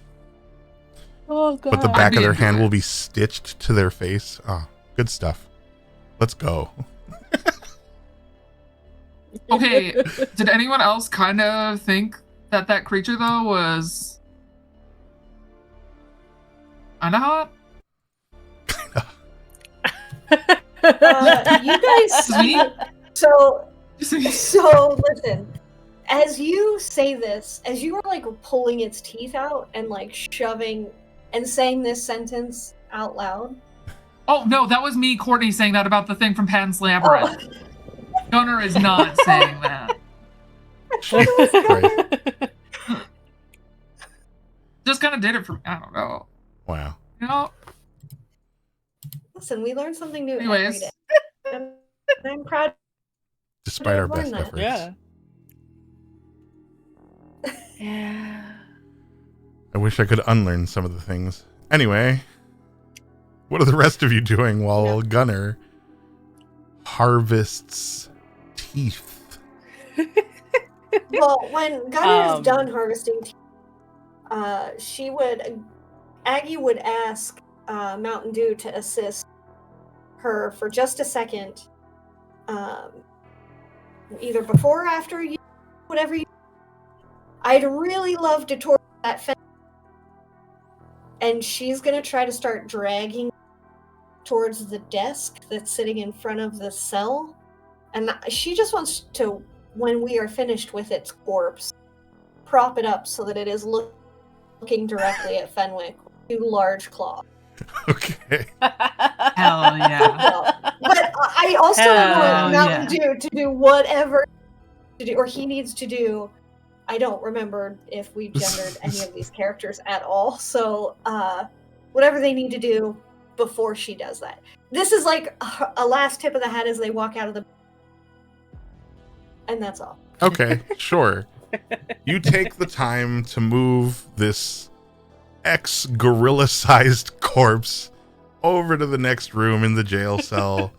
Oh, God. But the back of their hand will be stitched to their face. Oh, good stuff. Let's go. Okay, did anyone else kind of think that that creature, though, was kind of hot? You guys. Sweet? So listen. As you say this, as you are like pulling its teeth out and like shoving and saying this sentence out loud. Oh, no, that was me, Courtney, saying that about the thing from Pan's Labyrinth. Gunnar is not saying that. Just kind of did it for me. I don't know. Wow. You know? Listen, we learn something new every Anyways. day. And I'm proud. Despite our Why best not? efforts. Yeah. Yeah. I wish I could unlearn some of the things. Anyway, what are the rest of you doing while Gunnar harvests teeth? Well, when Gunnar is done harvesting teeth, Aggie would ask Mountain Dew to assist her for just a second, either before or after you, whatever you. I'd really love to torture that fence. And she's gonna try to start dragging towards the desk that's sitting in front of the cell. And she just wants to, when we are finished with its corpse, prop it up so that it is looking directly at Fenwick with 2 large claws. Okay. Hell yeah. But I also Hell want Mountain Dew to do whatever to do, or he needs to do. I don't remember if we gendered any of these characters at all. So whatever they need to do before she does that. This is like a last tip of the hat as they walk out of the. And that's all. Okay, sure. You take the time to move this gorilla-sized corpse over to the next room in the jail cell.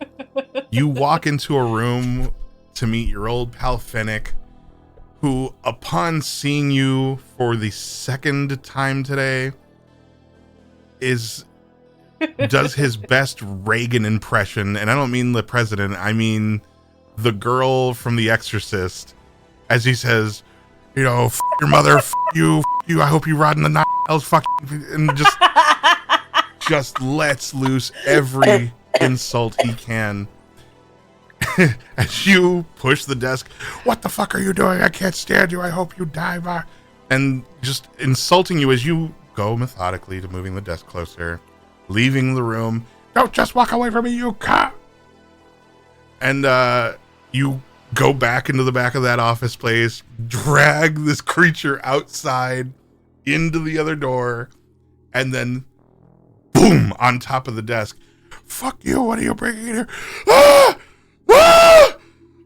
You walk into a room to meet your old pal Fennec, who, upon seeing you for the second time today, does his best Reagan impression, and I don't mean the president, I mean the girl from The Exorcist, as he says, you know, f your mother, f you, I hope you rot in the night, else fuck you, and just lets loose every insult he can. As you push the desk, what the fuck are you doing? I can't stand you. I hope you die. And just insulting you as you go methodically to moving the desk closer, leaving the room. Don't just walk away from me, you cop. And you go back into the back of that office place, drag this creature outside into the other door, and then boom on top of the desk. Fuck you. What are you bringing in here? Ah! Ah!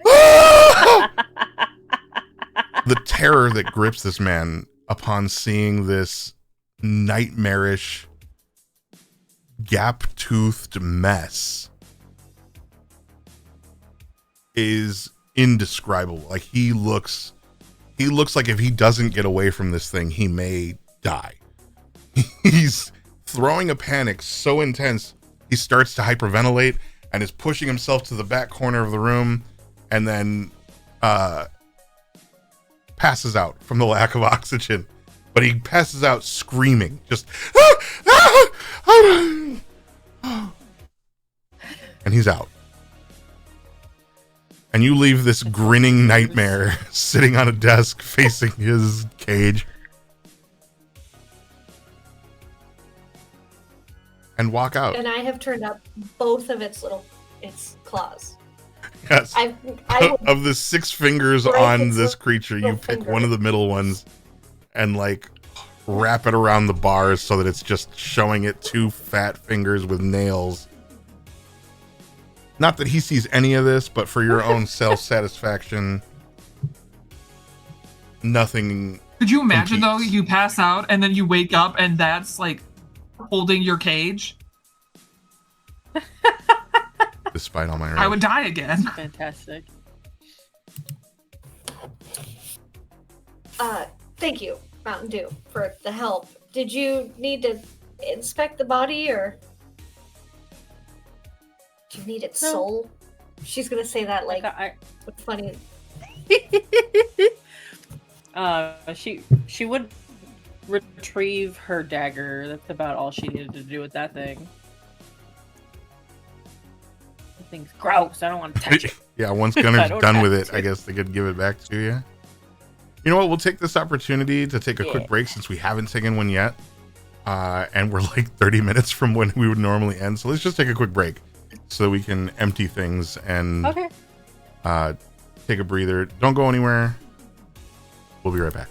Ah! The terror that grips this man upon seeing this nightmarish, gap-toothed mess is indescribable. Like, he looks like if he doesn't get away from this thing, he may die. He's throwing a panic so intense, he starts to hyperventilate and is pushing himself to the back corner of the room, and then passes out from the lack of oxygen. But he passes out screaming, just and he's out. And you leave this grinning nightmare sitting on a desk facing his cage. and walk out. And I have turned up both of its claws. Yes. I Of the 6 fingers break on its this creature, you little pick finger. one of the middle ones and like wrap it around the bars so that it's just showing it 2 fat fingers with nails. Not that he sees any of this, but for your own self-satisfaction, nothing. Could you imagine though, competes. you pass out and then you wake up and that's like holding your cage? Despite all my I would die again. Fantastic. Thank you, Mountain Dew, for the help. Did you need to inspect the body, or do you need its No. soul? She's gonna say that like I, with funny. she would retrieve her dagger. That's about all she needed to do with that thing. The thing's gross. I don't want to touch it. Yeah, once I Gunner's don't done have with it, to. I guess they could give it back to you. You know what? We'll take this opportunity to take a quick Yeah. break since we haven't taken one yet. And we're like 30 minutes from when we would normally end. So let's just take a quick break so we can empty things and Okay. take a breather. Don't go anywhere. We'll be right back.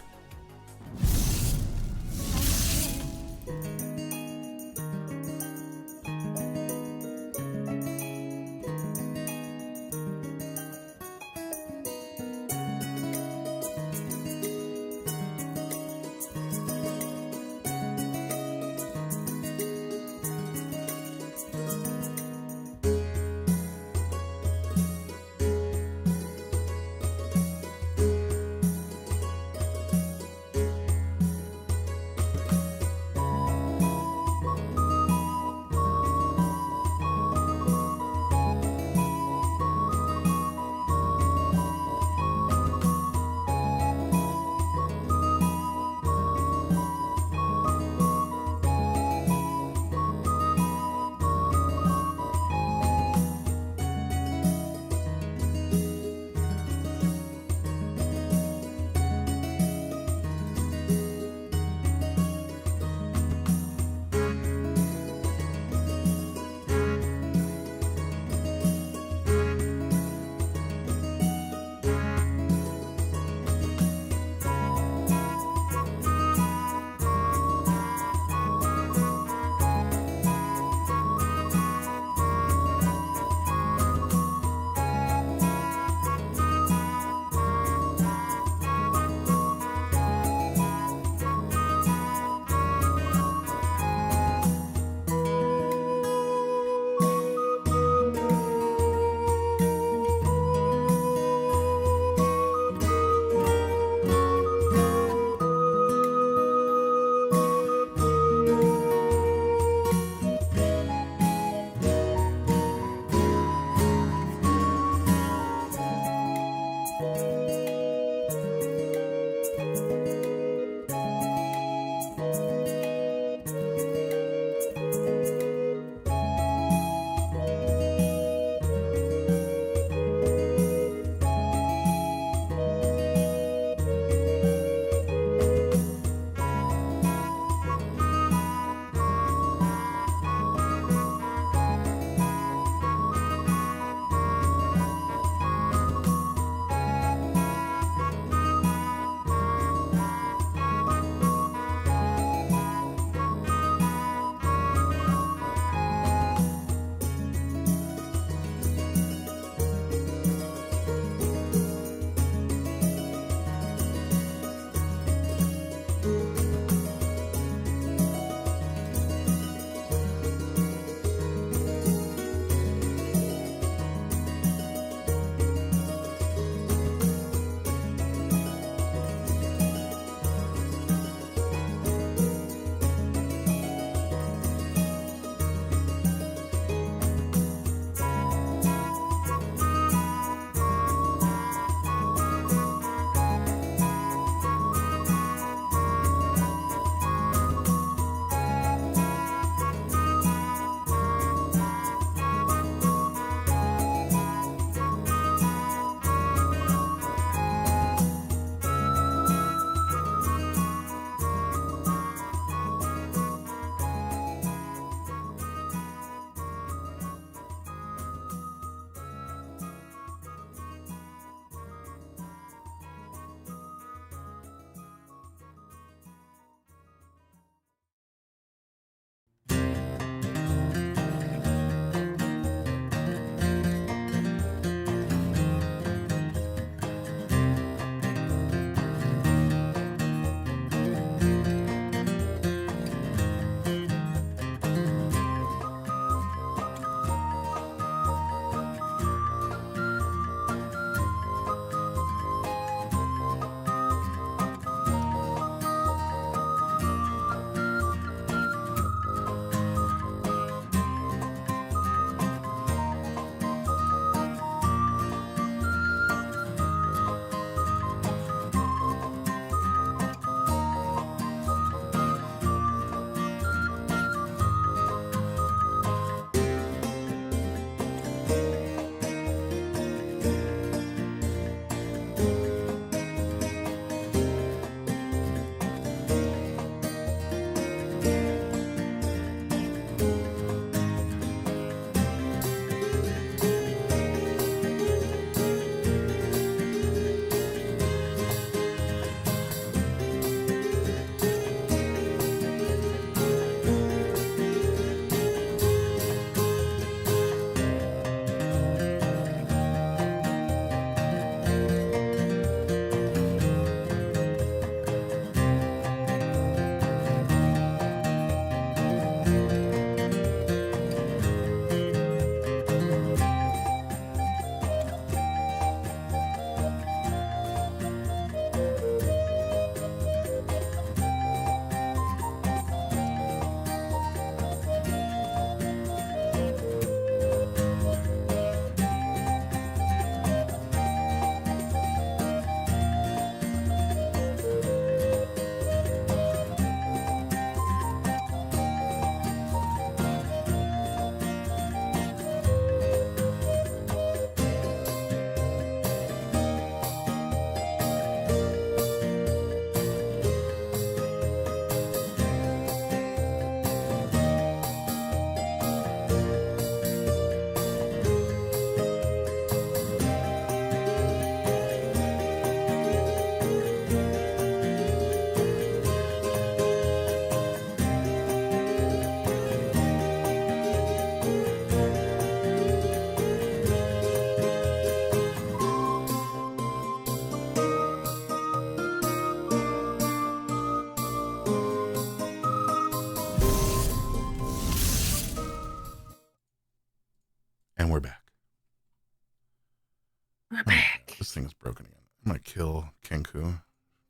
I might kill Kenku.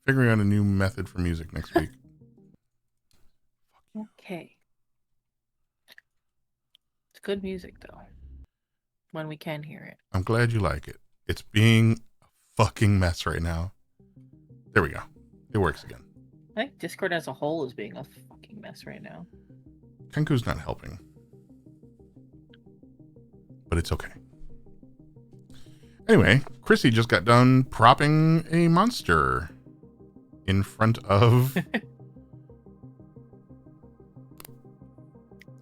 Figuring out a new method for music next week. Okay. It's good music though. When we can hear it. I'm glad you like it. It's being a fucking mess right now. There we go. It works again. I think Discord as a whole is being a fucking mess right now. Kenku's not helping. But it's okay. Anyway, Chrissy just got done propping a monster in front of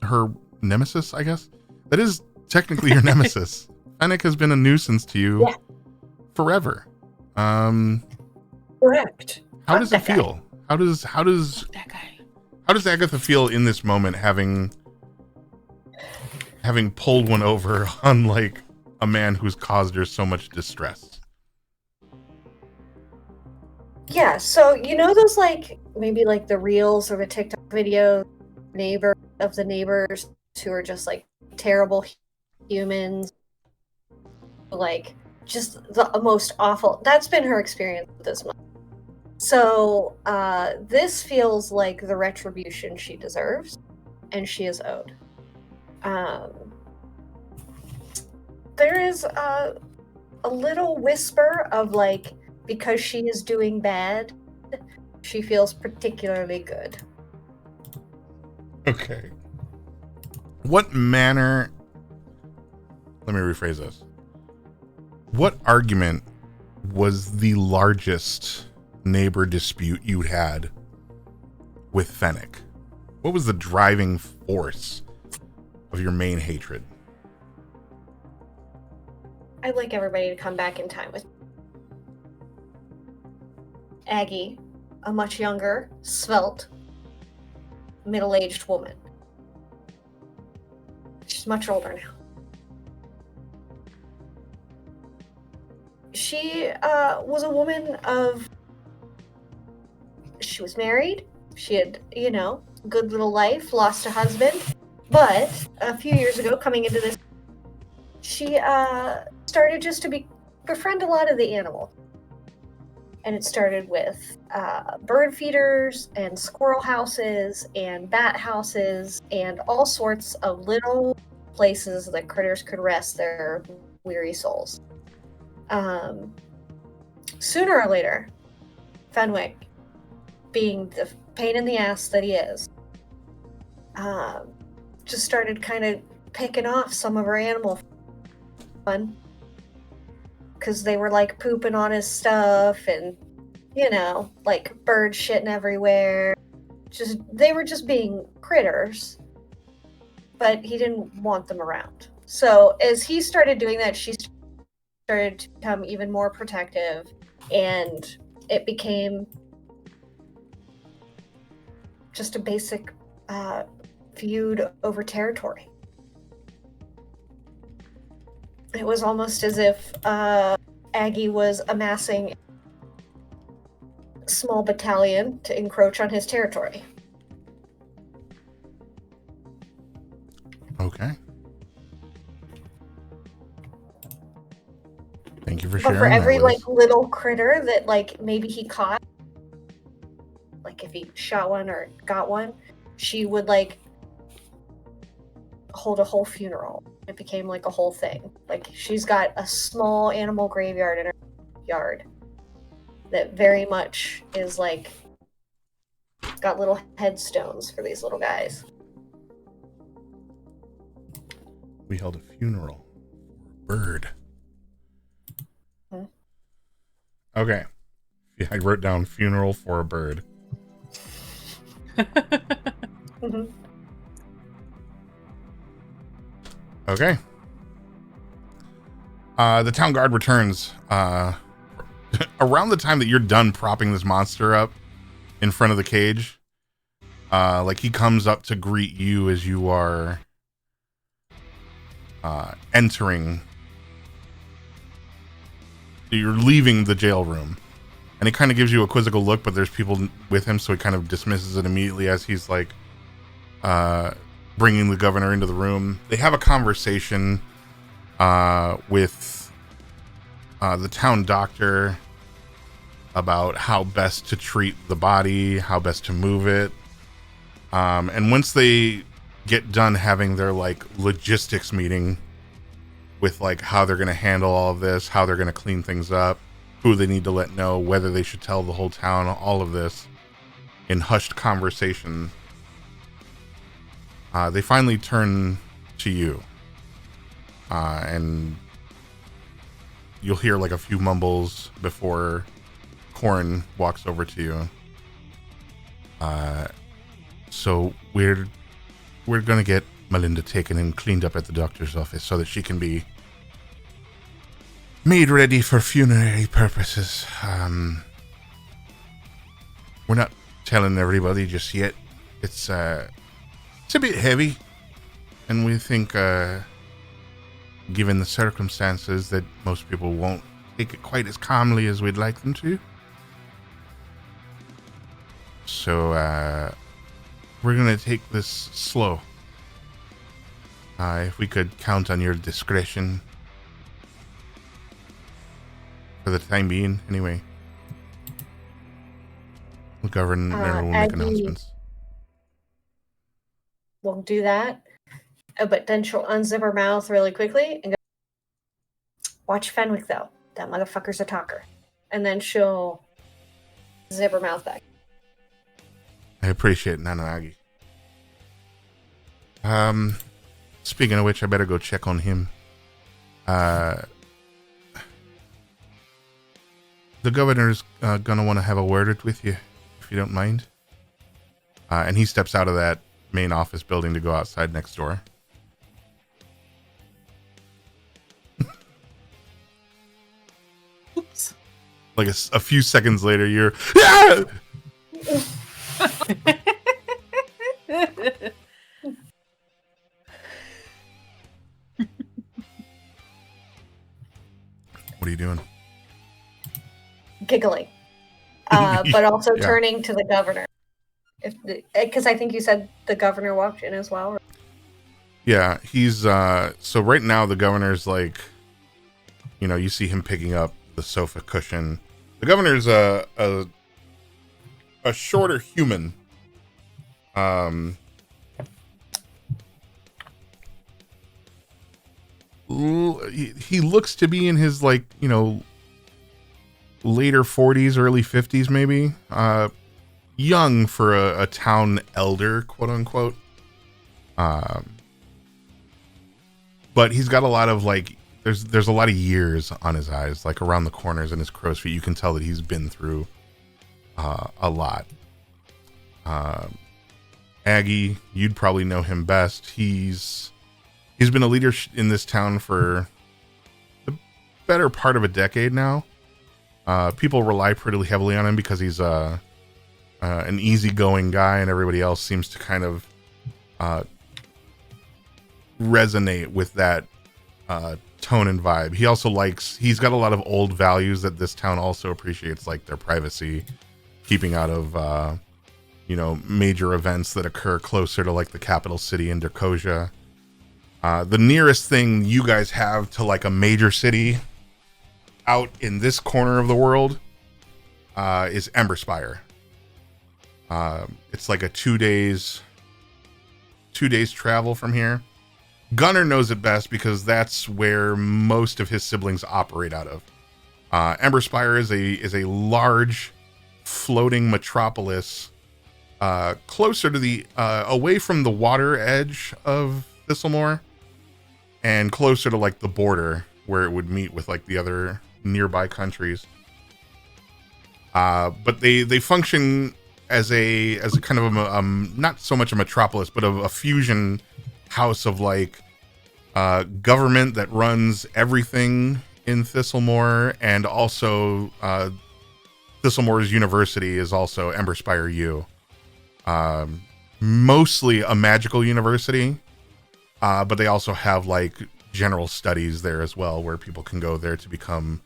her nemesis, I guess. That is technically your nemesis. Fennec has been a nuisance to you forever. Correct. How does it That guy. feel? How does That guy. how does Agatha feel in this moment, having pulled one over on like a man who's caused her so much distress? Yeah, so you know those like maybe like the reels or the TikTok video the neighbors who are just like terrible humans, like just the most awful. That's been her experience this month. So this feels like the retribution she deserves and she is owed. There is a little whisper of like, because she is doing bad, she feels particularly good. Okay. What manner... Let me rephrase this. What argument was the largest neighbor dispute you had with Fennec? What was the driving force of your main hatred? I'd like everybody to come back in time with Aggie, a much younger, svelte, middle-aged woman. She's much older now. She was a woman of... She was married. She had, good little life, lost a husband. But a few years ago, coming into this, she started just to befriend a lot of the animals. And it started with bird feeders and squirrel houses and bat houses and all sorts of little places that critters could rest their weary souls. Sooner or later, Fenwick, being the pain in the ass that he is, just started kind of picking off some of her animal fun. Because they were like pooping on his stuff and, like birds shitting everywhere. They were just being critters. But he didn't want them around. So as he started doing that, she started to become even more protective. And it became just a basic feud over territory. It was almost as if Aggie was amassing a small battalion to encroach on his territory. Okay. Thank you for But sharing. for every that, Liz. like little critter that like maybe he caught, like if he shot one or got one, she would like hold a whole funeral. It became like a whole thing. Like she's got a small animal graveyard in her yard that very much is like got little headstones for these little guys. We held a funeral for a bird. Hmm. Okay. Yeah, I wrote down funeral for a bird. Mm-hmm. Okay. The town guard returns around the time that you're done propping this monster up in front of the cage. Like he comes up to greet you as you are entering. You're leaving the jail room. And he kind of gives you a quizzical look, but there's people with him, so he kind of dismisses it immediately as he's like bringing the governor into the room. They have a conversation with the town doctor about how best to treat the body, how best to move it. And once they get done having their like logistics meeting with like how they're going to handle all of this, how they're going to clean things up, who they need to let know, whether they should tell the whole town, all of this in hushed conversation, they finally turn to you. And you'll hear like a few mumbles before Corin walks over to you. So we're gonna get Melinda taken and cleaned up at the doctor's office so that she can be made ready for funerary purposes. We're not telling everybody just yet. It's a bit heavy, and we think, given the circumstances, that most people won't take it quite as calmly as we'd like them to. So, we're gonna take this slow. If we could count on your discretion. For the time being, anyway. The governor will make announcements. We'll do that. But then she'll unzip her mouth really quickly and go, watch Fenwick, though. That motherfucker's a talker. And then she'll zip her mouth back. I appreciate it, Nanagi. Speaking of which, I better go check on him. The governor's gonna want to have a word with you, if you don't mind. And he steps out of that main office building to go outside next door. Oops. Like a few seconds later, you're... Yeah! What are you doing? Giggling. But also Yeah. turning to the governor. Because I think you said the governor walked in as well. Yeah, he's so right now the governor's like, you know, you see him picking up the sofa cushion. The governor's a shorter human. He looks to be in his, like, you know, later 40s, early 50s maybe. Young for a town elder, quote unquote. But he's got a lot of, like, there's a lot of years on his eyes, like around the corners and his crow's feet. You can tell that he's been through a lot. Aggie, you'd probably know him best. He's been a leader in this town for the better part of a decade now. People rely pretty heavily on him because he's an easygoing guy, and everybody else seems to kind of resonate with that tone and vibe. He also he's got a lot of old values that this town also appreciates, like their privacy, keeping out of you know, major events that occur closer to like the capital city in Darkosia. The nearest thing you guys have to like a major city out in this corner of the world is Emberspire. It's like a 2 days travel from here. Gunnar knows it best because that's where most of his siblings operate out of. Emberspire is a large floating metropolis closer to the away from the water edge of Thistlemore and closer to like the border where it would meet with like the other nearby countries. But they function as a kind of a not so much a metropolis, but a fusion house of like government that runs everything in Thistlemore, and also Thistlemore's university is also Emberspire U. Mostly a magical university, but they also have like general studies there as well, where people can go there to become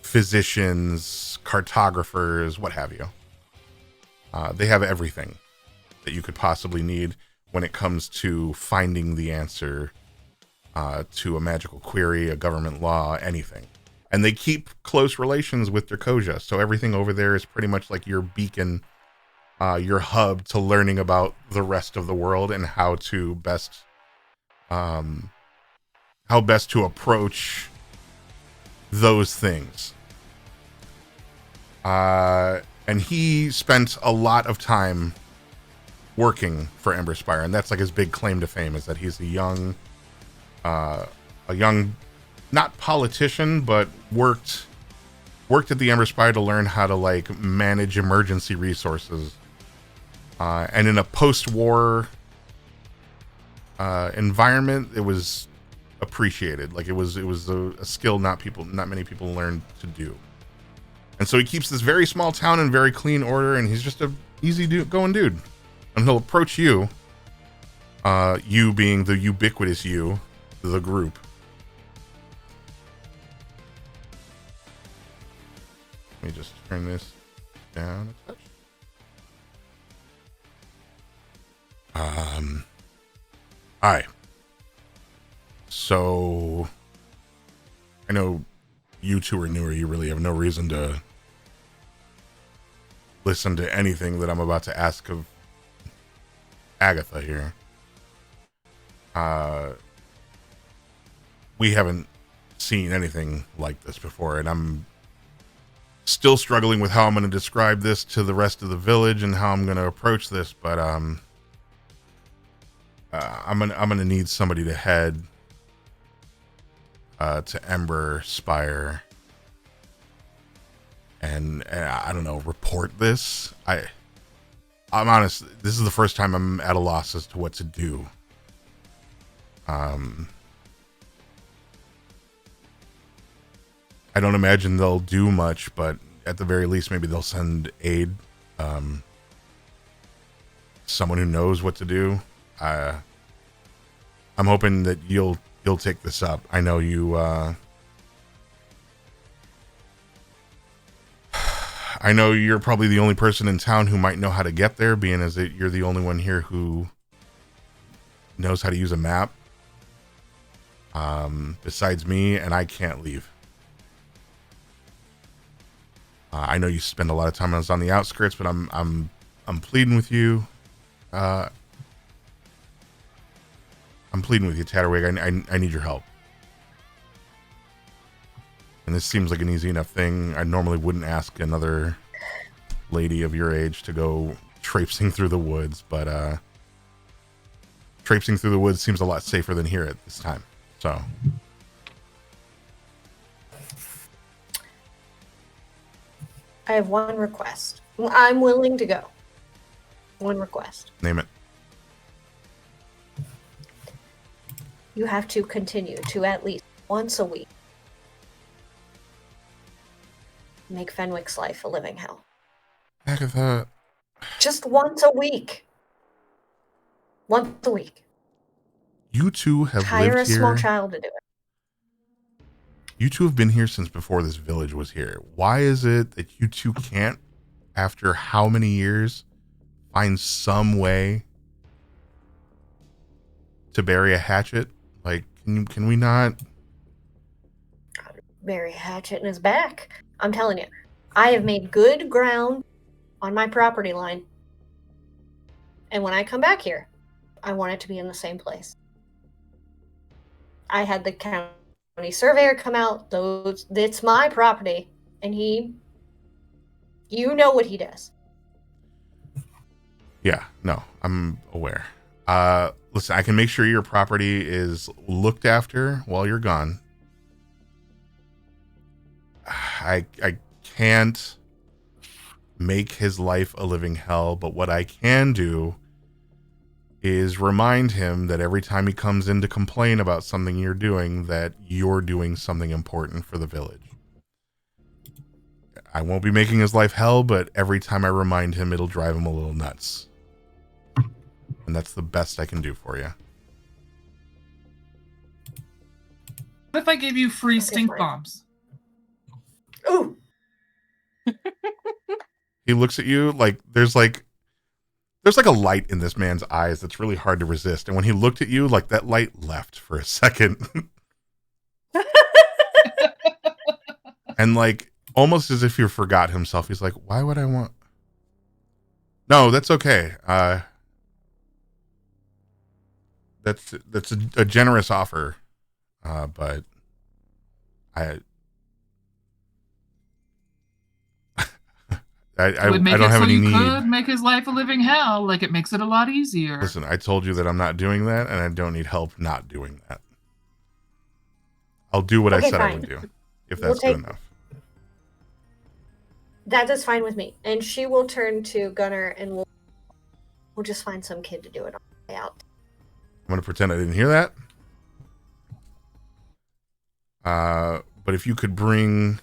physicians, cartographers, what have you. They have everything that you could possibly need when it comes to finding the answer to a magical query, a government law, anything. And they keep close relations with Dracosia, so everything over there is pretty much like your beacon, your hub to learning about the rest of the world and how best to approach those things. And he spent a lot of time working for Emberspire, and that's like his big claim to fame, is that he's a young, not politician, but worked at the Emberspire to learn how to like manage emergency resources. And in a post-war environment, it was appreciated. Like it was a skill not many people learned to do. And so he keeps this very small town in very clean order, and he's just a easy going dude. And he'll approach you, you being the ubiquitous you, the group. Let me just turn this down a touch. Hi. So, I know you two are newer. You really have no reason to listen to anything that I'm about to ask of Agatha here. We haven't seen anything like this before, and I'm still struggling with how I'm going to describe this to the rest of the village and how I'm going to approach this, but I'm gonna need somebody to head to Emberspire and I don't know, report this. I'm honest, this is the first time I'm at a loss as to what to do. I don't imagine they'll do much, but at the very least, maybe they'll send aid. Someone who knows what to do. I'm hoping that you'll take this up. I know you. I know you're probably the only person in town who might know how to get there, being as that you're the only one here who knows how to use a map. Besides me, and I can't leave. I know you spend a lot of time on the outskirts, but I'm pleading with you. I'm pleading with you, Tatterwig. I need your help. And this seems like an easy enough thing. I normally wouldn't ask another lady of your age to go traipsing through the woods, but traipsing through the woods seems a lot safer than here at this time. So. I have one request. I'm willing to go. One request. Name it. You have to continue to at least once a week make Fenwick's life a living hell. Agatha. Just once a week. Once a week. You two have Hire lived a small here. child to do it. You two have been here since before this village was here. Why is it that you two can't, after how many years, find some way to bury a hatchet? Like, can we not? Bury a hatchet in his back. I'm telling you, I have made good ground on my property line. And when I come back here, I want it to be in the same place. I had the county surveyor come out. It's my property, and you know what he does. Yeah, no, I'm aware. Listen, I can make sure your property is looked after while you're gone. I can't make his life a living hell, but what I can do is remind him that every time he comes in to complain about something you're doing, that you're doing something important for the village. I won't be making his life hell, but every time I remind him, it'll drive him a little nuts. And that's the best I can do for you. What if I gave you free stink fine. bombs? Ooh! He looks at you like there's like a light in this man's eyes that's really hard to resist. And when he looked at you, like that light left for a second. And like almost as if he forgot himself, he's like, "Why would I want?" No, that's okay. That's a generous offer, but I It would make don't it have so any you need. could make his life a living hell. Like, it makes it a lot easier. Listen, I told you that I'm not doing that, and I don't need help not doing that. I'll do what I Okay, said I fine. would do, if We'll that's good take- enough. That is fine with me. And she will turn to Gunnar and we'll just find some kid to do it on the way out. I'm gonna pretend I didn't hear that. But if you could bring,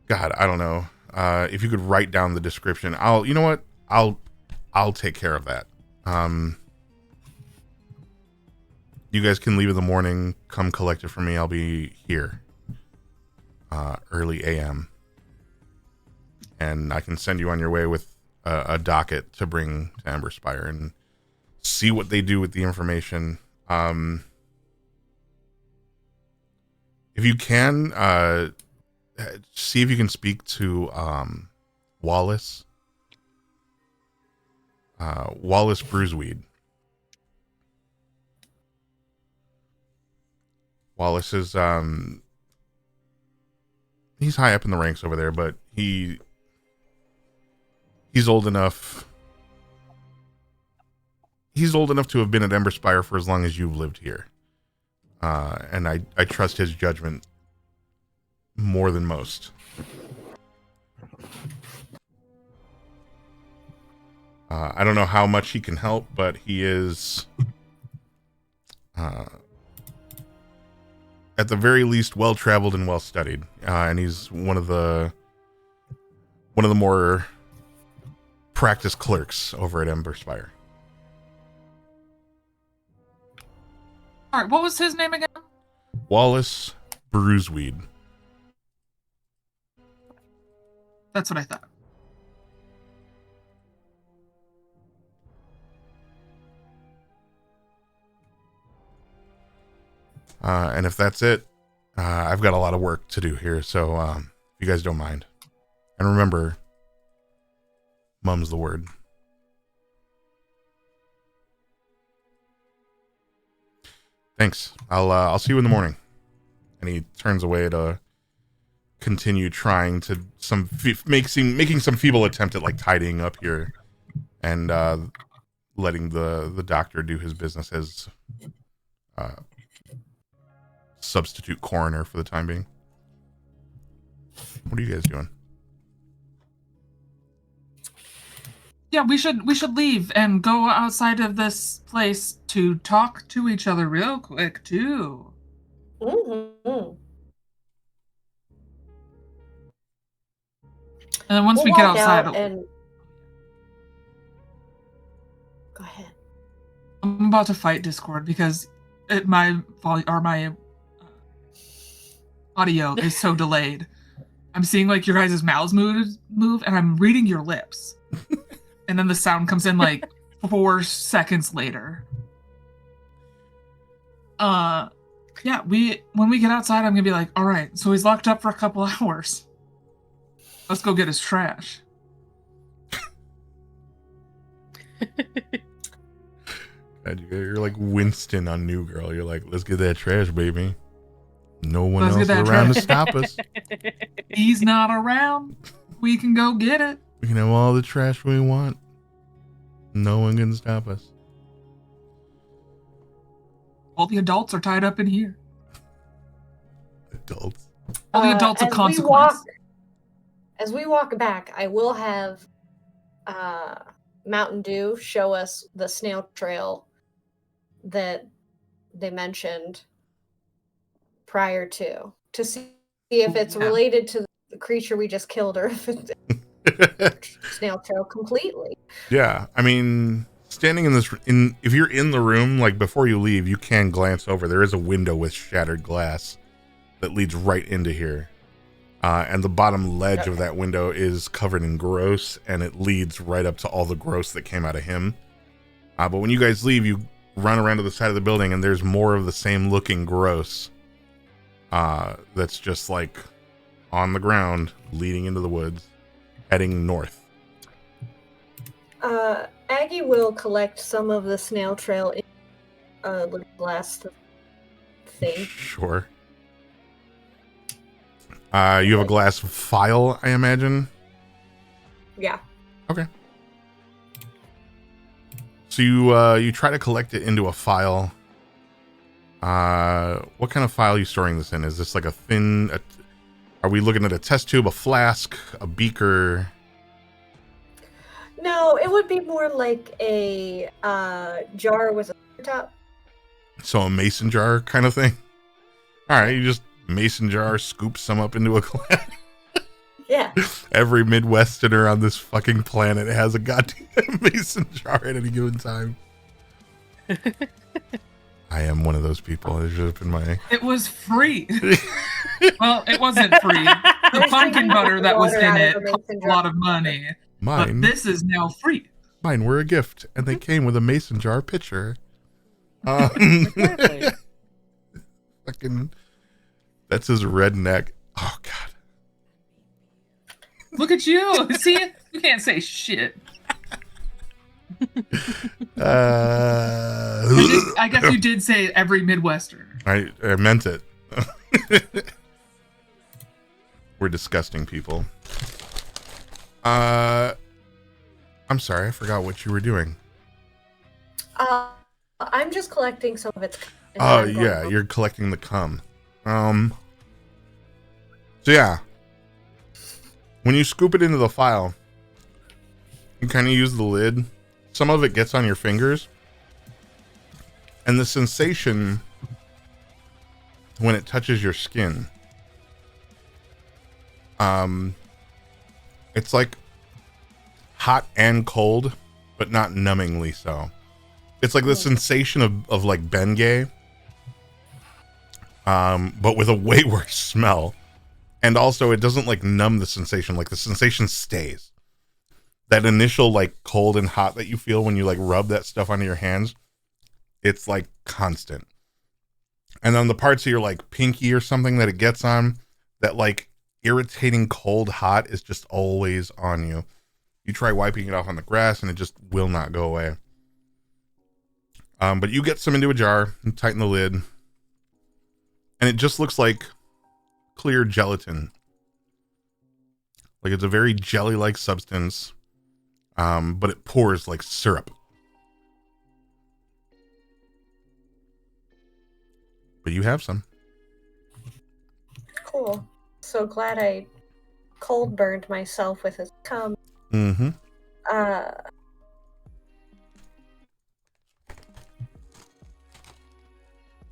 God, I don't know. If you could write down the description, you know what? I'll take care of that. You guys can leave in the morning. Come collect it from me. I'll be here. Early AM. And I can send you on your way with a docket to bring to Emberspire and see what they do with the information. If you can, see if you can speak to Wallace. Wallace Bruiseweed. Wallace is he's high up in the ranks over there, but he's old enough. He's old enough to have been at Emberspire for as long as you've lived here. And I trust his judgment more than most. I don't know how much he can help, but he is, at the very least, well-traveled and well-studied. And he's one of the more practiced clerks over at Emberspire. All right, what was his name again? Wallace Bruiseweed. That's what I thought. And if that's it, I've got a lot of work to do here, so if you guys don't mind. And remember, mum's the word. Thanks. I'll see you in the morning. And he turns away to continue trying to making some feeble attempt at like tidying up here, and letting the doctor do his business as substitute coroner for the time being. What are you guys doing? Yeah, we should leave and go outside of this place to talk to each other real quick too. Mm-hmm. And then once we get outside, and go ahead. I'm about to fight Discord because my audio is so delayed. I'm seeing like your guys' mouths move, and I'm reading your lips. And then the sound comes in like 4 seconds later. Yeah, when we get outside, I'm gonna be like, all right, so he's locked up for a couple hours. Let's go get his trash. God, you're like Winston on New Girl. You're like, let's get that trash, baby. No one Let's else get that around trash. to stop us. He's not around. We can go get it. We can have all the trash we want. No one can stop us. All the adults are tied up in here. Adults. All the adults of as consequence. As we walk back, I will have Mountain Dew show us the snail trail that they mentioned prior to see if it's Yeah. related to the creature we just killed or if it's snail trail completely. Yeah, I mean, standing if you're in the room, like before you leave, you can glance over. There is a window with shattered glass that leads right into here. And the bottom ledge of that window is covered in gross, and it leads right up to all the gross that came out of him. But when you guys leave, you run around to the side of the building, and there's more of the same looking gross that's just like on the ground, leading into the woods, heading north. Aggie will collect some of the snail trail in little glass thing. Sure. You have a glass vial, I imagine. Yeah. Okay. So you try to collect it into a file. What kind of file are you storing this in? Is this like a thin? Are we looking at a test tube, a flask, a beaker? No, it would be more like a jar with a top. So a mason jar kind of thing. All right, you just mason jar, scoop some up into a glass. Yeah. Every Midwesterner on this fucking planet has a goddamn mason jar at any given time. I am one of those people. It's just been my. It was free. Well, it wasn't free. The pumpkin butter that was in it cost a lot of money. Mine. But this is now free. Mine were a gift, and they came with a mason jar pitcher. Exactly. Fucking. That's his redneck. Oh God. Look at you. See, you can't say shit. I guess you did say every Midwesterner. I meant it. We're disgusting people. I'm sorry, I forgot what you were doing. I'm just collecting some of its. Oh yeah, you're collecting the cum. So yeah, when you scoop it into the file, you kind of use the lid. Some of it gets on your fingers, and the sensation when it touches your skin, it's like hot and cold, but not numbingly so. It's like the sensation of like Bengay, but with a way worse smell. And also it doesn't like numb the sensation, like the sensation stays. That initial like cold and hot that you feel when you like rub that stuff onto your hands, it's like constant. And then the parts of your like pinky or something that it gets on, that like irritating cold hot is just always on you. You try wiping it off on the grass and it just will not go away. But you get some into a jar and tighten the lid, and it just looks like clear gelatin. Like it's a very jelly-like substance, but it pours like syrup. But you have some. Cool. So glad I cold burned myself with his cum. Mm-hmm.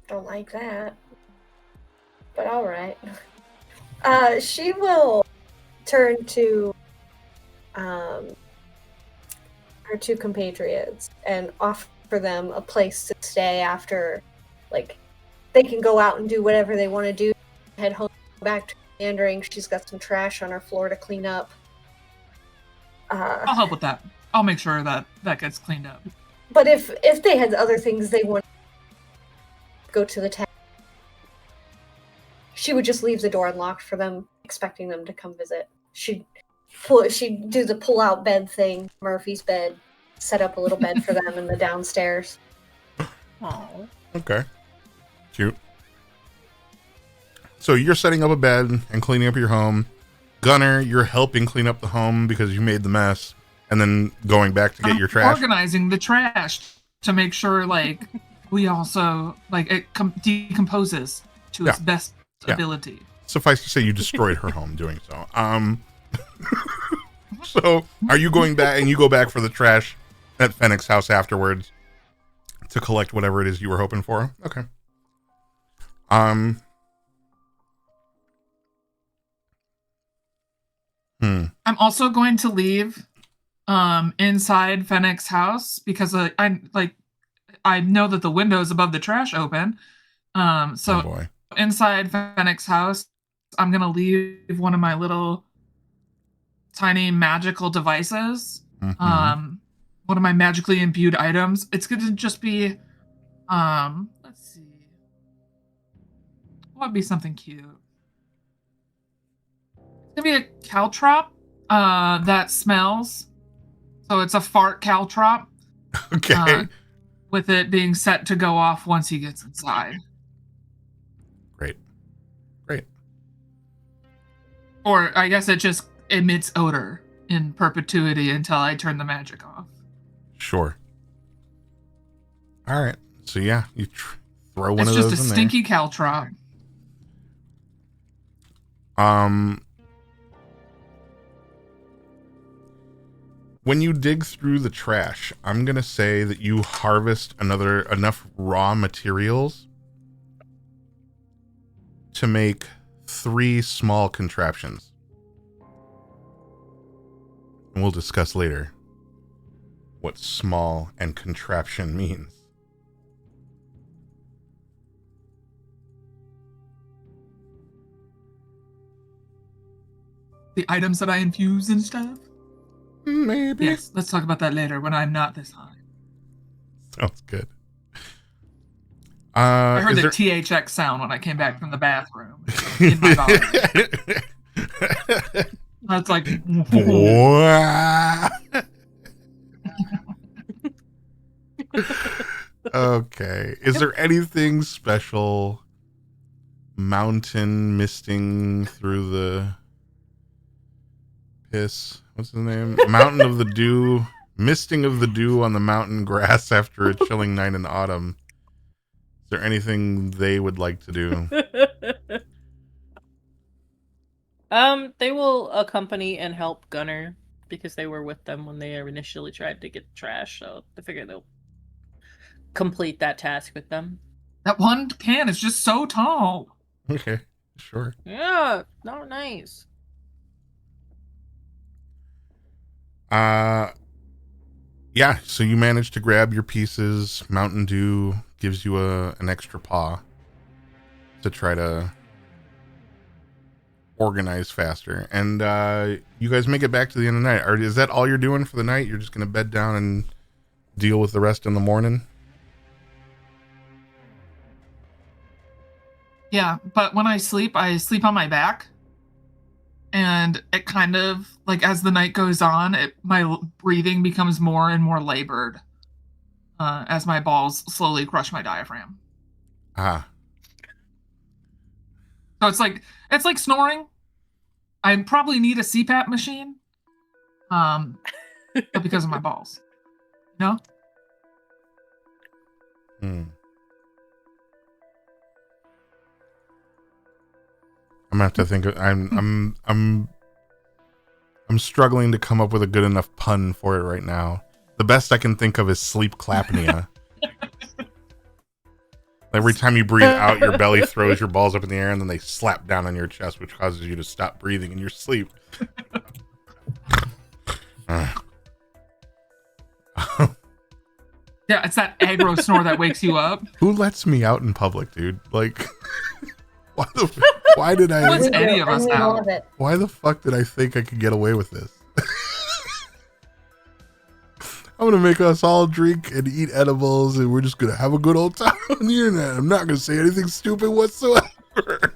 Don't like that. But alright. She will turn to her two compatriots and offer them a place to stay after, like, they can go out and do whatever they want to do. Head home, back to meandering. She's got some trash on her floor to clean up. I'll help with that. I'll make sure that gets cleaned up. But if they had other things they want to go to the town, she would just leave the door unlocked for them, expecting them to come visit. She'd do the pull-out bed thing, Murphy's bed, set up a little bed for them in the downstairs. Oh. Okay. Cute. So you're setting up a bed and cleaning up your home. Gunner, you're helping clean up the home because you made the mess, and then going back to get your trash. Organizing the trash to make sure, like, we also, like, it decomposes to its best ability. Suffice to say, you destroyed her home doing so. So are you going back, and you go back for the trash at Fennec's house afterwards to collect whatever it is you were hoping for? Okay. I'm also going to leave inside Fennec's house because I know that the window is above the trash open. So inside Fennec's house, I'm gonna leave one of my little tiny magical devices. One of my magically imbued items. It's gonna just be let's see. What would be something cute? It's gonna be a caltrop that smells. So it's a fart caltrop. Okay. With it being set to go off once he gets inside. Great. Or I guess it just emits odor in perpetuity until I turn the magic off. Sure. All right. So yeah, you throw one It's of just those a in stinky caltrop. there. When you dig through the trash, I'm gonna say that you harvest enough raw materials to make 3 small contraptions. And we'll discuss later what small and contraption means. The items that I infuse and stuff. Maybe. Yes, let's talk about that later when I'm not this high. Sounds good. I heard the THX sound when I came back from the bathroom in my body. That's like Okay. Is there anything special mountain misting through the piss? What's his name? Mountain of the Dew. Misting of the dew on the mountain grass after a chilling night in autumn. Is there anything they would like to do? They will accompany and help Gunner because they were with them when they initially tried to get trash, so I figure they'll complete that task with them. that one can is just so tall. Okay, sure. Yeah, not nice. Yeah, so you manage to grab your pieces. Mountain Dew gives you an extra paw to try to organize faster. And you guys make it back to the end of the night. Is that all you're doing for the night? You're just going to bed down and deal with the rest in the morning? Yeah, but when I sleep on my back. And it kind of, like, as the night goes on, my breathing becomes more and more labored as my balls slowly crush my diaphragm. Ah. So it's like snoring. I probably need a CPAP machine, but because of my balls, you know? I'm gonna have to think. I'm struggling to come up with a good enough pun for it right now. The best I can think of is sleep clapnea. Every time you breathe out, your belly throws your balls up in the air, and then they slap down on your chest, which causes you to stop breathing in your sleep. Yeah, it's that aggro snore that wakes you up. Who lets me out in public, dude? Like, why did I? What's any of us we out? love it. Why the fuck did I think I could get away with this? I'm gonna make us all drink and eat edibles, and we're just gonna have a good old time on the internet. I'm not gonna say anything stupid whatsoever.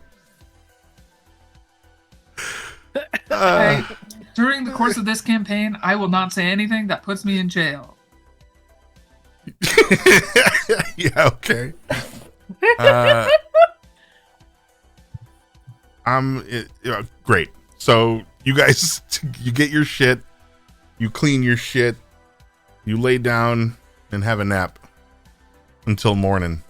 Hey, during the course of this campaign, I will not say anything that puts me in jail. Yeah, okay. Great. So you guys, you get your shit, you clean your shit, you lay down and have a nap until morning.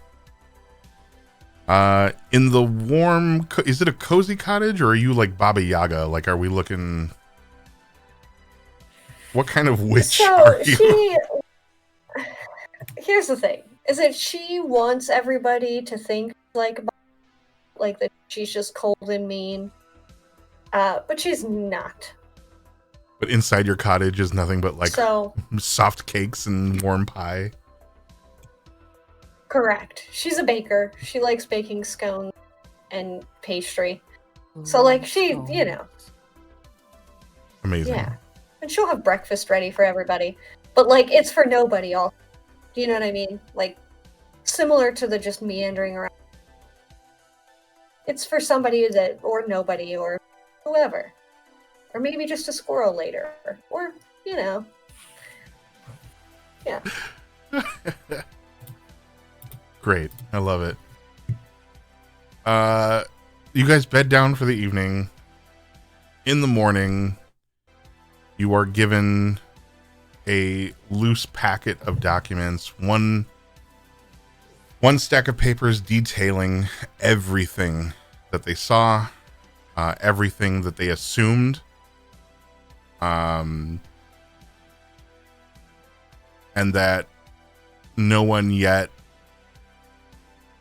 In the warm, is it a cozy cottage, or are you like Baba Yaga? Like, are we looking? What kind of witch are you? Here's the thing: is that she wants everybody to think like that she's just cold and mean, but she's not. But inside your cottage is nothing but like So soft cakes and warm pie. correct. She's a baker. She likes baking scones and pastry. So like she, you know, Amazing. yeah, and she'll have breakfast ready for everybody. But like it's for nobody. All, do you know what I mean? Like similar to the just meandering around. It's for somebody that, or nobody, or whoever. Or maybe just a squirrel later. Or, you know. Yeah. Great. I love it. You guys bed down for the evening. In the morning, you are given a loose packet of documents, one stack of papers detailing everything that they saw, everything that they assumed, and that no one yet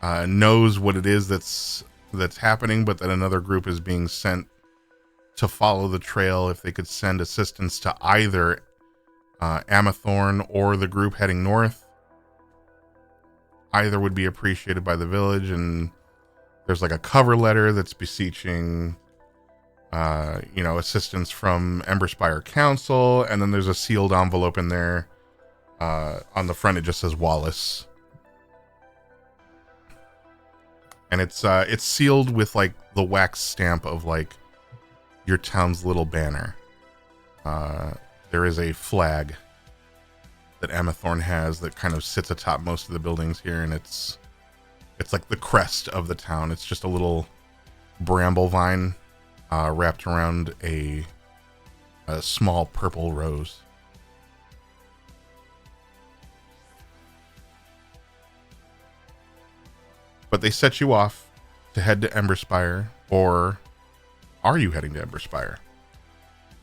knows what it is that's happening, but that another group is being sent to follow the trail. If they could send assistance to either Amathorn or the group heading north, either would be appreciated by the village. And there's like a cover letter that's beseeching assistance from Emberspire Council, and then there's a sealed envelope in there. On the front it just says Wallace, and it's sealed with like the wax stamp of like your town's little banner. There is a flag that Amathorn has that kind of sits atop most of the buildings here, and it's like the crest of the town. It's just a little bramble vine wrapped around a small purple rose. But they set you off to head to Emberspire, or are you heading to Emberspire?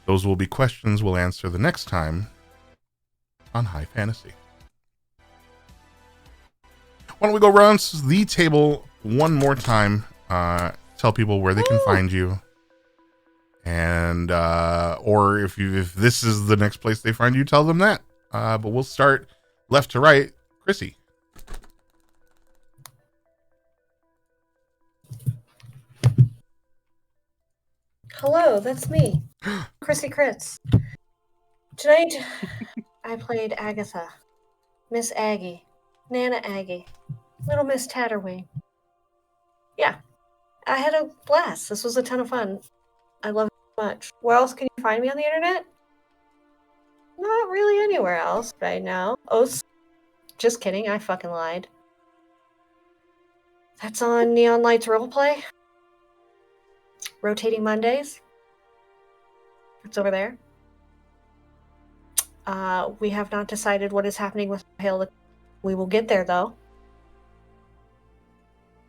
Those will be questions we'll answer the next time on High Fantasy. Why don't we go around the table one more time, tell people where they can find you, and or if this is the next place they find you, tell them that. But we'll start left to right. Chrissy. Hello, that's me, Chrissy Crits. Tonight, I played Agatha, Miss Aggie, Nana Aggie, Little Miss Tatterwing. Yeah, I had a blast. This was a ton of fun. I love it so much. Where else can you find me on the internet? Not really anywhere else right now. Oh, just kidding. I fucking lied. That's on Neon Lights Roleplay. Rotating Mondays. It's over there. We have not decided what is happening with Hill. We will get there, though.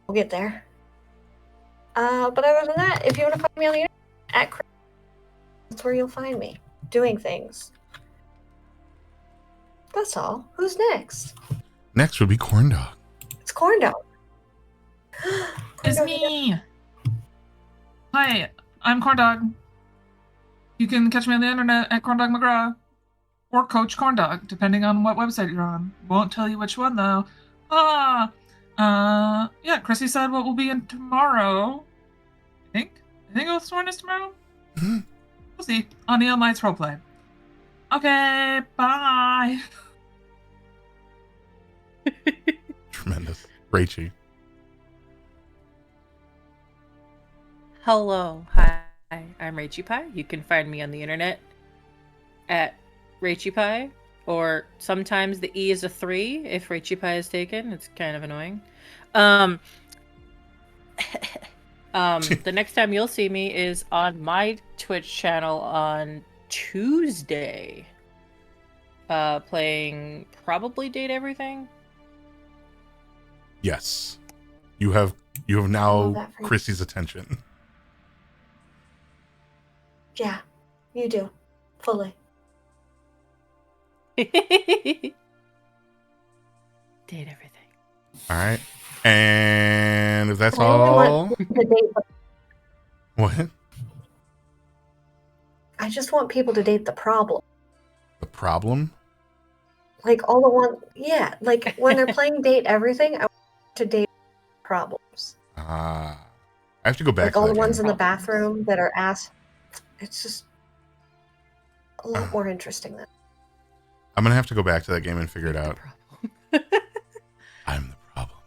We'll get there. But other than that, if you want to find me on the internet, at Chris, that's where you'll find me, doing things. That's all. Who's next? Next would be Corndog. It's Corndog. It's me. Hi, I'm Corndog. You can catch me on the internet at Corndog McGraw or Coach Corndog, depending on what website you're on. Won't tell you which one though. Yeah, Chrissy said what will be in tomorrow. I think Oathsworn is tomorrow. Mm-hmm. We'll see on Neon Lights Roleplay. Okay, bye. Tremendous. Rachie. Hello, hi, I'm Rachie Pie. You can find me on the internet at Rachie Pie, or sometimes the E is a 3 if Rachie Pie is taken. It's kind of annoying. The next time you'll see me is on my Twitch channel on Tuesday, playing probably Date Everything. Yes, you have now Chrissy's attention. Yeah, you do. Fully. Date Everything. All right. And if that's I only all... want to date What? I just want people to date the problem. The problem? Like all the one, yeah. Like when they're playing Date Everything, I want to date problems. I have to go back Like to all that the ones game. in the bathroom that are ass. It's just a lot more interesting than. I'm going to have to go back to that game and figure it out. I'm the problem.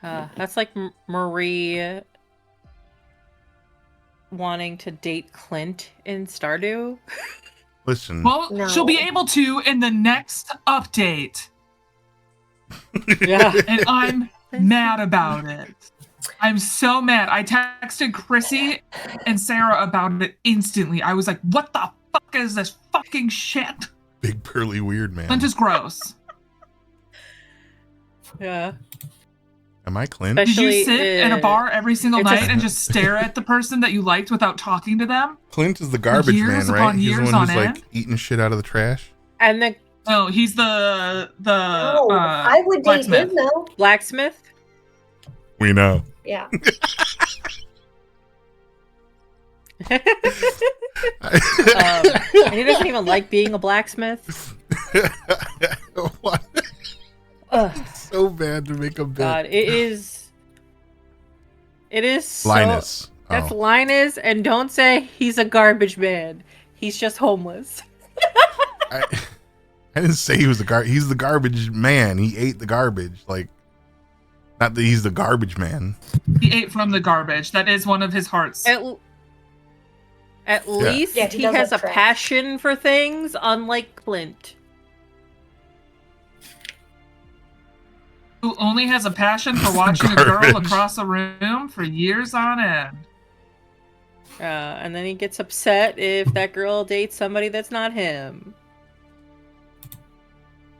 That's like Marie wanting to date Clint in Stardew. Listen, Well, No. she'll be able to in the next update. Yeah. And I'm mad about it. I'm so mad. I texted Chrissy and Sarah about it instantly. I was like, what the fuck is this fucking shit? big burly weird man. Clint is gross. Yeah. Am I Clint? But- Did you Especially, sit in a bar every single it's a- night and just stare at the person that you liked without talking to them? Clint is the garbage years man, right? upon He's the years one who's on like end? eating shit out of the trash. And the No, he's the Oh, I would date blacksmith. him though. blacksmith. We know. Yeah. And he doesn't even like being a blacksmith. What? Ugh, So bad to make a bit. God, it is. It is so, Linus. That's Oh. Linus, and don't say he's a garbage man. He's just homeless. I didn't say he was he's the garbage man. He ate the garbage. Like, not that he's the garbage man. He ate from the garbage. That is one of his hearts. At least Yeah, he he does has a like trash. passion for things, unlike Clint. Who only has a passion for watching a girl Garbage. across a room for years on end. And then he gets upset if that girl dates somebody that's not him.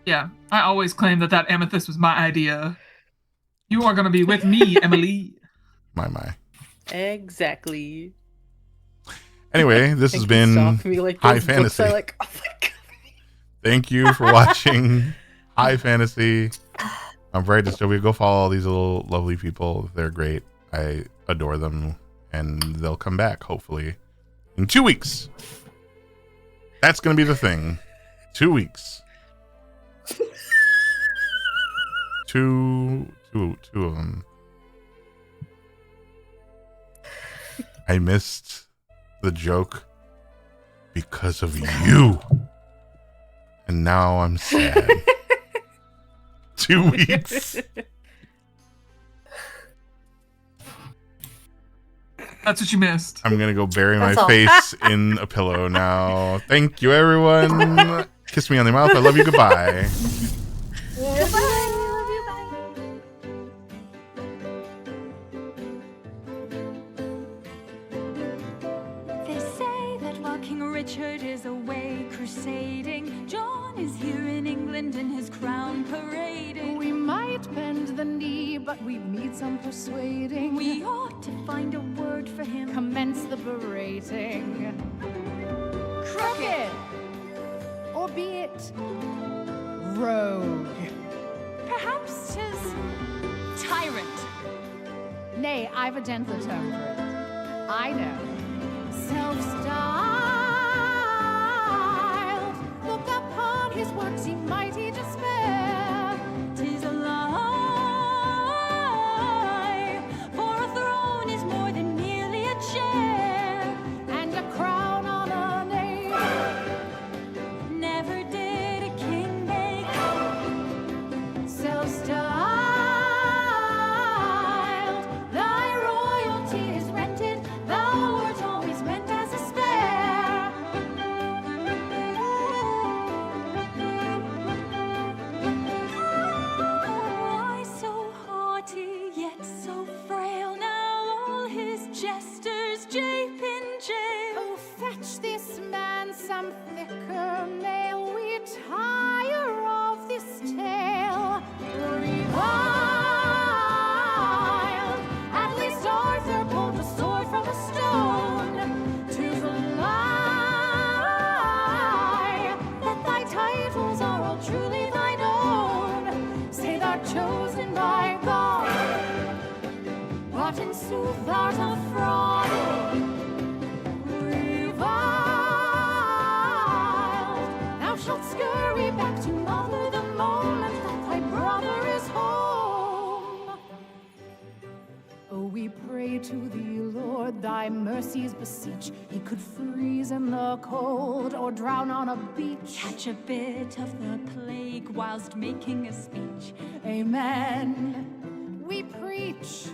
Yeah, I always claim that amethyst was my idea. You are going to be with me, Emily. My. Exactly. Anyway, this has been High Fantasy. Like, oh my God. Thank you for watching High Fantasy. I'm Bright Dystopia. Go follow all these little lovely people. They're great. I adore them. And they'll come back, hopefully, in 2 weeks. That's going to be the thing. 2 weeks. Two of them. I missed the joke because of you. And now I'm sad. 2 weeks. That's what you missed. I'm gonna go bury my That's all. face in a pillow now. Thank you, everyone. Kiss me on the mouth. I love you. Goodbye. They say that while King Richard is away crusading, John is here in England in his crown parading. We might bend the knee, but we need some persuading. We ought to find a word for him. Commence the berating. Crooked, or be it rogue. Perhaps 'tis tyrant. Nay, I've a gentler term for it. I know. Self-styled. Look upon his works, ye mighty despair. 'Tis a lie, for a throne is more than merely a chair. And a crown on a name. Never did a king make. Self-styled. Thy royalty is rented. Thou wert always meant as a spare. Why so haughty, yet so frail? Now all his jesters jape in jail. Oh, fetch this man some thicker mail. We tire of this tale. Reviled. At least Arthur pulled a sword from a stone. 'Tis a lie that thy titles are all truly thine own. Say thou chosen by God, but in sooth thou'rt a fraud. Reviled, thou shalt scurry back to mother the moment that thy brother is home. Oh, we pray to thee, Lord, thy mercies beseech. He could freeze in the cold or drown on a beach. Catch a bit of the plague whilst making a speech. Amen. We pray preach.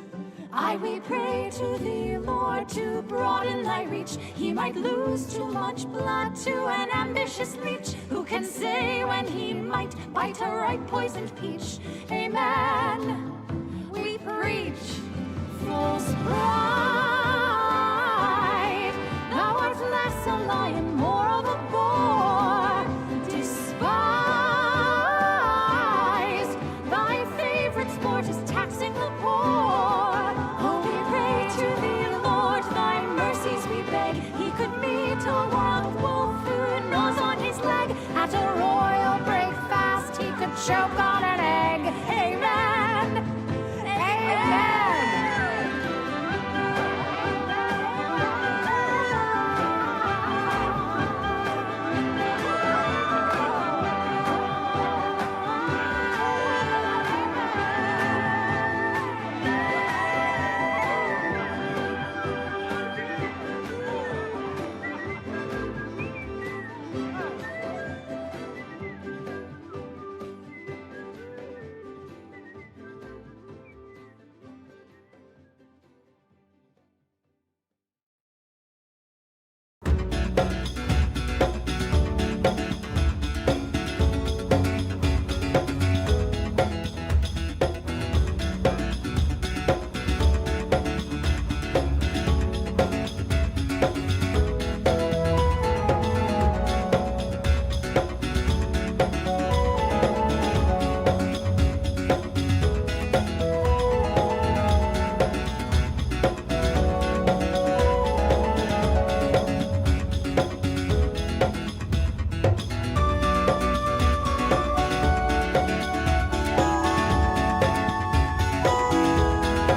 I we pray to thee, Lord, to broaden thy reach. He might lose too much blood to an ambitious leech. Who can say when he might bite a ripe poisoned peach? Amen. We preach false pride. Thou art less a lion, more of a boar. Despise thy favorite sport is taxing the poor. Oh, we pray to thee, Lord, thy mercies we beg. He could meet a wild wolf who gnaws on his leg. At a royal breakfast he could choke on